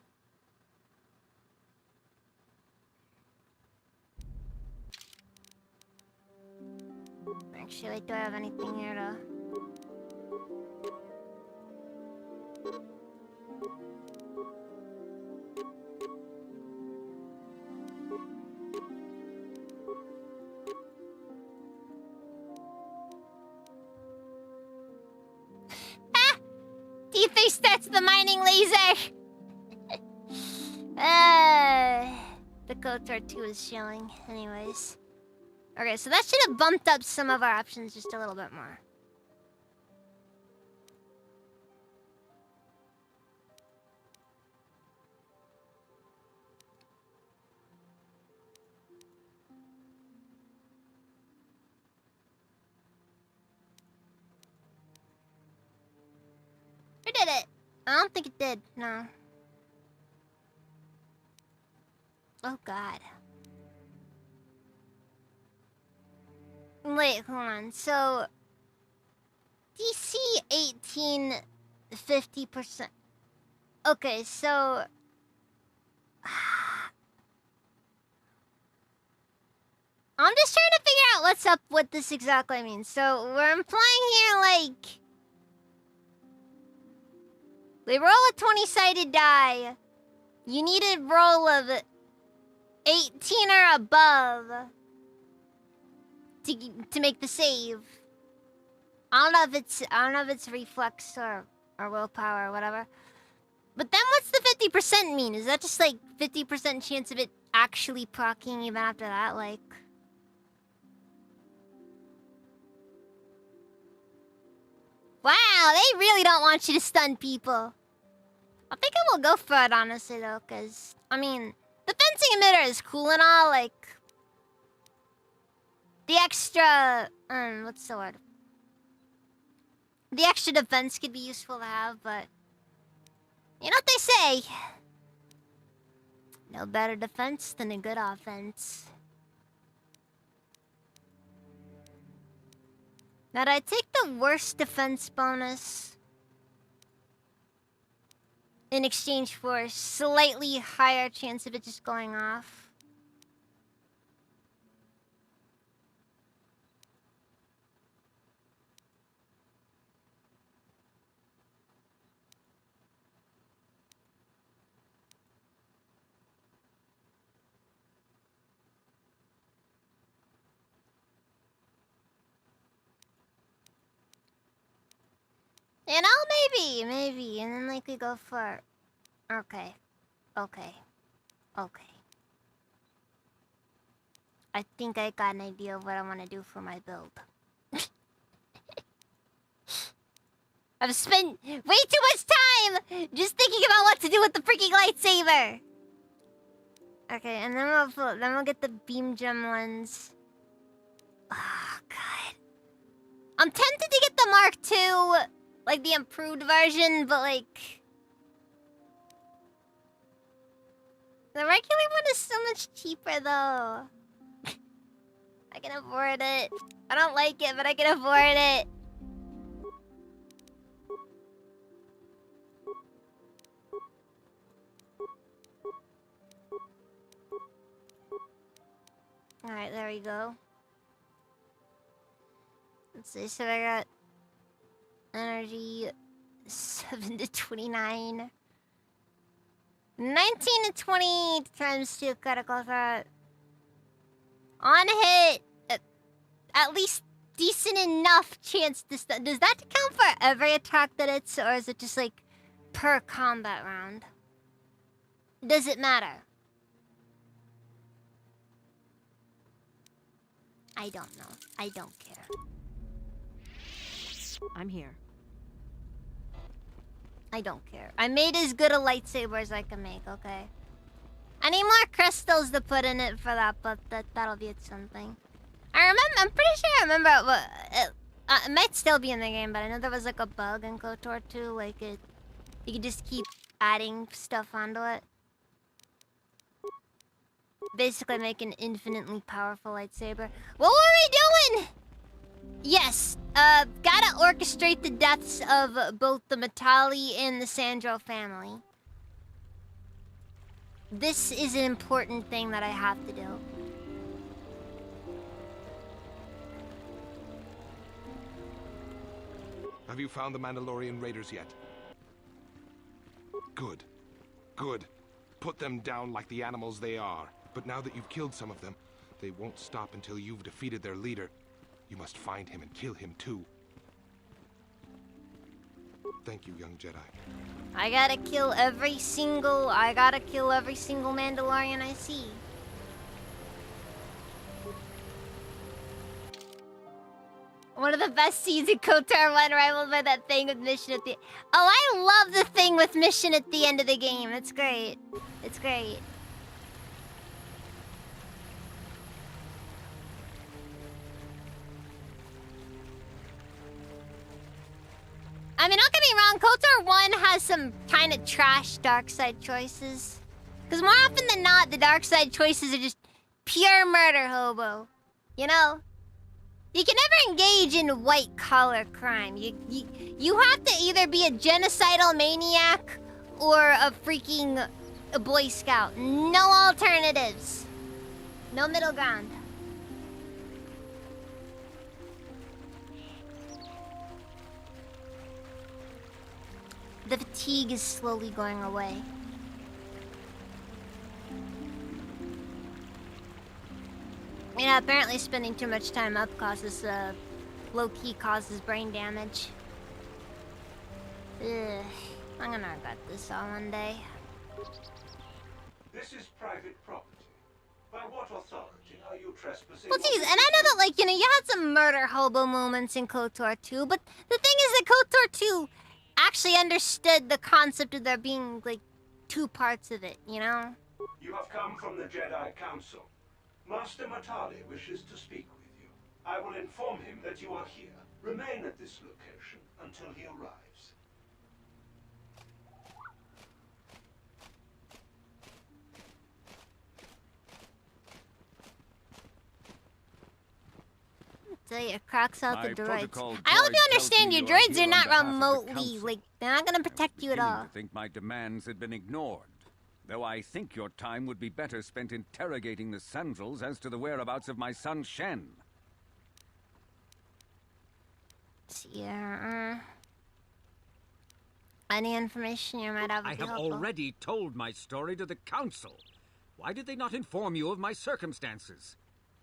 actually, wait, do I have anything here to... 53 starts the mining laser! The KOTOR 2 is showing, anyways. Okay, so that should have bumped up some of our options just a little bit more. Who did it? I don't think it did, no. Oh god. Wait, hold on. So DC 18 50%. Okay, so I'm just trying to figure out what's up what this exactly means. So we're implying here like we roll a 20-sided die. You need a roll of 18 or above to make the save. I don't know if it's reflex or willpower or whatever. But then what's the 50% mean? Is that just like 50% chance of it actually proccing even after that? Like, wow, they really don't want you to stun people. I think I will go for it, honestly, though, because, I mean, the fencing emitter is cool and all, like, the extra, what's the word? The extra defense could be useful to have, but, you know what they say? No better defense than a good offense. Now, did I take the worst defense bonus in exchange for a slightly higher chance of it just going off? You know, maybe, and then like we go for, okay. I think I got an idea of what I want to do for my build. I've spent way too much time just thinking about what to do with the freaking lightsaber. Okay, and then we'll get the beam gem ones. Oh god, I'm tempted to get the Mark II. Like the improved version, but like the regular one is so much cheaper though. I can afford it. I don't like it, but I can afford it. Alright, there we go. Let's see, so I got energy 7 to 29. 19 to 20 times 2 critical threat. On hit, at least decent enough chance to stun. Does that count for every attack that it's, or is it just like per combat round? Does it matter? I don't know. I don't care. I'm here. I don't care. I made as good a lightsaber as I can make, okay? I need more crystals to put in it for that, but that'll be something. I'm pretty sure I remember it might still be in the game, but I know there was like a bug in KOTOR 2, like you could just keep adding stuff onto it. Basically make an infinitely powerful lightsaber. What were we doing? Yes, gotta orchestrate the deaths of both the Matali and the Sandro family. This is an important thing that I have to do. Have you found the Mandalorian raiders yet? Good. Good. Put them down like the animals they are. But now that you've killed some of them, they won't stop until you've defeated their leader. You must find him and kill him too. Thank you, young Jedi. I gotta kill every single Mandalorian I see. One of the best scenes in KOTOR 1 rivaled by that thing with Mission at the... Oh, I love the thing with Mission at the end of the game. It's great. It's great. I mean, don't get me wrong, KOTOR 1 has some kind of trash dark side choices. Because more often than not, the dark side choices are just pure murder hobo. You know? You can never engage in white-collar crime. You have to either be a genocidal maniac or a freaking Boy Scout. No alternatives. No middle ground. The fatigue is slowly going away. You know, apparently spending too much time up causes, low-key causes brain damage. Ugh, I'm gonna regret this all one day. This is private property. By what authority are you trespassing? Well, geez, and I know that, like, you know, you had some murder hobo moments in KOTOR 2, but the thing is that KOTOR 2 actually understood the concept of there being, like, two parts of it, you know? You have come from the Jedi Council. Master Matali wishes to speak with you. I will inform him that you are here. Remain at this location until he arrives. So it cracks out the My droids. protocol I hope droid you understand, tells your me you droids here are on not behalf of the remotely, council. like, they're not gonna protect you at all. I think my demands had been ignored. Though I think your time would be better spent interrogating the Sandals as to the whereabouts of my son Shen. Yeah. Any information you might have would I be have helpful. already told my story to the council. Why did they not inform you of my circumstances?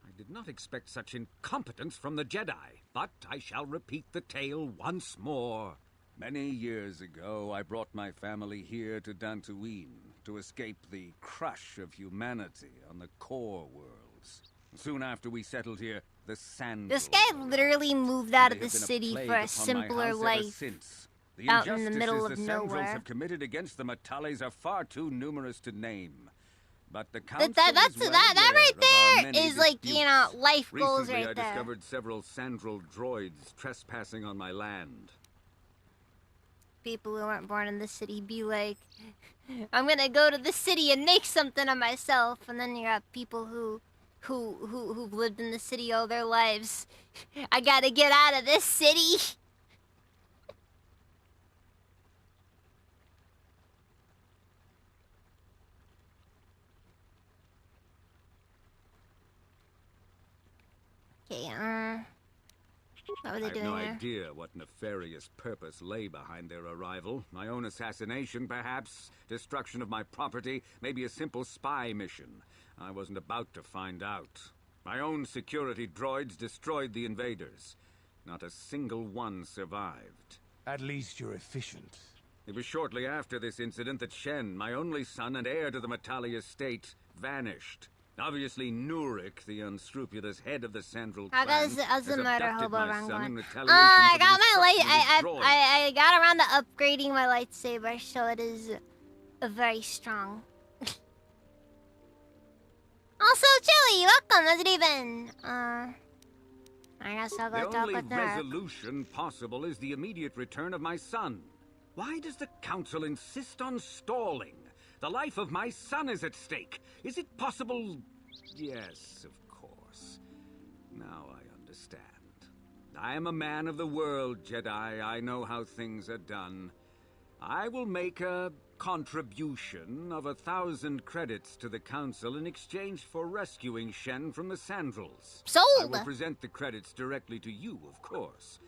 I did not expect such incompetence from the Jedi, but I shall repeat the tale once more. Many years ago, I brought my family here to Dantooine to escape the crush of humanity on the core worlds. Soon after we settled here, the Sand. This guy literally moved out of They the have been a city plague for a upon my simpler house ever life. since. The Out in the injustices middle of the Sandals nowhere. have committed against the Matales are far too numerous to name. But the council That is well that aware right of our there many is like, you know, disputes. life goals Recently, right I there. discovered several Sandral droids trespassing on my land. People who weren't born in the city be like, I'm gonna go to the city and make something of myself, and then you got people who've lived in the city all their lives. I gotta get out of this city. Okay, what were they I have doing no there? idea what nefarious purpose lay behind their arrival. My own assassination, perhaps. Destruction of my property. Maybe a simple spy mission. I wasn't about to find out. My own security droids destroyed the invaders. Not a single one survived. At least you're efficient. It was shortly after this incident that Shen, my only son and heir to the Matali estate, vanished. Obviously, Nurik, the unscrupulous head of the Sandral clan, How's the has murder abducted hobo my run son in going? retaliation I for the got my light. destruction of his droid. I got around to upgrading my lightsaber, so it is very strong. Also, Chili, welcome. How's it even? I guess I'll go The talk only with her. resolution possible is the immediate return of my son. Why does the council insist on stalling? The life of my son is at stake. Is it possible? Yes, of course. Now I understand. I am a man of the world, Jedi. I know how things are done. I will make a contribution of 1,000 credits to the council in exchange for rescuing Shen from the Sandals. Sold! I will present the credits directly to you, of course.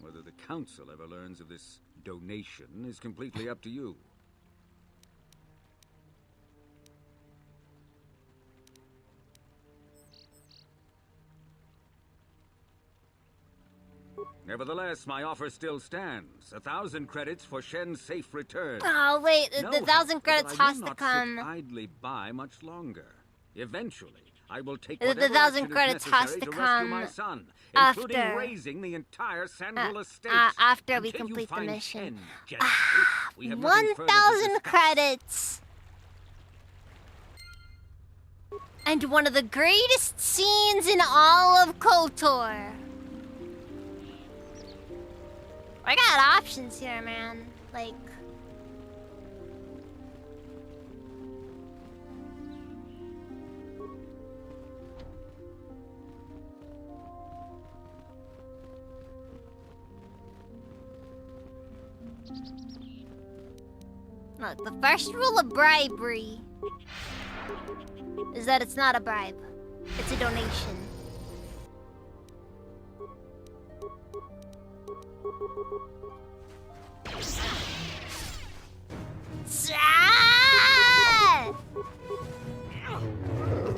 Whether the council ever learns of this donation is completely up to you. Nevertheless, my offer still stands. 1,000 credits for Shen's safe return. Oh, wait, the 1,000 credits has to Sit come. idly by much longer. Eventually, I will take The whatever 1,000 action credits is has necessary to rescue come my son, after. including raising the entire Sandral estate. After we Until you complete the find mission. Shen, Jedi, we have nothing further to 1,000 discuss. credits! And one of the greatest scenes in all of KOTOR. I got options here, man. Like... Look, the first rule of bribery is that it's not a bribe. It's a donation.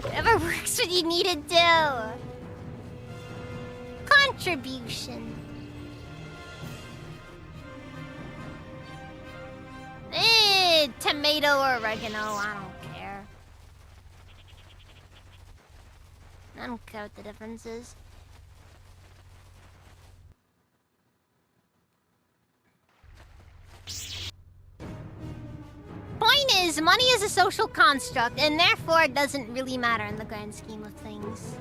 Whatever works when you need it to. Contribution. Tomato or oregano, I don't care. I don't care what the difference is. Point is, money is a social construct, and therefore it doesn't really matter in the grand scheme of things.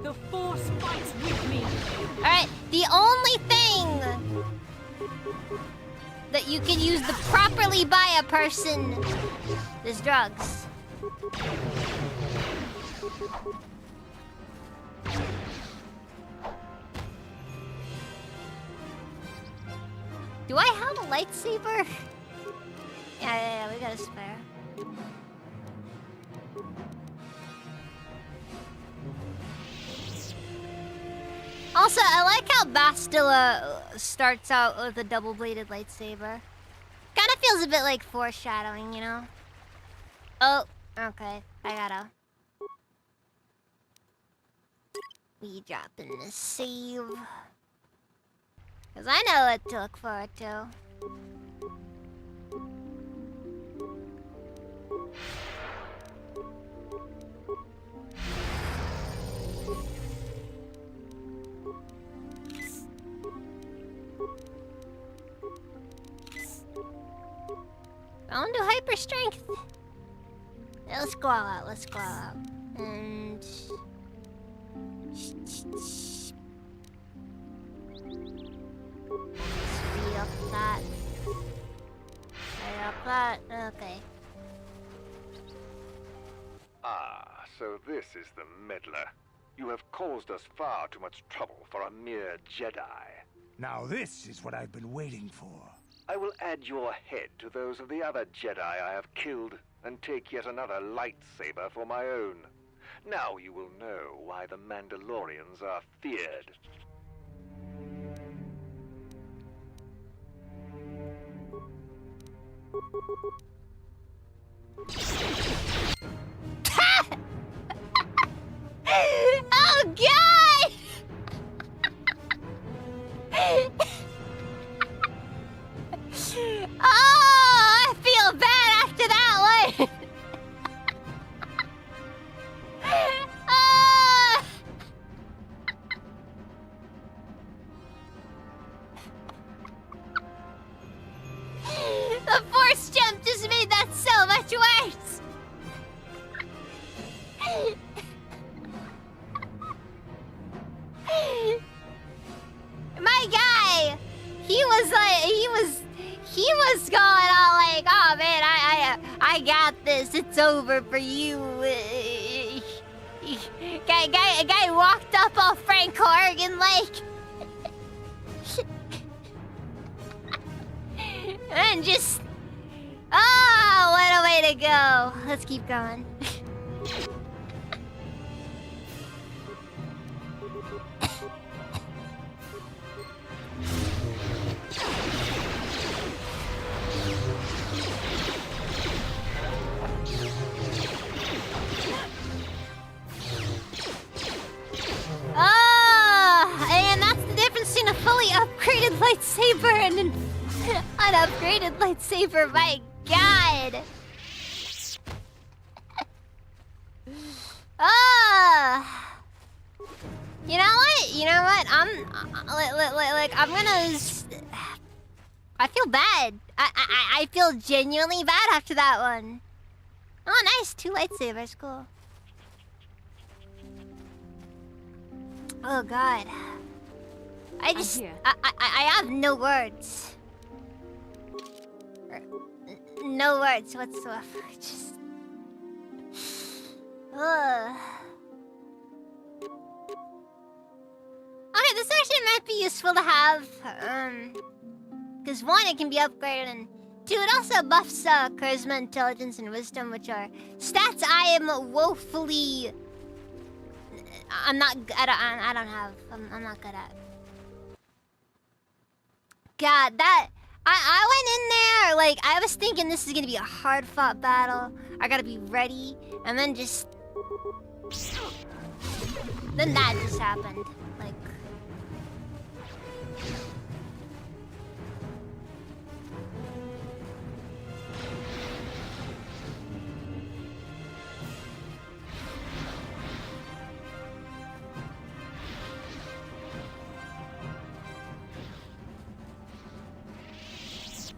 The Force fights with me. Alright, the only thing that you can use to properly buy a person is drugs. Do I have a lightsaber? Yeah, we got a spare. Also, I like how Bastila starts out with a double-bladed lightsaber. Kind of feels a bit like foreshadowing, you know? Oh, okay. I gotta... We drop in the save. Because I know what to look forward to. I want to do hyper strength. Yeah, let's go all out. Let's go all out. And speed up that. Speed up that. Okay. Ah, so this is the meddler. You have caused us far too much trouble for a mere Jedi. Now this is what I've been waiting for. I will add your head to those of the other Jedi I have killed, and take yet another lightsaber for my own. Now you will know why the Mandalorians are feared. Oh, God! Oh, I feel bad after that one. The force jump just made that so much worse. My guy, he was going all like, oh man, I got this. It's over for you. Guy walked up on Frank Horgan like, and just, oh, what a way to go. Let's keep going. Oh, and that's the difference between a full upgraded lightsaber, my god! Ah! You know what? You know what? I'm gonna... I feel bad. I feel genuinely bad after that one. Oh, nice. 2 lightsabers. Cool. Oh, God. I have no words. No words whatsoever. Just... Ugh. Okay, this actually might be useful to have. Because 1, it can be upgraded, and 2, it also buffs charisma, intelligence, and wisdom, which are stats I am woefully... I'm not good at. God, that... I went in there, like, I was thinking this is gonna be a hard-fought battle. I gotta be ready, and then just... Then that just happened. Like...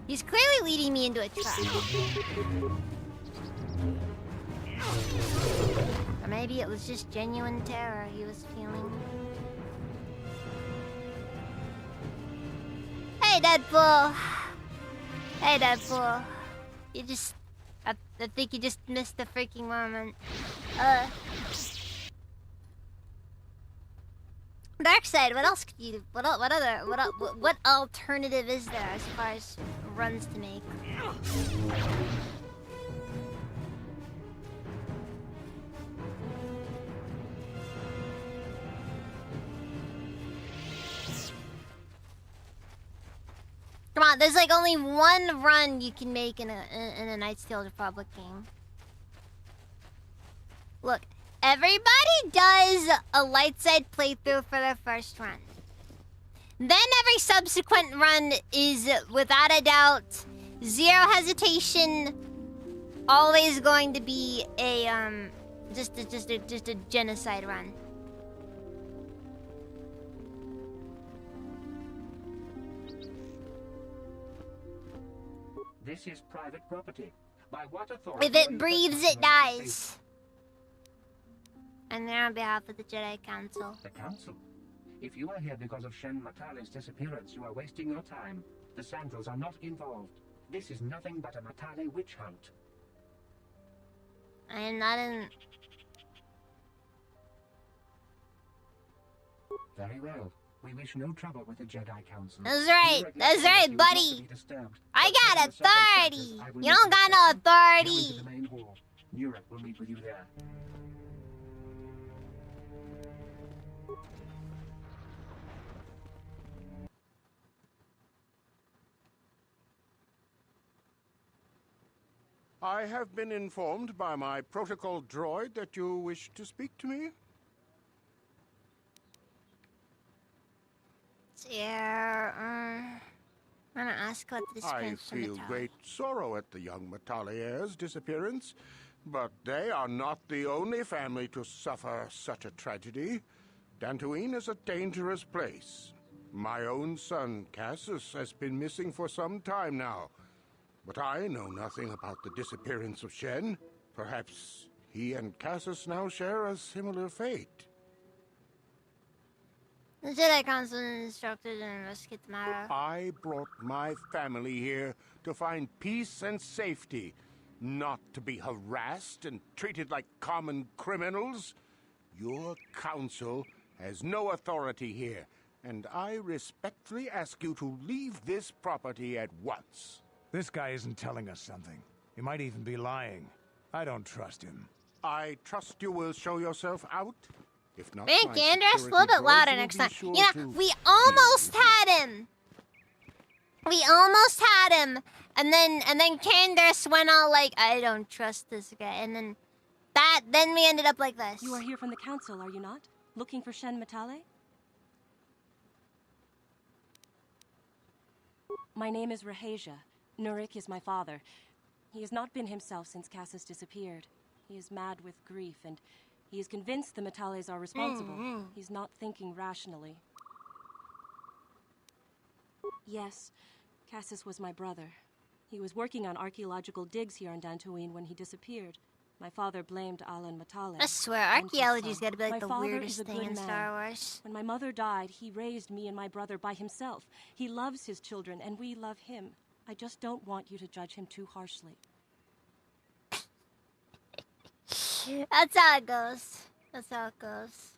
He's clearly leading me into a trap. Or maybe it was just genuine terror he was feeling. Hey, Deadpool! Hey, Deadpool. You just... I think you just missed the freaking moment. Darkseid, what else could you do? What alternative is there as far as runs to make? Come on, there's like only one run you can make in a Knights of the Old Republic game. Look, everybody does a light side playthrough for their first run. Then every subsequent run is, without a doubt, zero hesitation, always going to be a just a genocide run. This is private property. By what authority? If it breathes, it dies. And they're on behalf of the Jedi Council. The Council? If you are here because of Shen Matale's disappearance, you are wasting your time. The Sandals are not involved. This is nothing but a Matale witch hunt. I am not in... Very well. We wish no trouble with the Jedi Council. That's right, buddy. I got authority. You don't got no authority. Nurek will meet with you there. I have been informed by my protocol droid that you wish to speak to me. Yeah, I'm gonna ask what this I feel great sorrow at the young Matale heirs' disappearance, but they are not the only family to suffer such a tragedy. Dantooine is a dangerous place. My own son, Cassius, has been missing for some time now, but I know nothing about the disappearance of Shen. Perhaps he and Cassius now share a similar fate. The Jedi Council instructed to investigate the matter. I brought my family here to find peace and safety, not to be harassed and treated like common criminals. Your council has no authority here, and I respectfully ask you to leave this property at once. This guy isn't telling us something. He might even be lying. I don't trust him. I trust you will show yourself out. If not, Thank you, Andres. A little bit louder next time. You know, we almost had him. We almost had him, and then Candace went all like, "I don't trust this guy," and then we ended up like this. You are here from the council, are you not? Looking for Shen Matale? My name is Rahasia. Nurik is my father. He has not been himself since Cassus disappeared. He is mad with grief, and he is convinced the Metales are responsible. He's not thinking rationally. Yes, Cassus was my brother. He was working on archaeological digs here on Dantooine when he disappeared. My father blamed Alan Matale. I swear, archaeology's gotta be like the weirdest thing in Star Wars. When my mother died, he raised me and my brother by himself. He loves his children, and we love him. I just don't want you to judge him too harshly. That's how it goes. That's how it goes.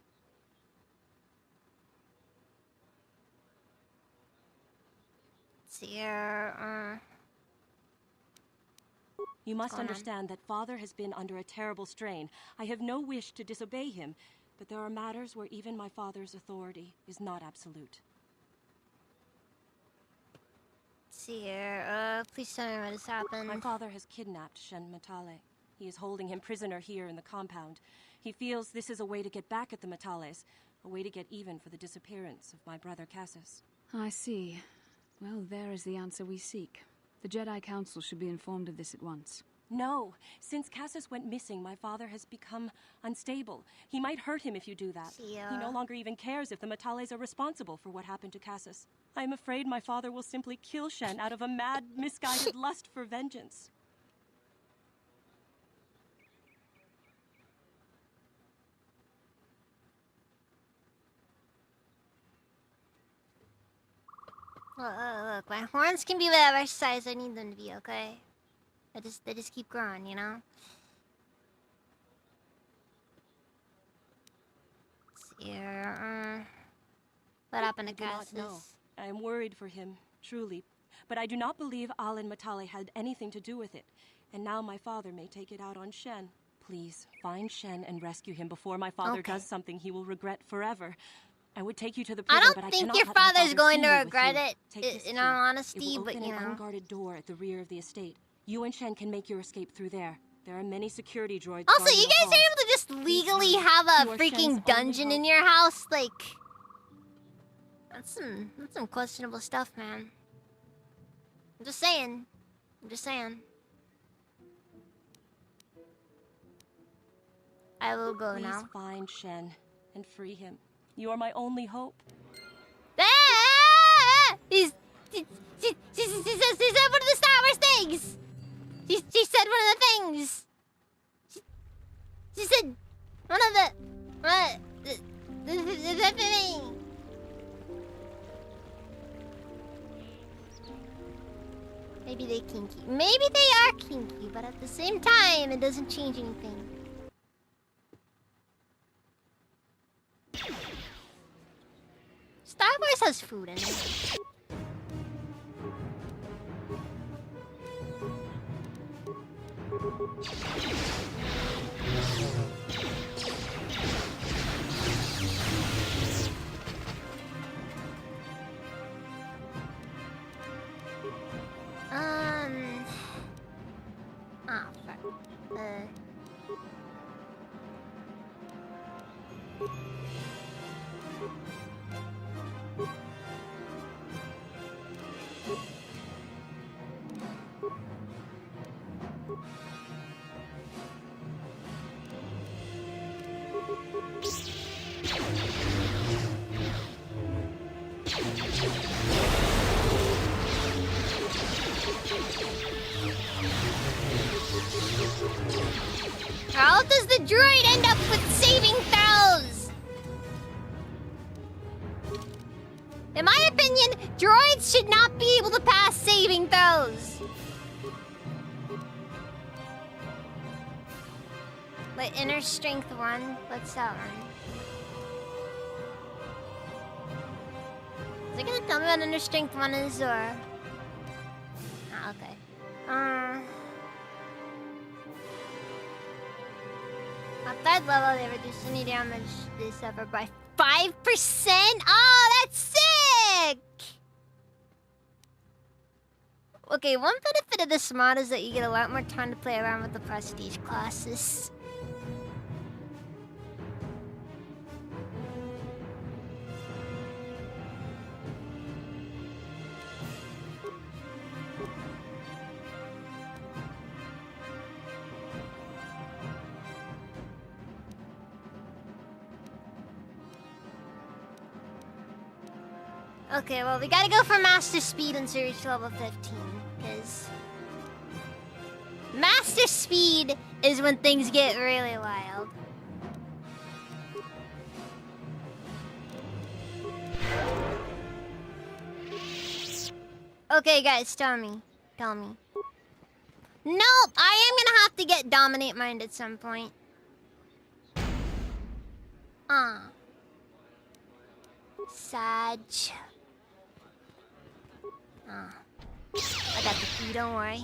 Let's see here. You must understand that Father has been under a terrible strain. I have no wish to disobey him, but there are matters where even my father's authority is not absolute. Let's see here. Please tell me what has happened. My father has kidnapped Shen Matale. He is holding him prisoner here in the compound. He feels this is a way to get back at the Matales, a way to get even for the disappearance of my brother Cassus. I see. Well, there is the answer we seek. The Jedi Council should be informed of this at once. No. Since Cassus went missing, my father has become unstable. He might hurt him if you do that. He no longer even cares if the Matales are responsible for what happened to Cassus. I am afraid my father will simply kill Shen out of a mad, misguided lust for vengeance. Look, my horns can be whatever size I need them to be, okay? They just keep growing, you know? Let's see here, what happened to Cassus? I am worried for him, truly. But I do not believe Alan Matale had anything to do with it. And now my father may take it out on Shen. Please, find Shen and rescue him before my father does something he will regret forever. I would take you to the prison, but I think cannot your let my father's father going see to me with regret you. it, Take this in key. all honesty, It will but, open you an know. unguarded door at the rear of the estate. You and Shen can make your escape through there. There are many security droids. Also, guarding you the guys are halls. able to just legally have a You are freaking Shen's dungeon only in your house? Like, that's some questionable stuff, man. I'm just saying. I'm just saying. I will go Please now. find Shen and free him. You are my only hope. She said one of the Star Wars things. She said one of the things. She said one of the thing. Maybe they're kinky. Maybe they are kinky, but at the same time, it doesn't change anything. Star Wars has food in it. Fuck. How does the droid end up with saving throws? In my opinion, droids should not be able to pass saving throws. Wait, inner strength 1? What's that one? Is it gonna tell me what inner strength 1 is, or? Ah, okay. At third level, they reduce any damage they suffer by 5%? Oh, that's sick! Okay, one benefit of this mod is that you get a lot more time to play around with the prestige classes. Okay, well, we gotta go for Master Speed until we reach level 15, because Master Speed is when things get really wild. Okay, guys, tell me. Tell me. Nope, I am gonna have to get Dominate Mind at some point. Sag. I got the key, don't worry.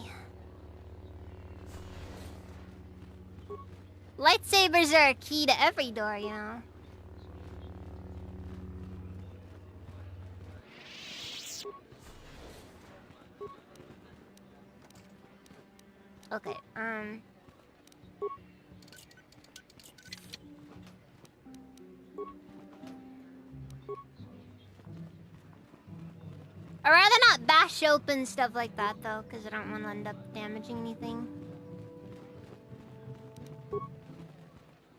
Lightsabers are a key to every door, you know. Okay, I'd rather not bash open stuff like that, though, because I don't want to end up damaging anything.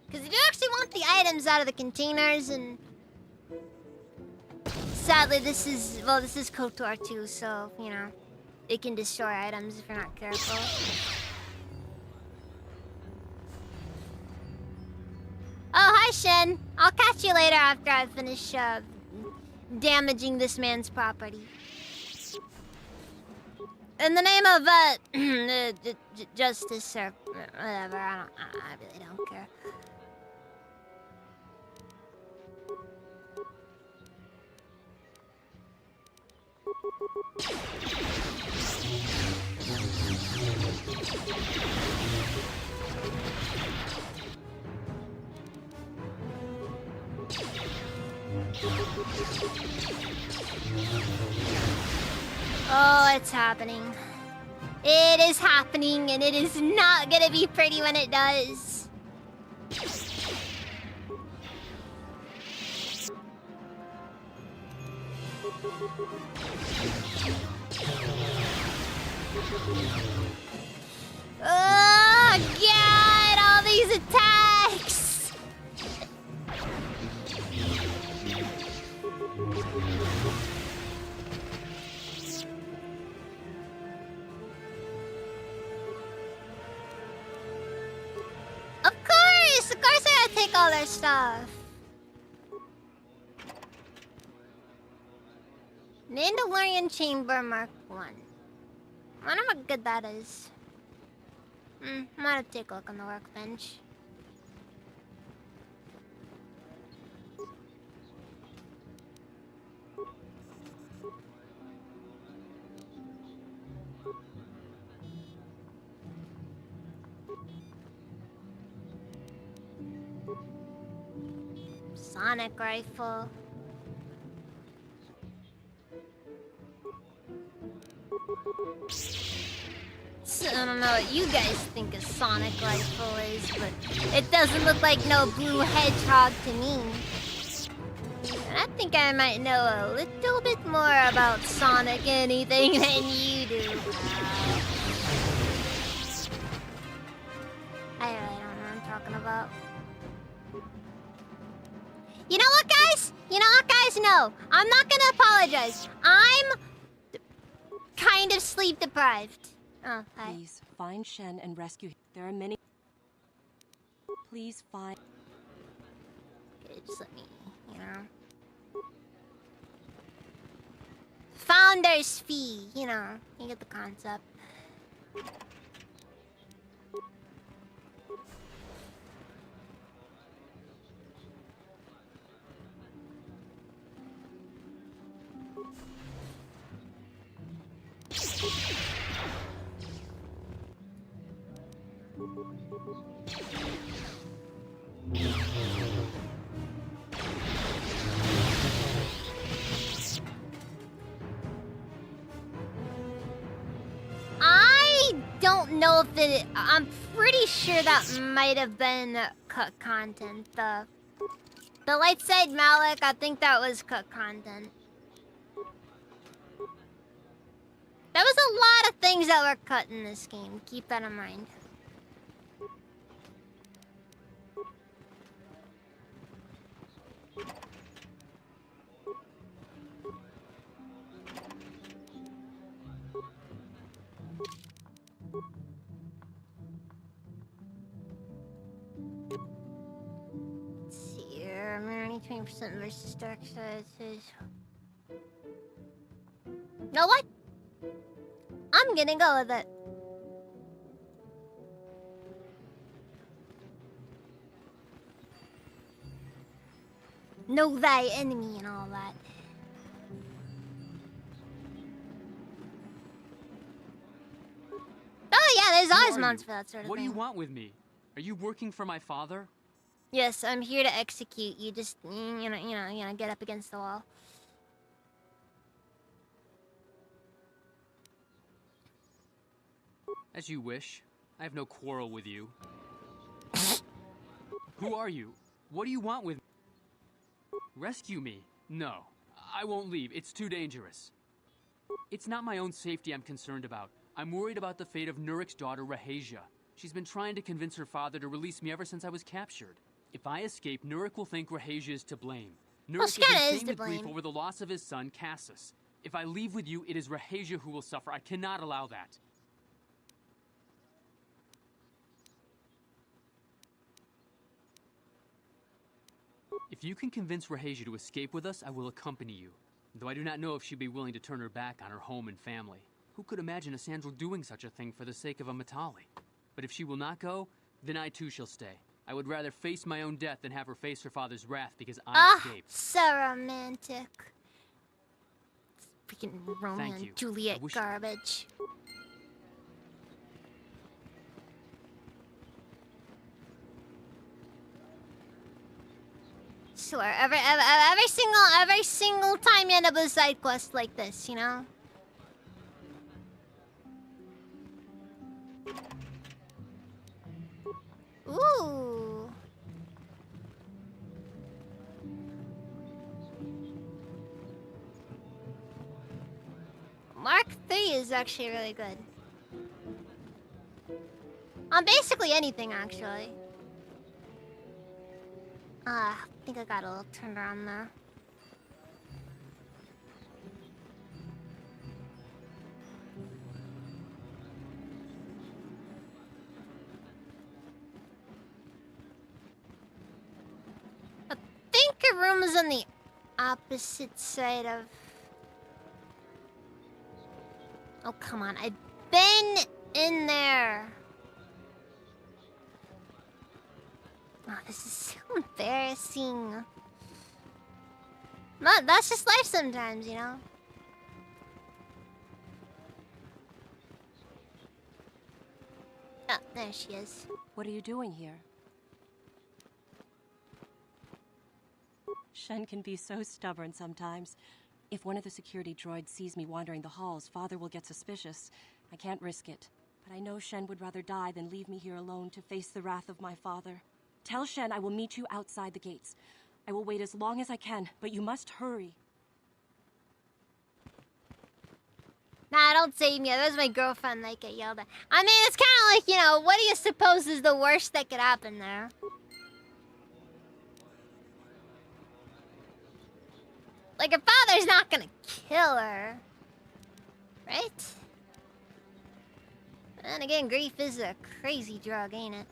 Because I do actually want the items out of the containers, and sadly, this is KOTOR 2, so, you know, it can destroy items if you're not careful. Oh, hi, Shen. I'll catch you later after I finish damaging this man's property. In the name of justice or whatever, I really don't care. Oh, it's happening. It is happening, and it is not gonna be pretty when it does. Oh, God! All these attacks! Of course I gotta take all their stuff. Mandalorian Chamber Mark 1. I wonder how good that is. I might have to take a look on the workbench. Sonic rifle. So, I don't know what you guys think a sonic rifle is, but it doesn't look like no blue hedgehog to me. And I think I might know a little bit more about Sonic anything than you do. I really don't know what I'm talking about. You know what, guys? You know what, guys? No, I'm not gonna apologize. I'm kind of sleep deprived. Oh, hi. Please find Shen and rescue him. There are many. Please find. Okay, just let me, you know. Founder's fee, you know. You get the concept. I don't know if it. I'm pretty sure that might have been cut content. The light side Malik, I think that was cut content. There was a lot of things that were cut in this game. Keep that in mind. Magnificent versus Darkseid says. Know what? I'm gonna go with it. Know thy enemy and all that. Oh yeah, there's Osmonds for that sort of thing. What do you want with me? Are you working for my father? Yes, I'm here to execute you. Just you know, get up against the wall. As you wish. I have no quarrel with you. Who are you? What do you want with me? Rescue me? No. I won't leave. It's too dangerous. It's not my own safety I'm concerned about. I'm worried about the fate of Nurik's daughter, Rahasia. She's been trying to convince her father to release me ever since I was captured. If I escape, Nurik will think Rahasia is to blame. Nurik is insane with grief over the loss of his son, Cassus. If I leave with you, it is Rahasia who will suffer. I cannot allow that. If you can convince Rahasia to escape with us, I will accompany you. Though I do not know if she'd be willing to turn her back on her home and family. Who could imagine a Sandral doing such a thing for the sake of a Matali? But if she will not go, then I too shall stay. I would rather face my own death than have her face her father's wrath because I escaped. So romantic. Freaking Romeo and Juliet garbage. Sure, every single time you end up with a side quest like this, you know? Ooh. Mark III is actually really good. On basically anything, actually. I think I got a little turned around there. I think your room is on the opposite side of... Oh, come on. I've been in there. Oh, this is so embarrassing. That's just life sometimes, you know? Oh, there she is. What are you doing here? Shen can be so stubborn sometimes. If one of the security droids sees me wandering the halls, Father will get suspicious. I can't risk it. But I know Shen would rather die than leave me here alone to face the wrath of my father. Tell Shen I will meet you outside the gates. I will wait as long as I can, but you must hurry. Nah, don't save me. There's my girlfriend that get yelled at. I mean, it's kind of like, you know, what do you suppose is the worst that could happen there? Like, her father's not gonna kill her. Right? And again, grief is a crazy drug, ain't it?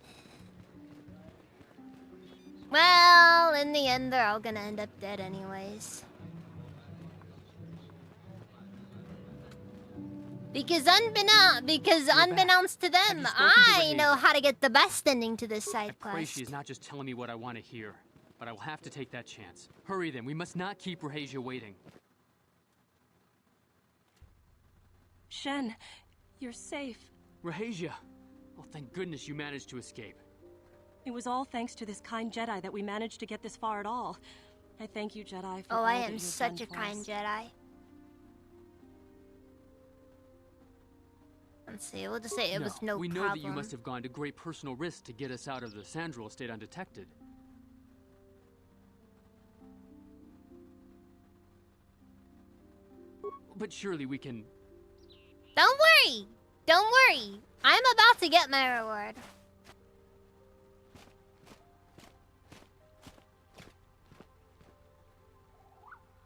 Well, in the end, they're all gonna end up dead anyways. Because unbeknownst to them, I know how to get the best ending to this side quest. I pray she is not just telling me what I want to hear, but I will have to take that chance. Hurry then, we must not keep Rahasia waiting. Shen, you're safe. Rahasia! Oh, thank goodness you managed to escape. It was all thanks to this kind Jedi that we managed to get this far at all. I thank you, Jedi, for all I that am you've such done a for kind us. Jedi. Let's see, we'll just say it was no we problem. know that you must have gone to great personal risk to get us out of the Sandral estate undetected. But surely we can... Don't worry! Don't worry! I'm about to get my reward.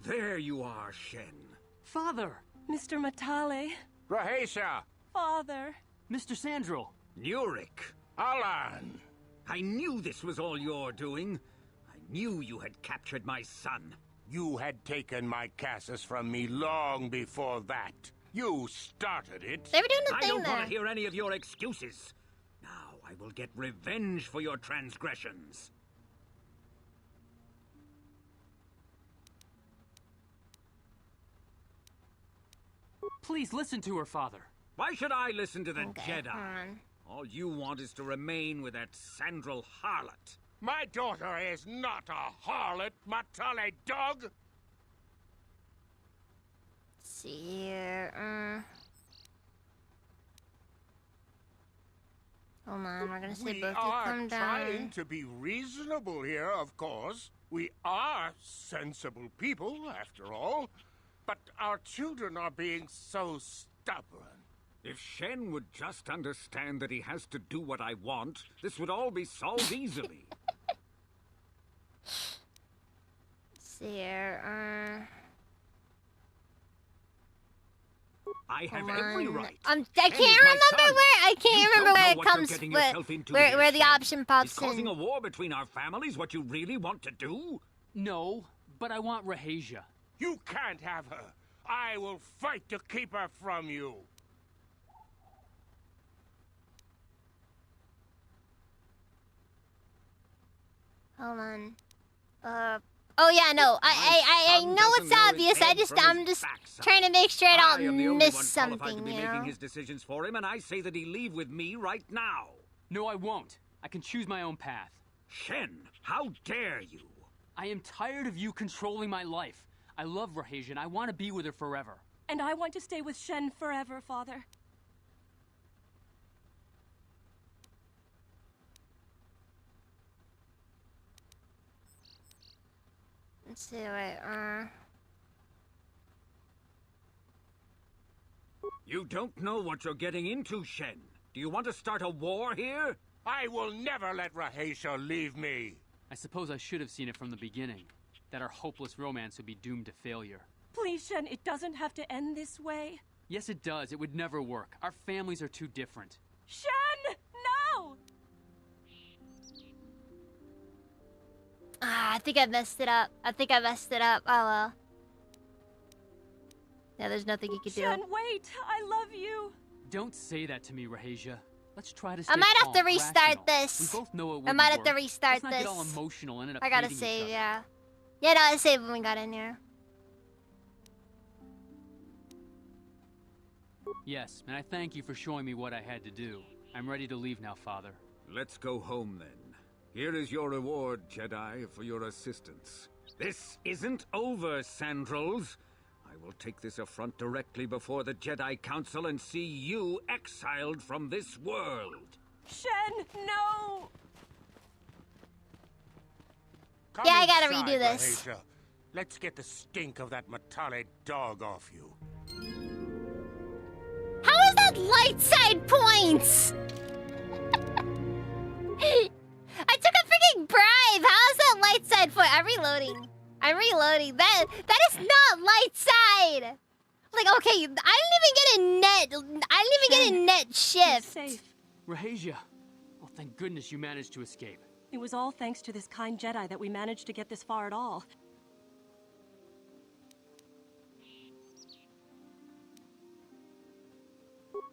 There you are, Shen. Father! Mr. Matale. Rahasia! Father. Mr. Sandral. Nurik. Alan! I knew this was all your doing. I knew you had captured my son. You had taken my Cassus from me long before that. You started it. They were doing the I thing don't there. want to hear any of your excuses. Now I will get revenge for your transgressions. Please listen to her, Father. Why should I listen to the Okay, Jedi? All you want is to remain with that Sandral harlot. My daughter is not a harlot, Matale dog. See here. Hold on, we're gonna say We both you are come trying down. to be reasonable here, of course. We are sensible people, after all. But our children are being so stubborn. If Shen would just understand that he has to do what I want, this would all be solved easily. See here. I have Hold every on. right. I And can't he's my remember son. where. I You can't don't remember where know it what you're comes. getting Where, yourself into where, here, where the Shen. option pops Is causing in. a war between our families what you really want to do? No, but I want Rahasia. You can't have her. I will fight to keep her from you. Hold on. Oh yeah, no. I know it's obvious. I'm just trying to make sure I I am the don't only miss one qualified something, to be you making know. his decisions for him, and I say that he leave with me right now. No, I won't. I can choose my own path. Shen, how dare you? I am tired of you controlling my life. I love Rahasia and I want to be with her forever. And I want to stay with Shen forever, Father. Let's see, wait, You don't know what you're getting into, Shen. Do you want to start a war here? I will never let Rahasia leave me. I suppose I should have seen it from the beginning. That our hopeless romance would be doomed to failure. Please, Shen, it doesn't have to end this way. Yes, it does. It would never work. Our families are too different. Shen! No! I think I messed it up. Oh well. Yeah, there's nothing you can do. Shen, wait! I love you! Don't say that to me, Rahasia. Let's try to stay I might have to calm, restart rational. this. We both know it I wouldn't might have to work. restart Let's not this. get all emotional and end up I gotta hating each save, other. yeah. Yeah, no, I saved when we got in here. Yes, and I thank you for showing me what I had to do. I'm ready to leave now, Father. Let's go home then. Here is your reward, Jedi, for your assistance. This isn't over, Sandrals. I will take this affront directly before the Jedi Council and see you exiled from this world. Shen, no! Come Yeah, I gotta inside, redo this. Rahasia. Let's get the stink of that Matale dog off you. How is that light side points? I took a freaking bribe. How is that light side point? I'm reloading. That is not light side. Like, okay, I didn't even get a net shift. Safe. Rahasia. Oh, thank goodness you managed to escape. It was all thanks to this kind Jedi that we managed to get this far at all.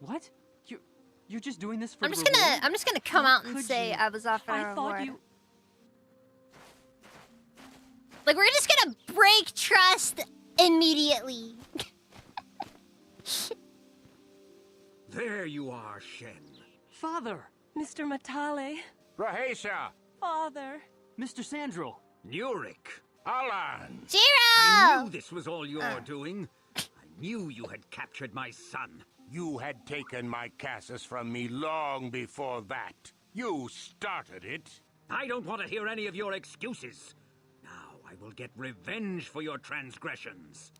What? You're just doing this for I'm the just reward? gonna come out and could say you? I was offered a I thought reward. you... Like, we're just gonna break trust immediately. There you are, Shen. Father! Mr. Matale. Rahasia! Father. Mr. Sandral. Nurik. Alan! Jiro! I knew this was all you're doing. I knew you had captured my son. You had taken my Cassus from me long before that. You started it. I don't want to hear any of your excuses. Now I will get revenge for your transgressions.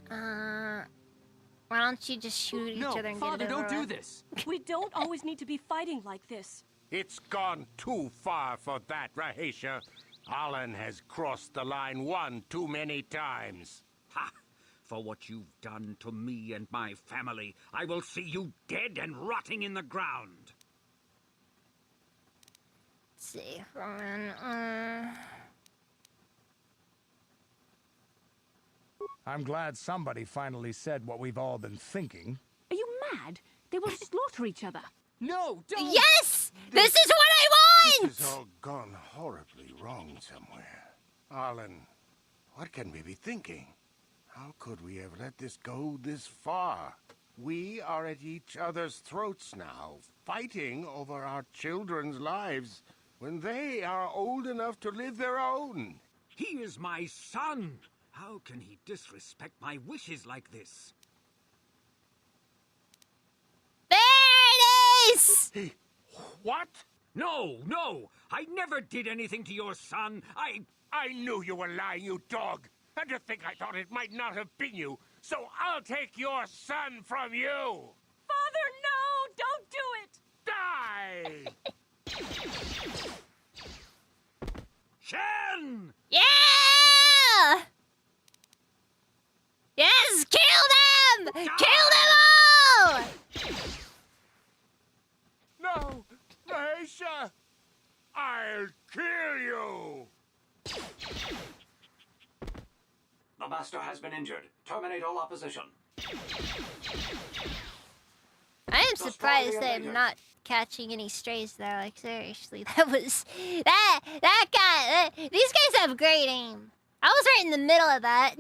Why don't you just shoot at each other and Father, get it over don't do with? this. We don't always need to be fighting like this. It's gone too far for that, Rahasia. Alan has crossed the line one too many times. Ha! For what you've done to me and my family, I will see you dead and rotting in the ground. see. I'm glad somebody finally said what we've all been thinking. Are you mad? They will slaughter each other. No, don't! Yes! This is what I want! This has all gone horribly wrong somewhere. Arlen, what can we be thinking? How could we have let this go this far? We are at each other's throats now, fighting over our children's lives when they are old enough to live their own. He is my son! How can he disrespect my wishes like this? There it is! What? No, no! I never did anything to your son. I knew you were lying, you dog! And to think I thought it might not have been you, so I'll take your son from you! Father, no! Don't do it! Die! Shen! Yeah! Yes! Kill them! Kill them all! No! Mahersha! I'll kill you! The Master has been injured. Terminate all opposition. I am surprised that I'm not catching any strays there. Like, seriously, that was... That guy... these guys have great aim. I was right in the middle of that.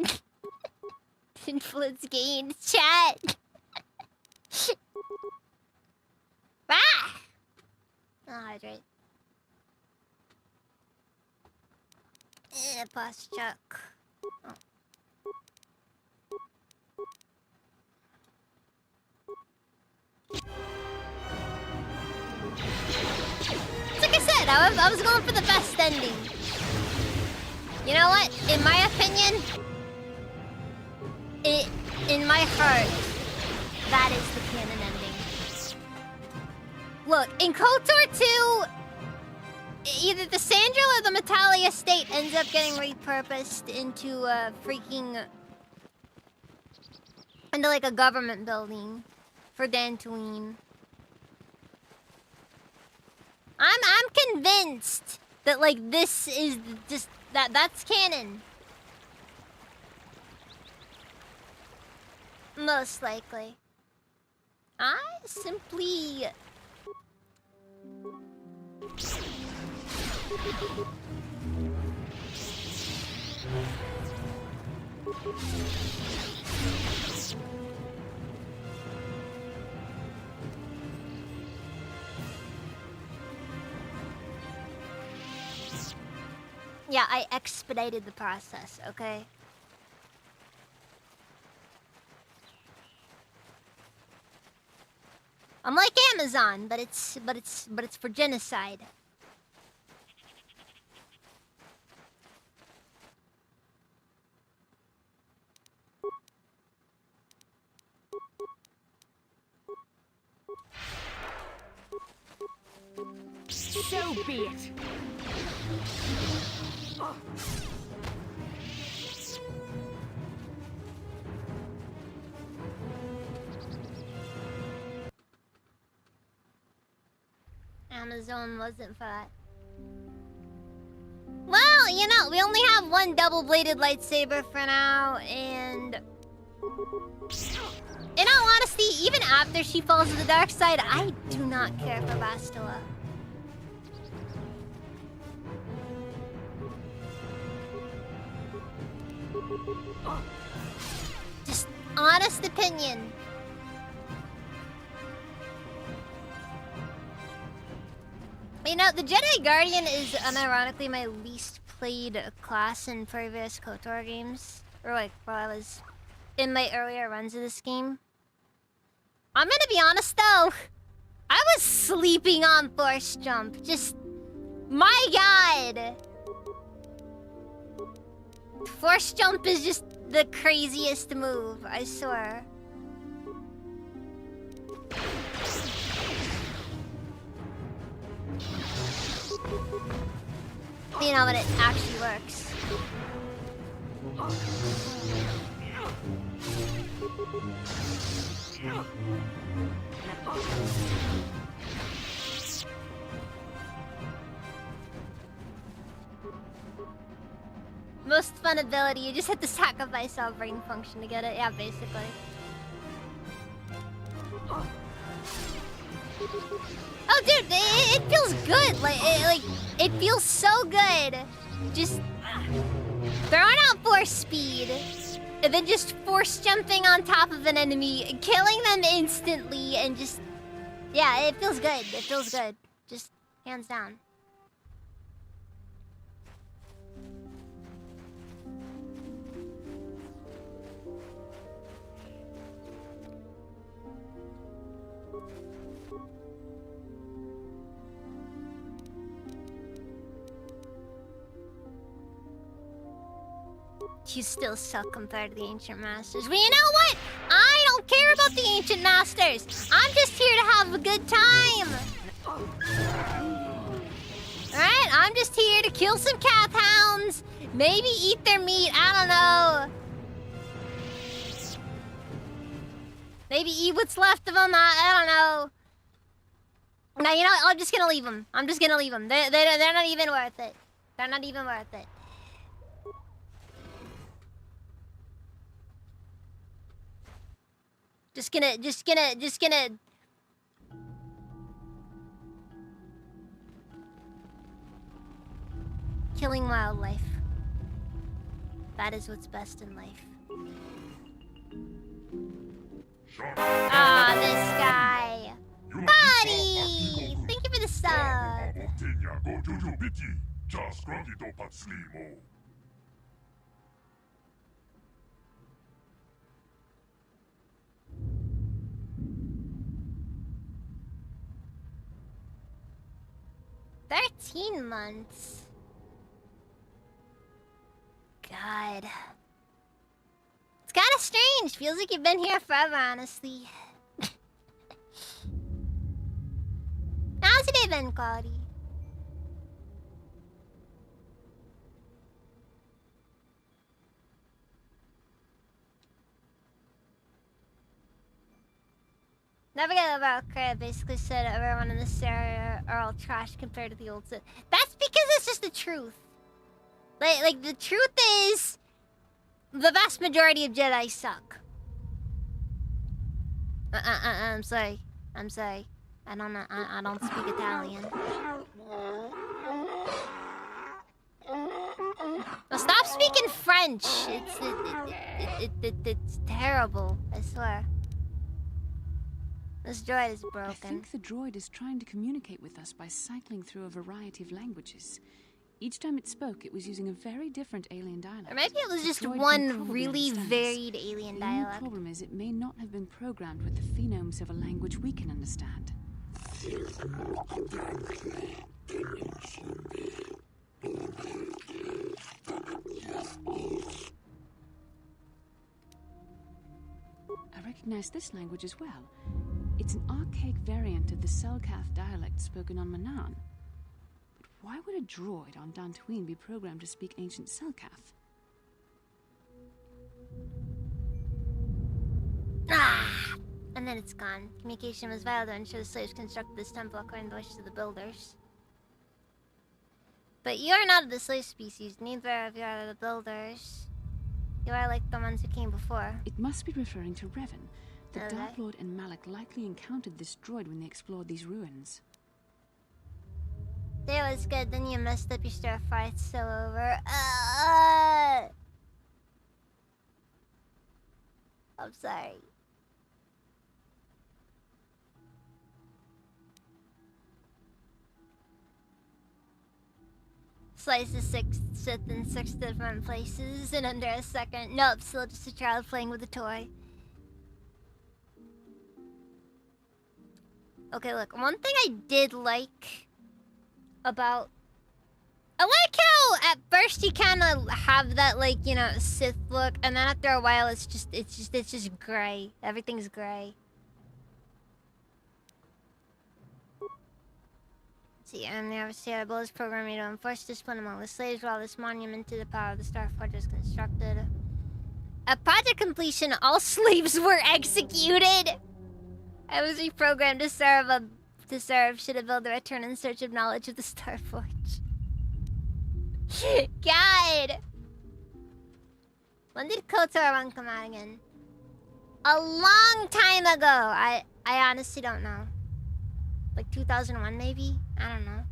Influence gained. Chat. Ah! Oh, hydrate. Boss Chuck. Oh. Like I said, I was going for the best ending. You know what? In my opinion, in my heart, that is the canon ending. Look, in KOTOR 2, either the Sandral or the Metali estate ends up getting repurposed into a freaking... into like a government building for Dantooine. I'm convinced that like this is just that's canon. Most likely. I simply yeah, I expedited the process, okay? I'm like Amazon, but it's for genocide. So be it. Amazon wasn't for that. Well, you know, we only have one double-bladed lightsaber for now, and... in all honesty, even after she falls to the dark side, I do not care for Bastila. Just honest opinion. You know, the Jedi Guardian is unironically my least played class in previous KOTOR games. Or like, while I was in my earlier runs of this game. I'm gonna be honest though, I was sleeping on Force Jump. Just, my god! Force Jump is just the craziest move, I swear. You know, when it actually works. most fun ability. You just have to sacrifice our brain function to get it. Yeah, basically. Oh, dude, it feels good. It feels so good. Just throwing out force speed, and then just force jumping on top of an enemy, killing them instantly, and just... Yeah, it feels good. It feels good. Just hands down. You still suck compared to the Ancient Masters. Well, you know what? I don't care about the Ancient Masters. I'm just here to have a good time. Alright? I'm just here to kill some Kath Hounds. Maybe eat their meat. I don't know. Maybe eat what's left of them. I don't know. No, you know what? I'm just gonna leave them. I'm just gonna leave them. They're not even worth it. They're not even worth it. Just gonna... Killing wildlife. That is what's best in life. Ah, this guy. Buddy! Thank you for the sub. "13 months. God. It's kind of strange. Feels like you've been here forever, honestly. How's your day been, Quality? Never get about Craig basically said everyone in this area are all trash compared to the old Sith. That's because it's just the truth. Like the truth is, the vast majority of Jedi suck. I'm sorry. I'm sorry. I don't speak Italian. Now stop speaking French. It's terrible. I swear. This droid is broken. I think the droid is trying to communicate with us by cycling through a variety of languages. Each time it spoke, it was using a very different alien dialect. Or maybe it was just one really varied alien dialect. The problem is it may not have been programmed with the phonemes of a language we can understand. I recognize this language as well. It's an archaic variant of the Selkath dialect spoken on Manaan. But why would a droid on Dantooine be programmed to speak ancient Selkath? Ah! And then it's gone. Communication was vital to ensure the slaves constructed this temple according to the wishes of the builders. But you are not of the slave species, neither of you are the builders. You are like the ones who came before. It must be referring to Revan. The Okay. Dark Lord and Malak likely encountered this droid when they explored these ruins. That was good, then you messed up your stir fry, it's so over. I'm sorry. Slices 6 Sith in 6 different places in under a second. Nope, still just a child playing with a toy. Okay, look, one thing I did like about... I like how at first you kind of have that, like, you know, Sith look, and then after a while it's just gray. Everything's gray. See, and the Overseer is programming to enforce discipline among the slaves while this monument to the power of the Starforge is constructed. At project completion, all slaves were executed! I was reprogrammed to serve should a builder return in search of knowledge of the Starforge. God! When did KOTOR 1 come out again? A long time ago. I honestly don't know. Like 2001 maybe? I don't know.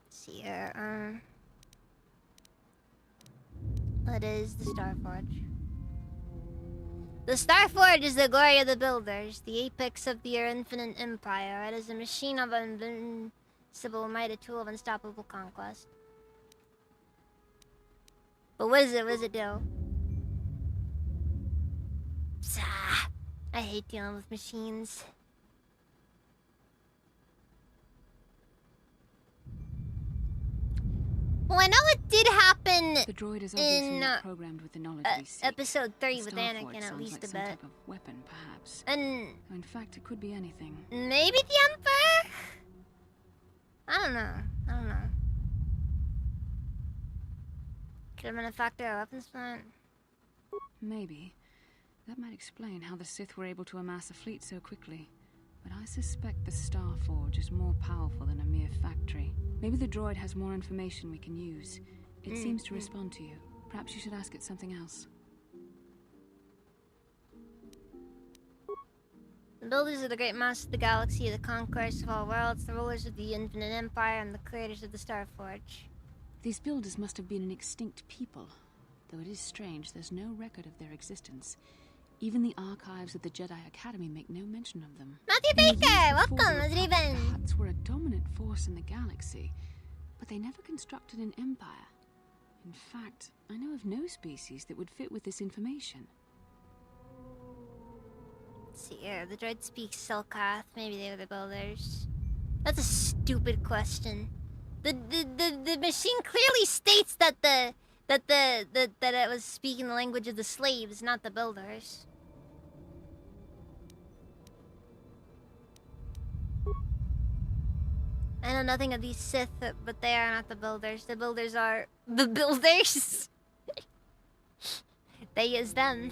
Let's see here. What is the Starforge? The Starforge is the glory of the builders, the apex of your infinite empire. It is a machine of invincible might, a tool of unstoppable conquest. But what is it? What does it do? Psah. I hate dealing with machines. Well, I know it did happen the droid is obviously not programmed with the knowledge we seek. Episode 3 The with Starforge Anakin, at sounds least like a some bit. type of weapon, perhaps. And in fact, it could be anything. maybe the Emperor? I don't know. Could have been a factor of weapons plant. Maybe. That might explain how the Sith were able to amass a fleet so quickly. But I suspect the Starforge is more powerful than a mere factory. Maybe the droid has more information we can use. It seems to respond to you. Perhaps you should ask it something else. The builders of the great mass of the galaxy, the conquerors of all worlds, the rulers of the infinite empire, and the creators of the Starforge. These builders must have been an extinct people. Though it is strange, there's no record of their existence. Even the archives of the Jedi Academy make no mention of them. Matthew Baker! Welcome, Resident The Hutts were a dominant force in the galaxy, but they never constructed an empire. In fact, I know of no species that would fit with this information. Let's see here. The droid speaks Selkath. Maybe they were the builders. That's a stupid question. The machine clearly states that it was speaking the language of the slaves, not the builders. I know nothing of these Sith, but they are not the builders. The builders are the builders. They use them.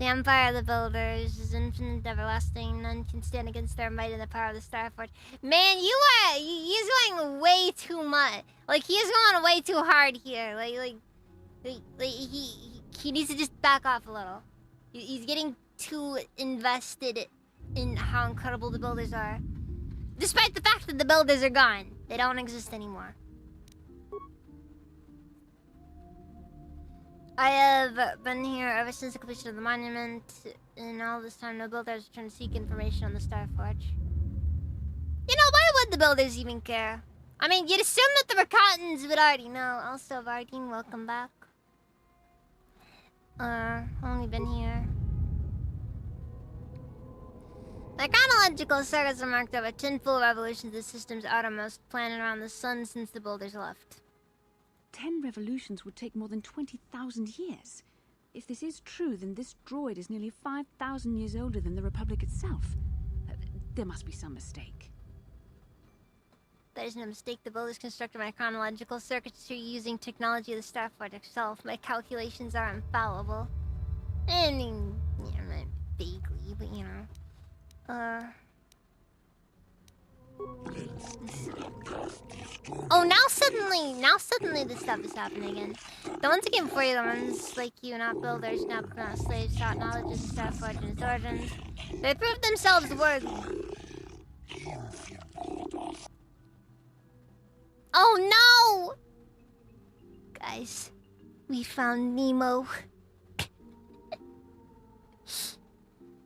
The Empire of the Builders is infinite, everlasting. None can stand against their might and the power of the Starforge. Man, he's going way too much. Like, he is going way too hard here. He needs to just back off a little. He's getting too invested in how incredible the builders are. Despite the fact that the builders are gone. They don't exist anymore. I have been here ever since the completion of the monument, and all this time no builders are trying to seek information on the Starforge. You know, why would the builders even care? I mean, you'd assume that the Rakatans would already know. Also, Vardeen, welcome back. Only been here. My chronological circuits are marked over 10 full revolutions of the system's outermost planet around the sun since the builders left. 10 revolutions would take more than 20,000 years. If this is true, then this droid is nearly 5,000 years older than the Republic itself. There must be some mistake. There's no mistake. The builders constructed my chronological circuitry using technology of the Starforge itself. My calculations are infallible. I mean, yeah, not vaguely, but you know. Oh, now suddenly this stuff is happening again. The ones who came before you, the ones like you, not builders, not slaves, taught knowledge of the Starforge and its origins. They proved themselves worthy. Oh no! Guys, we found Nemo.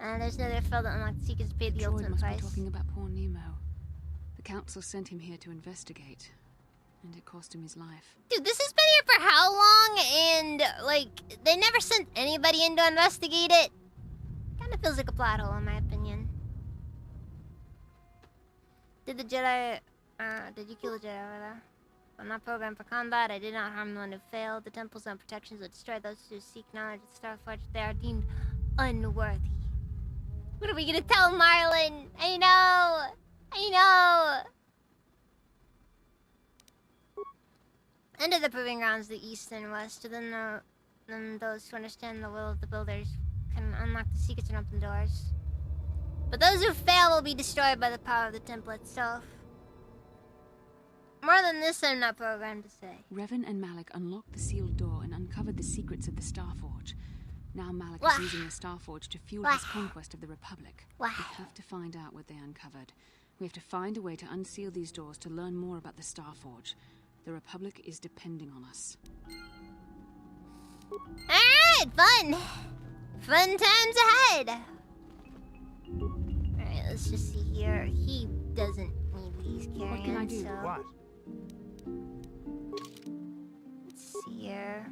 There's another field that unlocked the secrets to pay the ultimate must price. be talking about poor Nemo. The council sent him here to investigate, and it cost him his life. Dude, this has been here for how long? And, like, they never sent anybody in to investigate it. Kinda feels like a plot hole, in my opinion. Did the Jedi... did you kill the Jedi over there? I'm not programmed for combat. I did not harm the one who failed. The temple's own protections would destroy those who seek knowledge of the Starforge. They are deemed unworthy. What are we gonna tell Marlin? I know! Enter the proving grounds, the east and west. Then those who understand the will of the builders can unlock the secrets and open doors. But those who fail will be destroyed by the power of the temple itself. More than this, I'm not programmed to say. Revan and Malik unlocked the sealed door and uncovered the secrets of the Starforge. Now Malik is using the Starforge to fuel his conquest of the Republic. We have to find out what they uncovered. We have to find a way to unseal these doors to learn more about the Starforge. The Republic is depending on us. Alright, fun! Fun times ahead! Alright, let's just see here. He doesn't need what he's carrying. What can I do? So... What? Let's see here.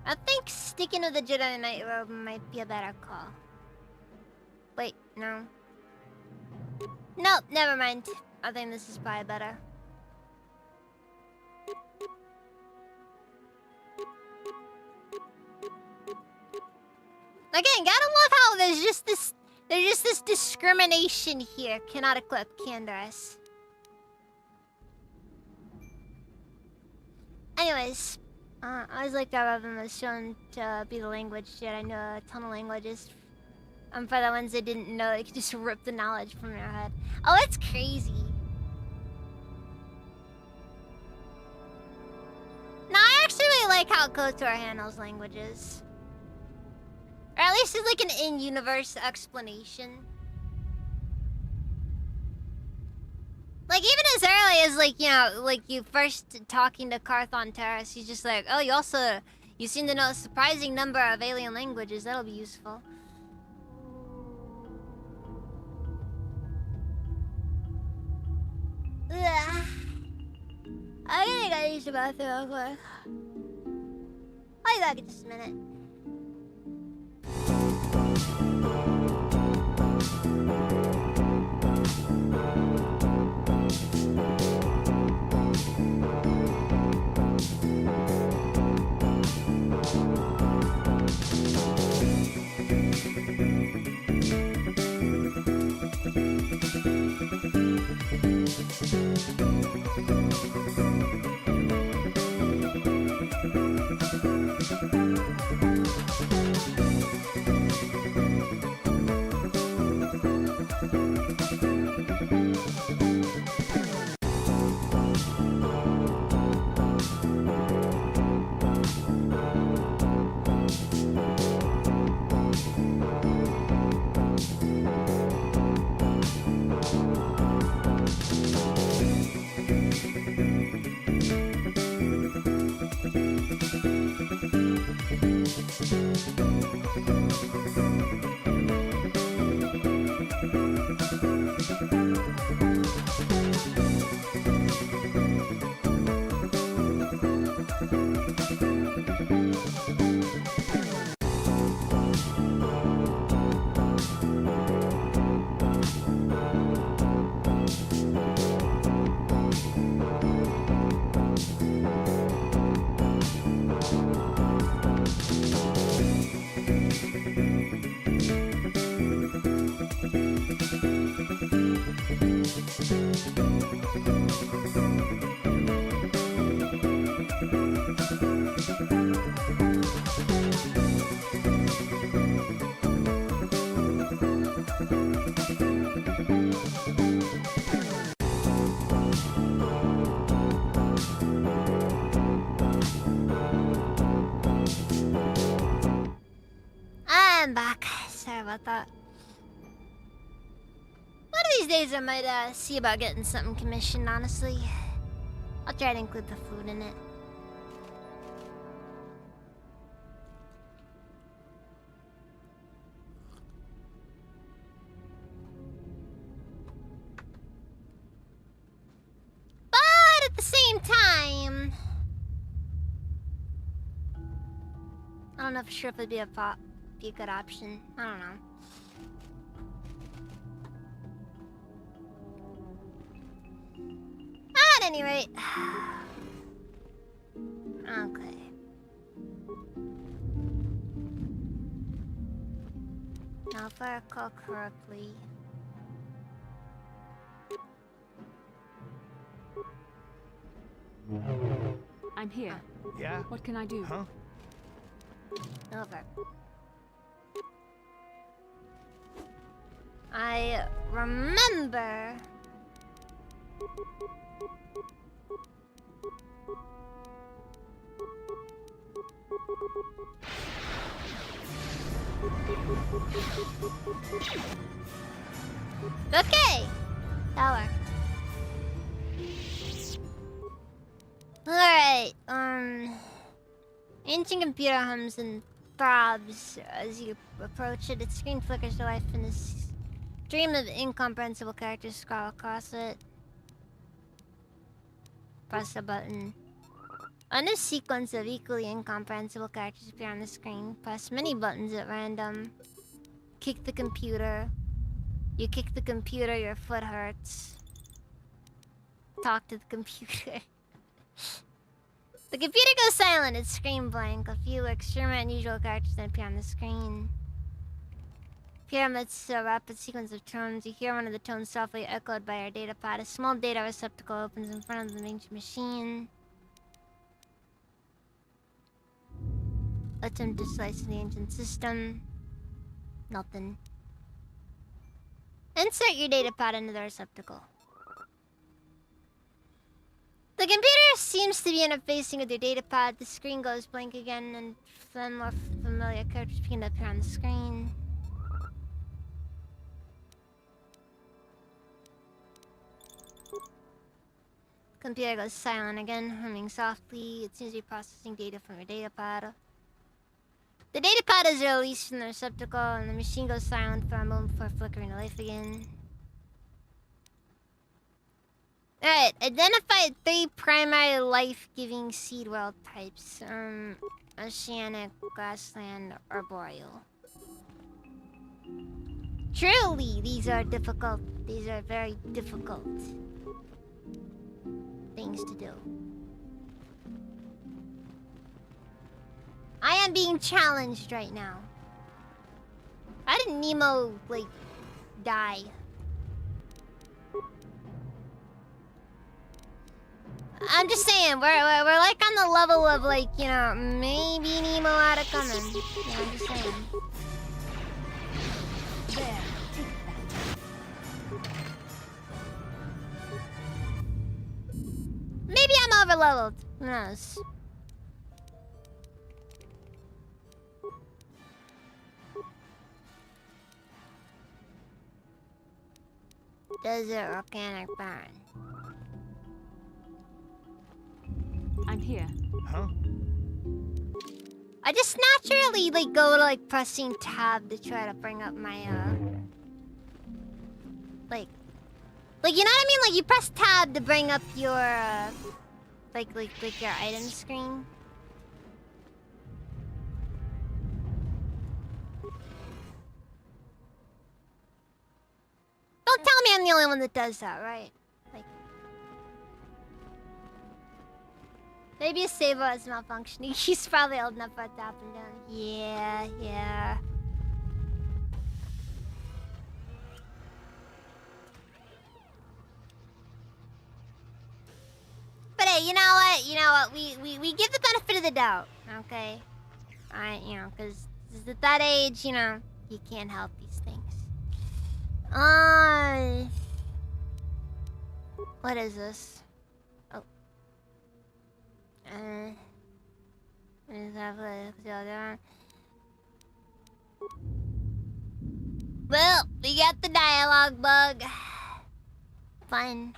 I think sticking with the Jedi Knight robe might be a better call. Wait, no. Nope, never mind. I think this is probably better. Again, gotta love how there's just this discrimination here. Cannot equip, can dress. Anyways, I always like that Revan was shown to be the language Jedi. I know a ton of languages. For the ones that didn't know, they could just rip the knowledge from their head. Oh, it's crazy. No, I actually really like how KOTOR handles languages. Or at least it's like an in-universe explanation. Like, even as early as, like, you know, like you first talking to Carthon Terrace, he's just like, oh, you seem to know a surprising number of alien languages. That'll be useful. Ugh. I think I use the bathroom real quick. I'll be back in just a minute. I'm back. Sorry about that. One of these days I might see about getting something commissioned, honestly. I'll try to include the food in it. But at the same time, I don't know for sure if it'd be a good option. I don't know. At any rate. Okay. Now if I recall correctly. I'm here. Yeah? What can I do? Huh? Over. I remember Okay, that worked. Alright, ancient computer hums and throbs as you approach it. Its screen flickers to life and this stream of incomprehensible characters scroll across it. Press the button. A new sequence of equally incomprehensible characters appear on the screen. Press many buttons at random. Kick the computer. You kick the computer, your foot hurts. Talk to the computer. The computer goes silent, its screen blank. A few extremely unusual characters then appear on the screen. Appear amidst a rapid sequence of tones. You hear one of the tones softly echoed by your datapad. A small data receptacle opens in front of the ancient machine. Attempt to slice the ancient system. Nothing. Insert your datapad into the receptacle. The computer seems to be interfacing with your datapad. The screen goes blank again, and then more familiar characters begin to appear on the screen. Computer goes silent again, humming softly. It seems to be processing data from your datapad. The datapad is released from the receptacle, and the machine goes silent for a moment before flickering to life again. Alright, identify 3 primary life-giving seed world types. Oceanic, grassland, arboreal. Truly, these are difficult. These are very difficult things to do. I am being challenged right now. How did Nemo, like, die? I'm just saying, we're like on the level of, like, you know, maybe Nemo had it coming. Yeah, I'm just saying. There, take that. Maybe I'm overleveled. Who knows? Desert volcanic burn. I'm here. Huh? I just naturally like go to like pressing tab to try to bring up my like you know what I mean? Like you press tab to bring up your like your item screen. Don't tell me I'm the only one that does that, right? Like maybe a saver is malfunctioning. He's probably old enough for it to happen to him. Yeah. But hey, you know what? We give the benefit of the doubt, okay? You know, because at that age, you know, you can't help these things. What is this? Oh. Well, we got the dialogue bug. Fun.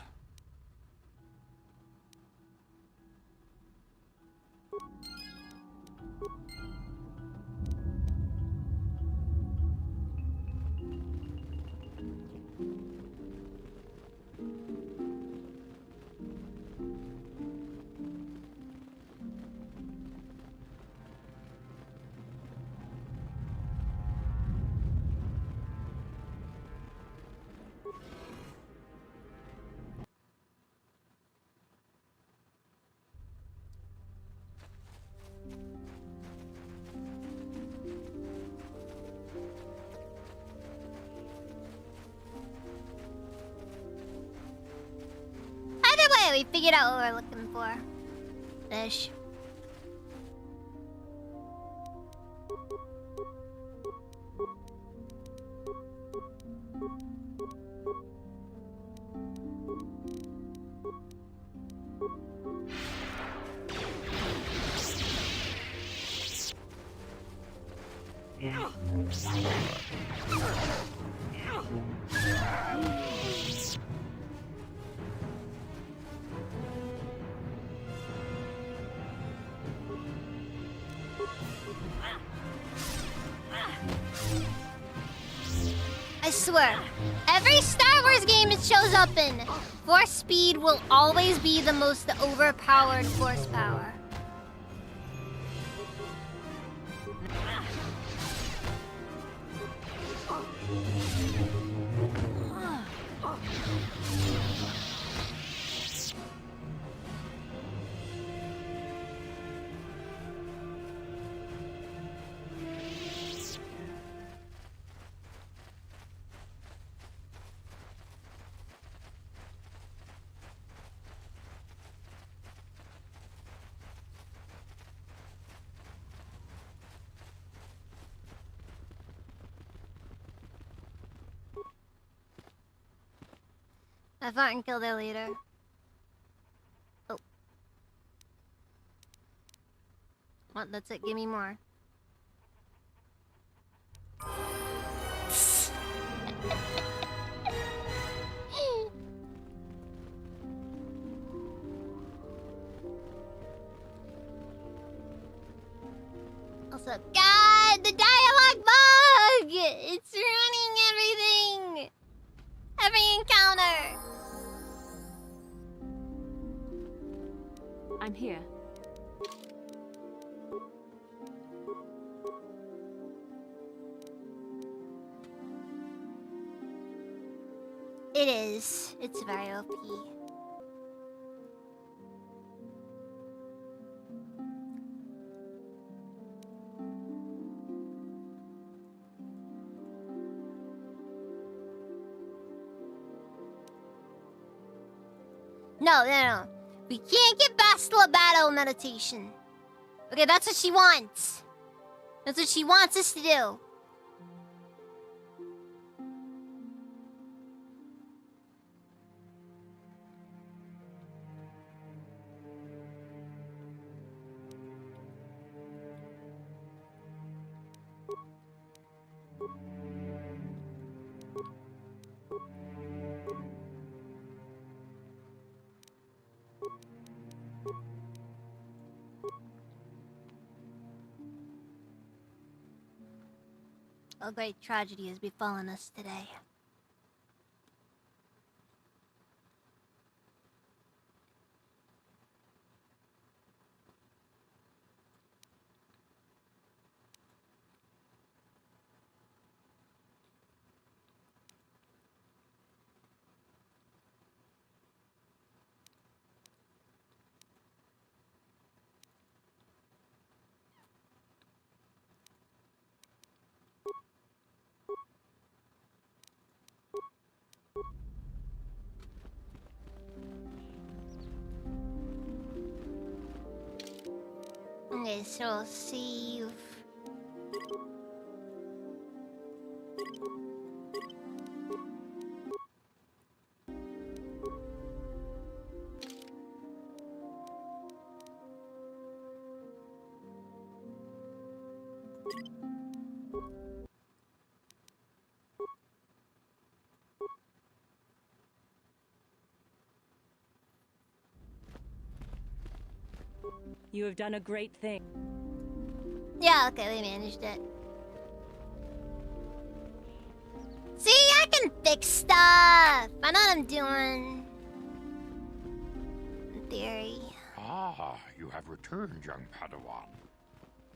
We figured out what we're looking for. Ish. I swear, every Star Wars game it shows up in, Force speed will always be the most overpowered Force power. I fought and killed their leader. Oh. What? That's it. Give me more. Also, God, the dialogue bug! It's ruining everything! Every encounter! I'm here. It is. It's very OP. No. We can't get Bastila battle meditation. Okay, that's what she wants. That's what she wants us to do. A great tragedy has befallen us today. Okay, so I'll save. You have done a great thing. Yeah, okay, we managed it. See, I can fix stuff. I know what I'm doing. In theory. Ah, you have returned, young Padawan.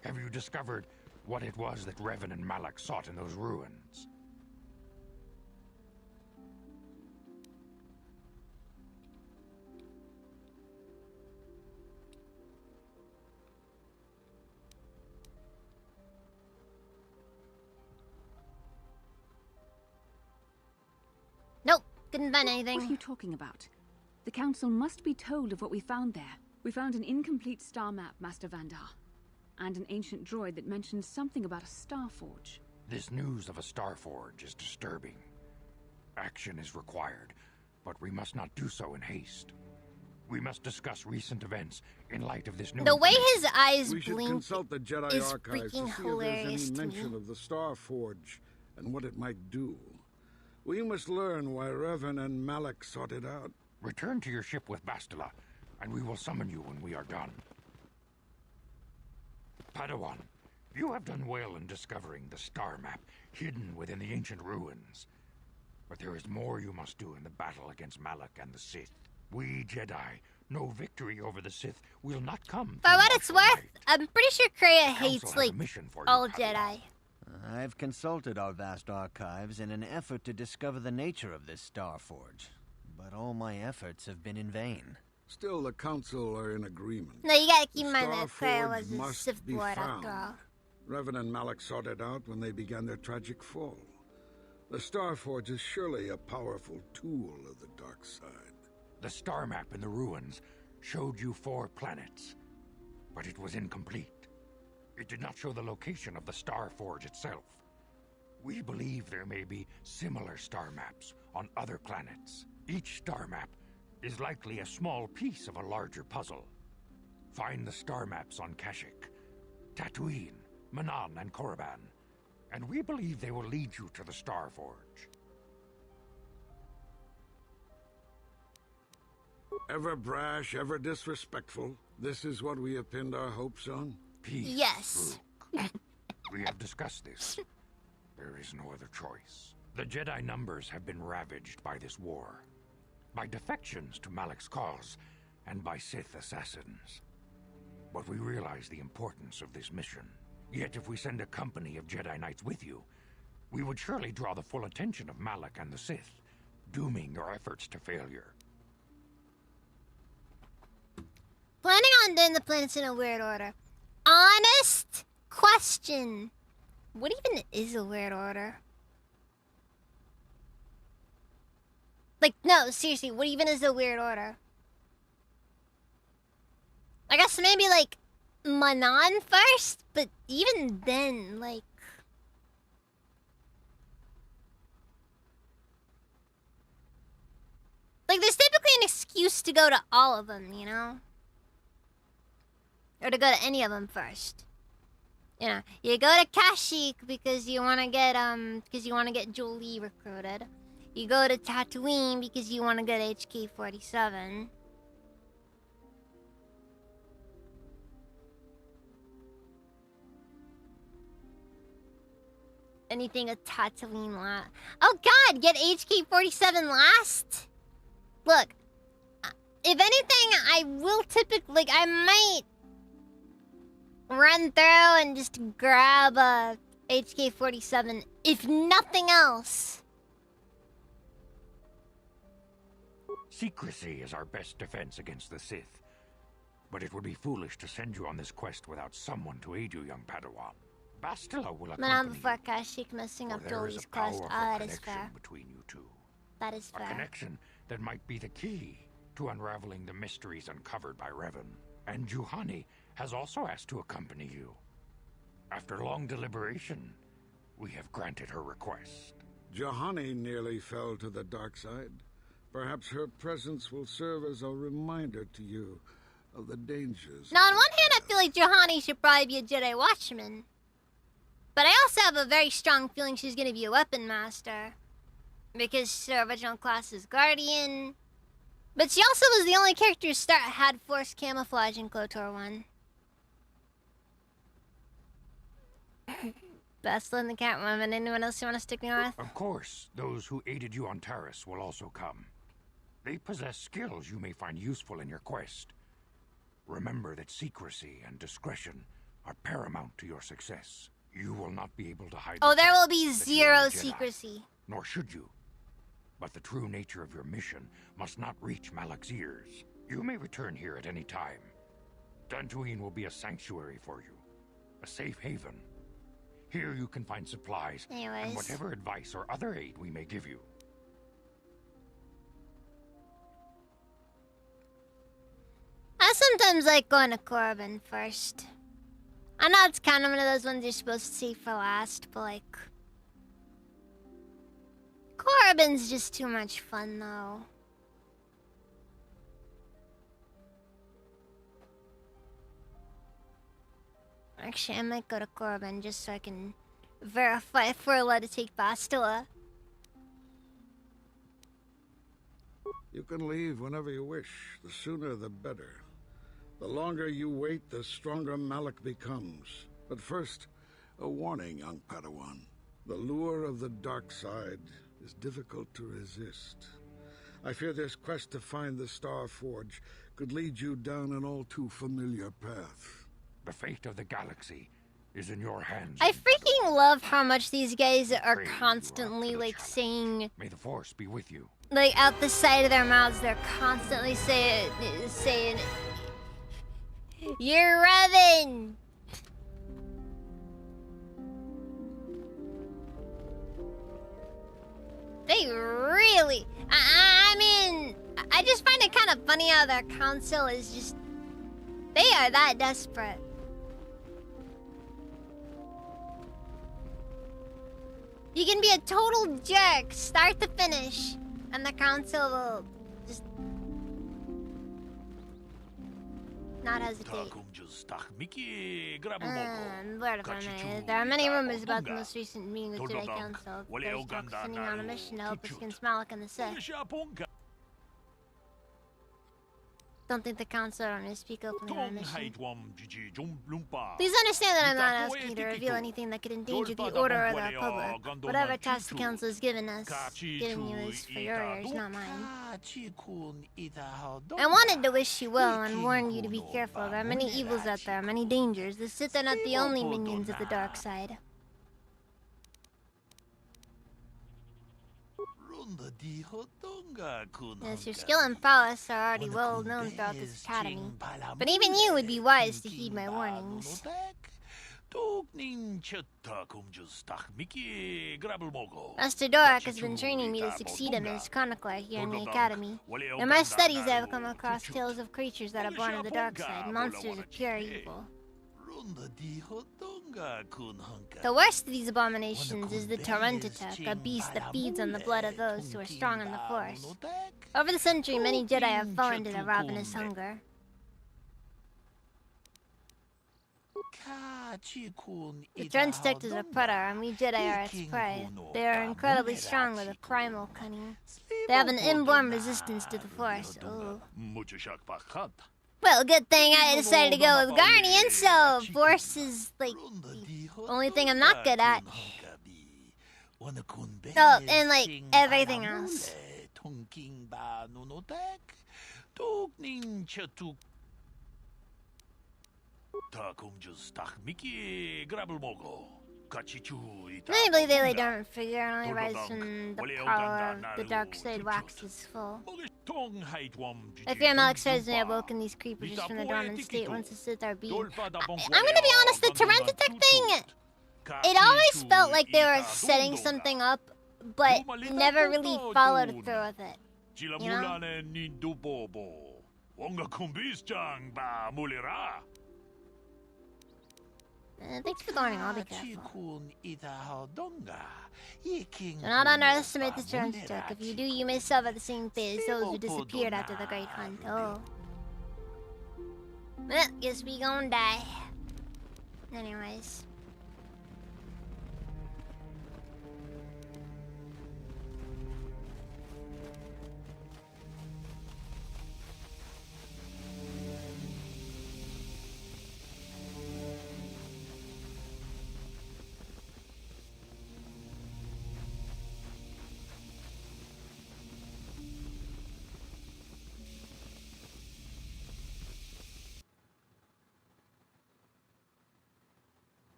Have you discovered what it was that Revan and Malak sought in those ruins? Nope, couldn't find anything. What are you talking about? The Council must be told of what we found there. We found an incomplete star map, Master Vandar, and an ancient droid that mentioned something about a star forge. This news of a star forge is disturbing. Action is required, but we must not do so in haste. We must discuss recent events in light of this new The way information. his eyes We should blink consult the Jedi is archives to freaking see if hilarious there's to any me. mention of the Star Forge and what it might do. We must learn why Revan and Malak sought it out. Return to your ship with Bastila, and we will summon you when we are done. Padawan, you have done well in discovering the star map hidden within the ancient ruins. But there is more you must do in the battle against Malak and the Sith. We Jedi know victory over the Sith will not come. For what it's worth, I'm pretty sure Kreia The Council hates, has like, a mission for you, all Padawan. Jedi. I've consulted our vast archives in an effort to discover the nature of this Star Forge, but all my efforts have been in vain. Still, the Council are in agreement. No, you gotta keep in The mind that Star Kreia Forge was a must Sith be Lord found. after all. Revan and Malak sought it out when they began their tragic fall. The Star Forge is surely a powerful tool of the dark side. The star map in the ruins showed you 4 planets, but it was incomplete. It did not show the location of the Star Forge itself. We believe there may be similar star maps on other planets. Each star map is likely a small piece of a larger puzzle. Find the star maps on Kashyyyk, Tatooine, Manaan, and Korriban, and we believe they will lead you to the Star Forge. Ever brash, ever disrespectful, this is what we have pinned our hopes on? Peace. Yes. We have discussed this. There is no other choice. The Jedi numbers have been ravaged by this war, by defections to Malak's cause, and by Sith assassins. But we realize the importance of this mission. Yet if we send a company of Jedi Knights with you, we would surely draw the full attention of Malak and the Sith, dooming your efforts to failure. Planning on doing the planets in a weird order. Honest question. What even is a weird order? Like, no, seriously, what even is a weird order? I guess maybe, like, Manaan first? But even then, like... Like, there's typically an excuse to go to all of them, you know? Or to go to any of them first. You know, you go to Kashyyyk because you want to get Jolie recruited. You go to Tatooine because you want to get HK-47. Anything a Tatooine last. Oh God, get HK-47 last? Look, if anything, I will typically, like, I might run through and just grab a HK-47, if nothing else. Secrecy is our best defense against the Sith. But it would be foolish to send you on this quest without someone to aid you, young Padawan. Bastila will But accompany before Kashyyyk messing up there is Jolie's a quest. powerful Ah, that is connection fair. between you two. That is A fair. connection that might be the key to unraveling the mysteries uncovered by Revan. And Juhani has also asked to accompany you. After long deliberation, we have granted her request. Juhani nearly fell to the dark side. Perhaps her presence will serve as a reminder to you of the dangers. Now, on one hand, I feel like Juhani should probably be a Jedi Watchman. But I also have a very strong feeling she's going to be a weapon master. Because her original class is Guardian. But she also was the only character who had Force camouflage in KOTOR 1. Bastila and the Catwoman. Anyone else you want to stick me with? Of course, those who aided you on Taris will also come. They possess skills you may find useful in your quest. Remember that secrecy and discretion are paramount to your success. You will not be able to hide. Oh, the there fact will be that you are a zero Jedi, secrecy. Nor should you. But the true nature of your mission must not reach Malak's ears. You may return here at any time. Dantooine will be a sanctuary for you, a safe haven. Here you can find supplies Anyways. and whatever advice or other aid we may give you. I sometimes like going to Korriban first. I know it's kind of one of those ones you're supposed to see for last, but like... Korriban's just too much fun, though. Actually, I might go to Corbin just so I can verify if we're allowed to take Bastila. You can leave whenever you wish. The sooner the better. The longer you wait, the stronger Malik becomes. But first, a warning, young Padawan. The lure of the dark side is difficult to resist. I fear this quest to find the Star Forge could lead you down an all too familiar path. The fate of the galaxy is in your hands. I freaking love how much these guys are constantly like saying. May the Force be with you. Like out the side of their mouths, they're constantly saying, "You're Revan." They really. I mean, I just find it kind of funny how their council is just. They are that desperate. You can be a total jerk, start to finish, and the council will just not hesitate. Word of a minute. There are many rumors about the most recent meeting with Jedi Council. There's talk sending on a mission to help us against Malak and the Sith. Don't think the council are going to speak openly on our mission. Please understand that I'm not asking you to reveal anything that could endanger the Order or the Republic. Whatever task the council has given you is for your ears, not mine. I wanted to wish you well and warn you to be careful. There are many evils out there, many dangers. The Sith are not the only minions of the dark side. Yes, your skill and prowess are already well known throughout this academy. But even you would be wise to heed my warnings. Master Dorak has been training me to succeed him as chronicler here in the academy. In my studies, I have come across tales of creatures that are born of the dark side, monsters of pure evil. The worst of these abominations is the Torrentatek, a beast that feeds on the blood of those who are strong in the Force. Over the century, many Jedi have fallen to the ravenous hunger. The Torrentatek is a predator, and we Jedi are its prey. They are incredibly strong with a primal cunning. They have an inborn resistance to the Force. Ooh. Well, good thing I decided to go with Guardian, so Force is, like, the only thing I'm not good at. Oh, and, like, everything else. Many believe they lay dormant figure and only rise when the power of the dark side waxes full. I fear Malak has awoken these creepers just from the dormant state once the Sith are beat. I'm gonna be honest, the Torrentatek thing, it always felt like they were setting something up, but never really followed through with it. You know? Thanks for the warning, I'll be careful. Do not underestimate the Torrentatek. If you do, you may suffer the same fate as those who disappeared after the Great Hunt. Oh. Well, guess we gon' die. Anyways.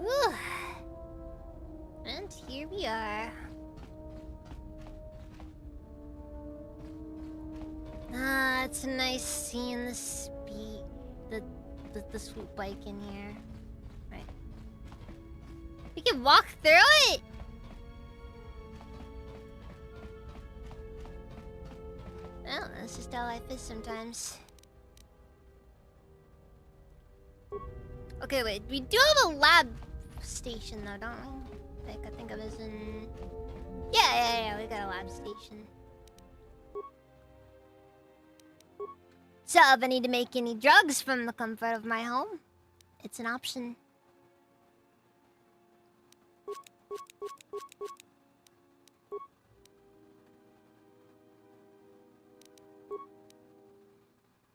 Whew. And here we are. Ah, it's nice seeing the speed, the swoop bike in here. Right. We can walk through it. Well, that's just how life is sometimes. Okay, wait. We do have a lab station, though, don't we? Like, I think I was in... Yeah, we got a lab station. So if I need to make any drugs from the comfort of my home, it's an option.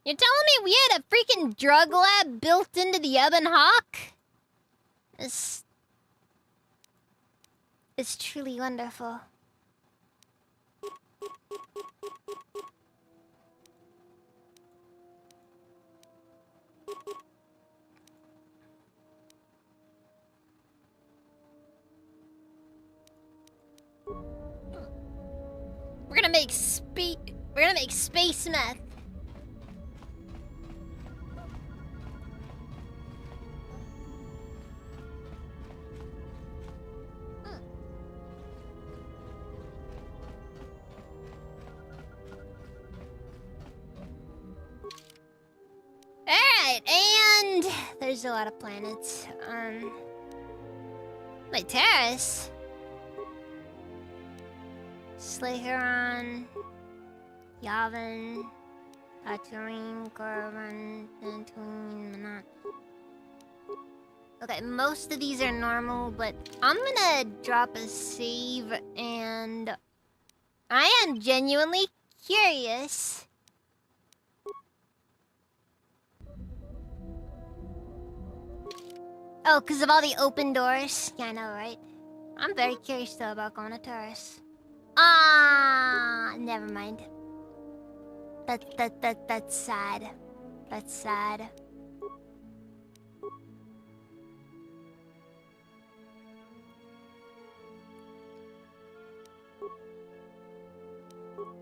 You're telling me we had a freaking drug lab built into the Ebon Hawk? It's truly wonderful. We're gonna make space meth. Alright, and there's a lot of planets. Wait, Terrace? Slaheron, Yavin, Tatooine, Korriban, Dantooine, Manat. Okay, most of these are normal, but I'm gonna drop a save, and I am genuinely curious. Oh, because of all the open doors? Yeah, I know, right? I'm very curious, though, about going to Taurus. Never mind. That's sad. That's sad.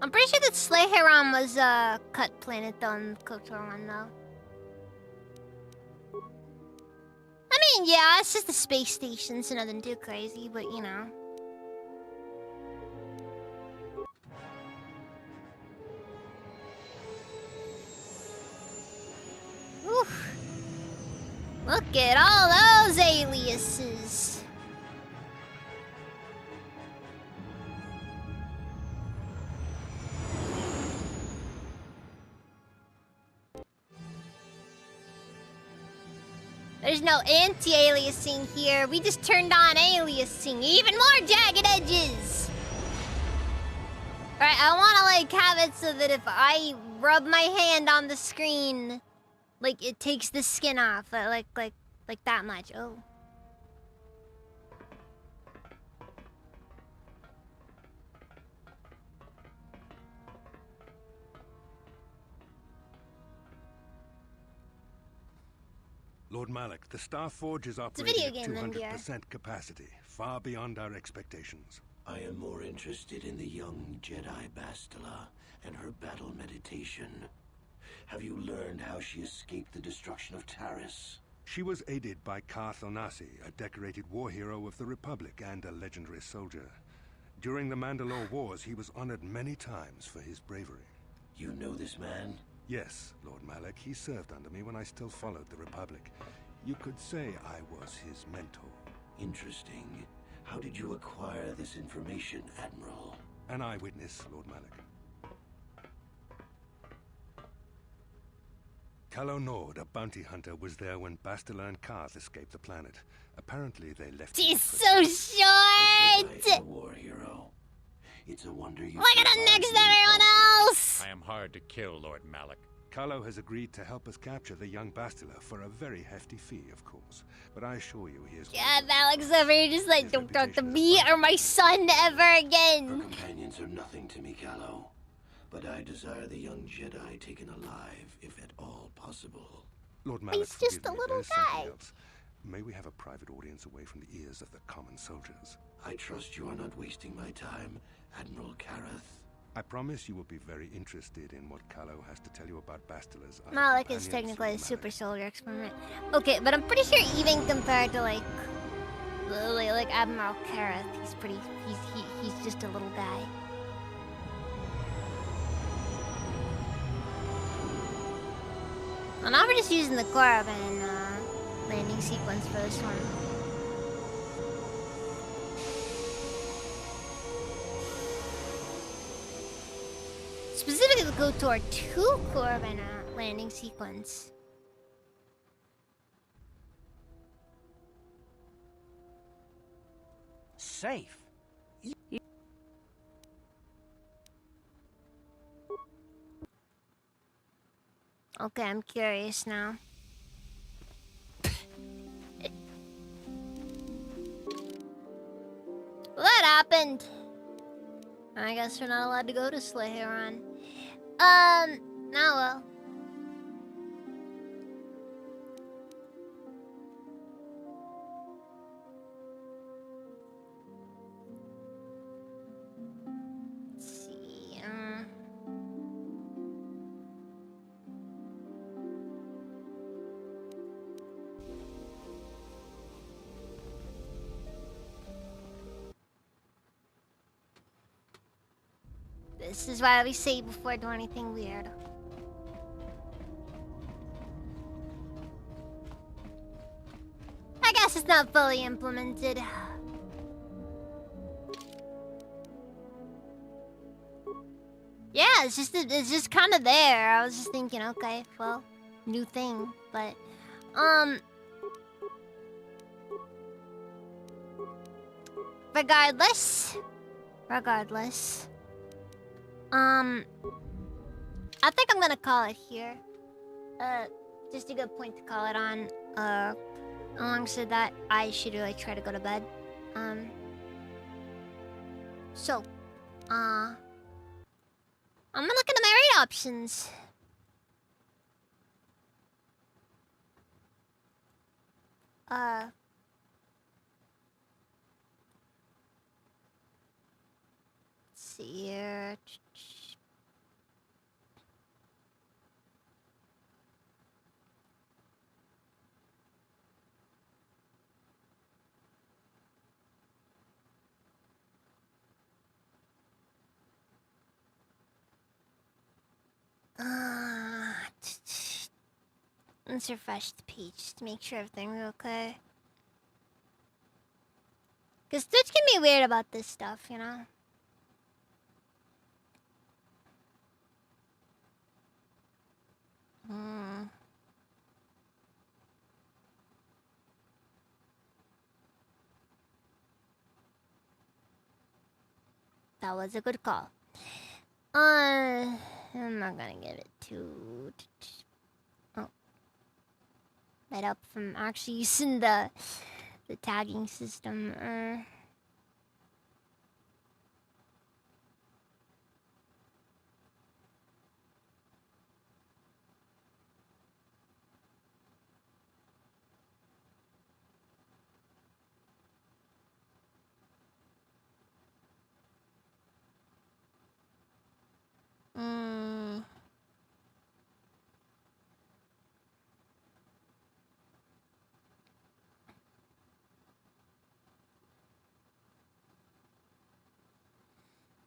I'm pretty sure that Slaheron was a cut planet though in KOTOR 1 though. I mean, yeah, it's just a space station, so nothing too crazy, but you know. Oof. Look at all those aliases. There's no anti-aliasing here. We just turned on aliasing. Even more jagged edges. Alright, I want to like have it so that if I rub my hand on the screen, like it takes the skin off, like that much. Oh. Lord Malak, the Star Forge is a operating video at game, 200% capacity, far beyond our expectations. I am more interested in the young Jedi Bastila and her battle meditation. Have you learned how she escaped the destruction of Taris? She was aided by Karth Onasi, a decorated war hero of the Republic and a legendary soldier. During the Mandalore Wars, he was honored many times for his bravery. You know this man? Yes, Lord Malak. He served under me when I still followed the Republic. You could say I was his mentor. Interesting. How did you acquire this information, Admiral? An eyewitness, Lord Malak. Calo Nord, a bounty hunter, was there when Bastila and Karth escaped the planet. Apparently, they left. She's so short! A war hero. It's a wonder you. Look at him next to everyone else! I am hard to kill, Lord Malak. Calo has agreed to help us capture the young Bastila for a very hefty fee, of course. But I assure you he is... Yeah, Alex over here just like, don't talk to me or my son ever again. Her companions are nothing to me, Calo. But I desire the young Jedi taken alive, if at all possible. Lord Malak, he's just a little guy. May we have a private audience away from the ears of the common soldiers? I trust you are not wasting my time, Admiral Kareth. I promise you will be very interested in what Calo has to tell you about Bastila's... Malak is technically a super soldier experiment. Okay, but I'm pretty sure even compared to like Admiral Kareth, he's pretty... He's just a little guy. And now we're just using the Korriban landing sequence for this one. Specifically the KOTOR 2 Korriban landing sequence. Safe? Okay, I'm curious now. Well, that happened. I guess we're not allowed to go to Slaheron. Now well. Let's see, this is why we say before do anything weird. I guess it's not fully implemented. Yeah, it's just kind of there. I was just thinking, okay, well, new thing, but regardless, I think I'm gonna call it here. Just a good point to call it on. Alongside that, I should really try to go to bed. So, I'm gonna look into my rate options. Let's see here. Let's refresh the page just to make sure everything's okay. Because Twitch can be weird about this stuff, you know? That was a good call. I'm not gonna give it to... Oh. Right up from actually using the tagging system.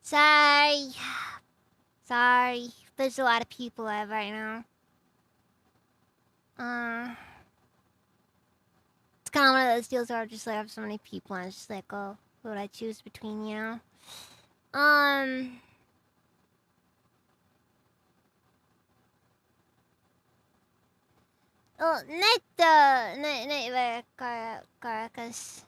Sorry. Sorry. There's a lot of people live right now. It's kind of one of those deals where I just like have so many people and it's just like, oh, who would I choose between, you know? Oh, Caracas.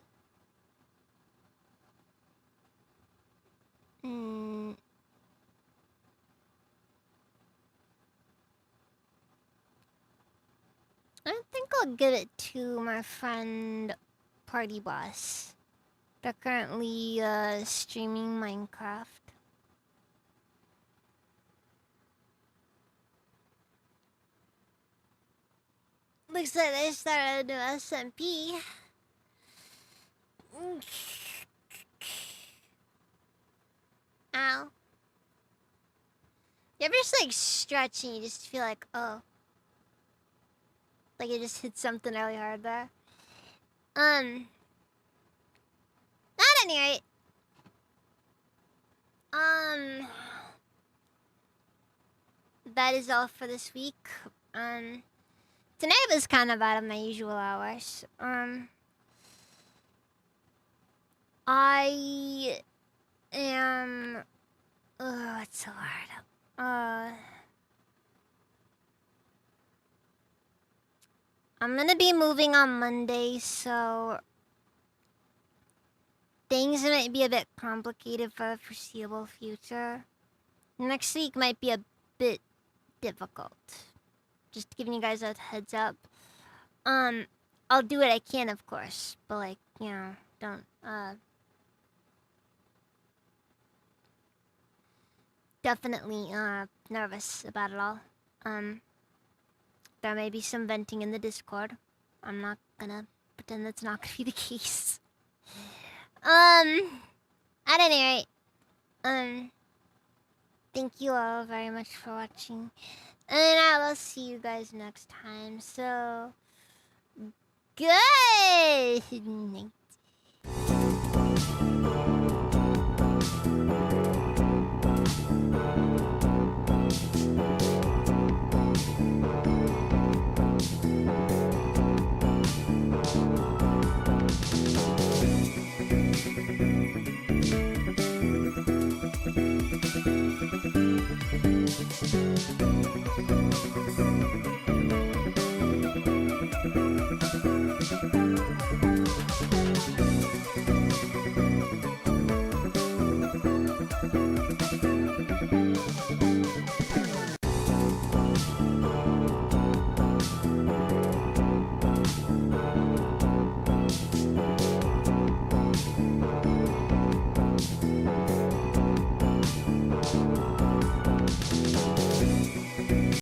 I think I'll give it to my friend Party Boss. They're currently streaming Minecraft. Looks like they started a new SMP. Ow. You ever just like stretch and you just feel like, oh. Like you just hit something really hard there. At any rate. That is all for this week. Tonight was kind of out of my usual hours. I am... Oh, it's so hard. I'm gonna be moving on Monday, so things might be a bit complicated for the foreseeable future. Next week might be a bit difficult. Just giving you guys a heads up. I'll do what I can, of course, but like, you know, don't definitely nervous about it all. There may be some venting in the Discord. I'm not gonna pretend that's not gonna be the case. At any rate, thank you all very much for watching, and I will see you guys next time. So, good night.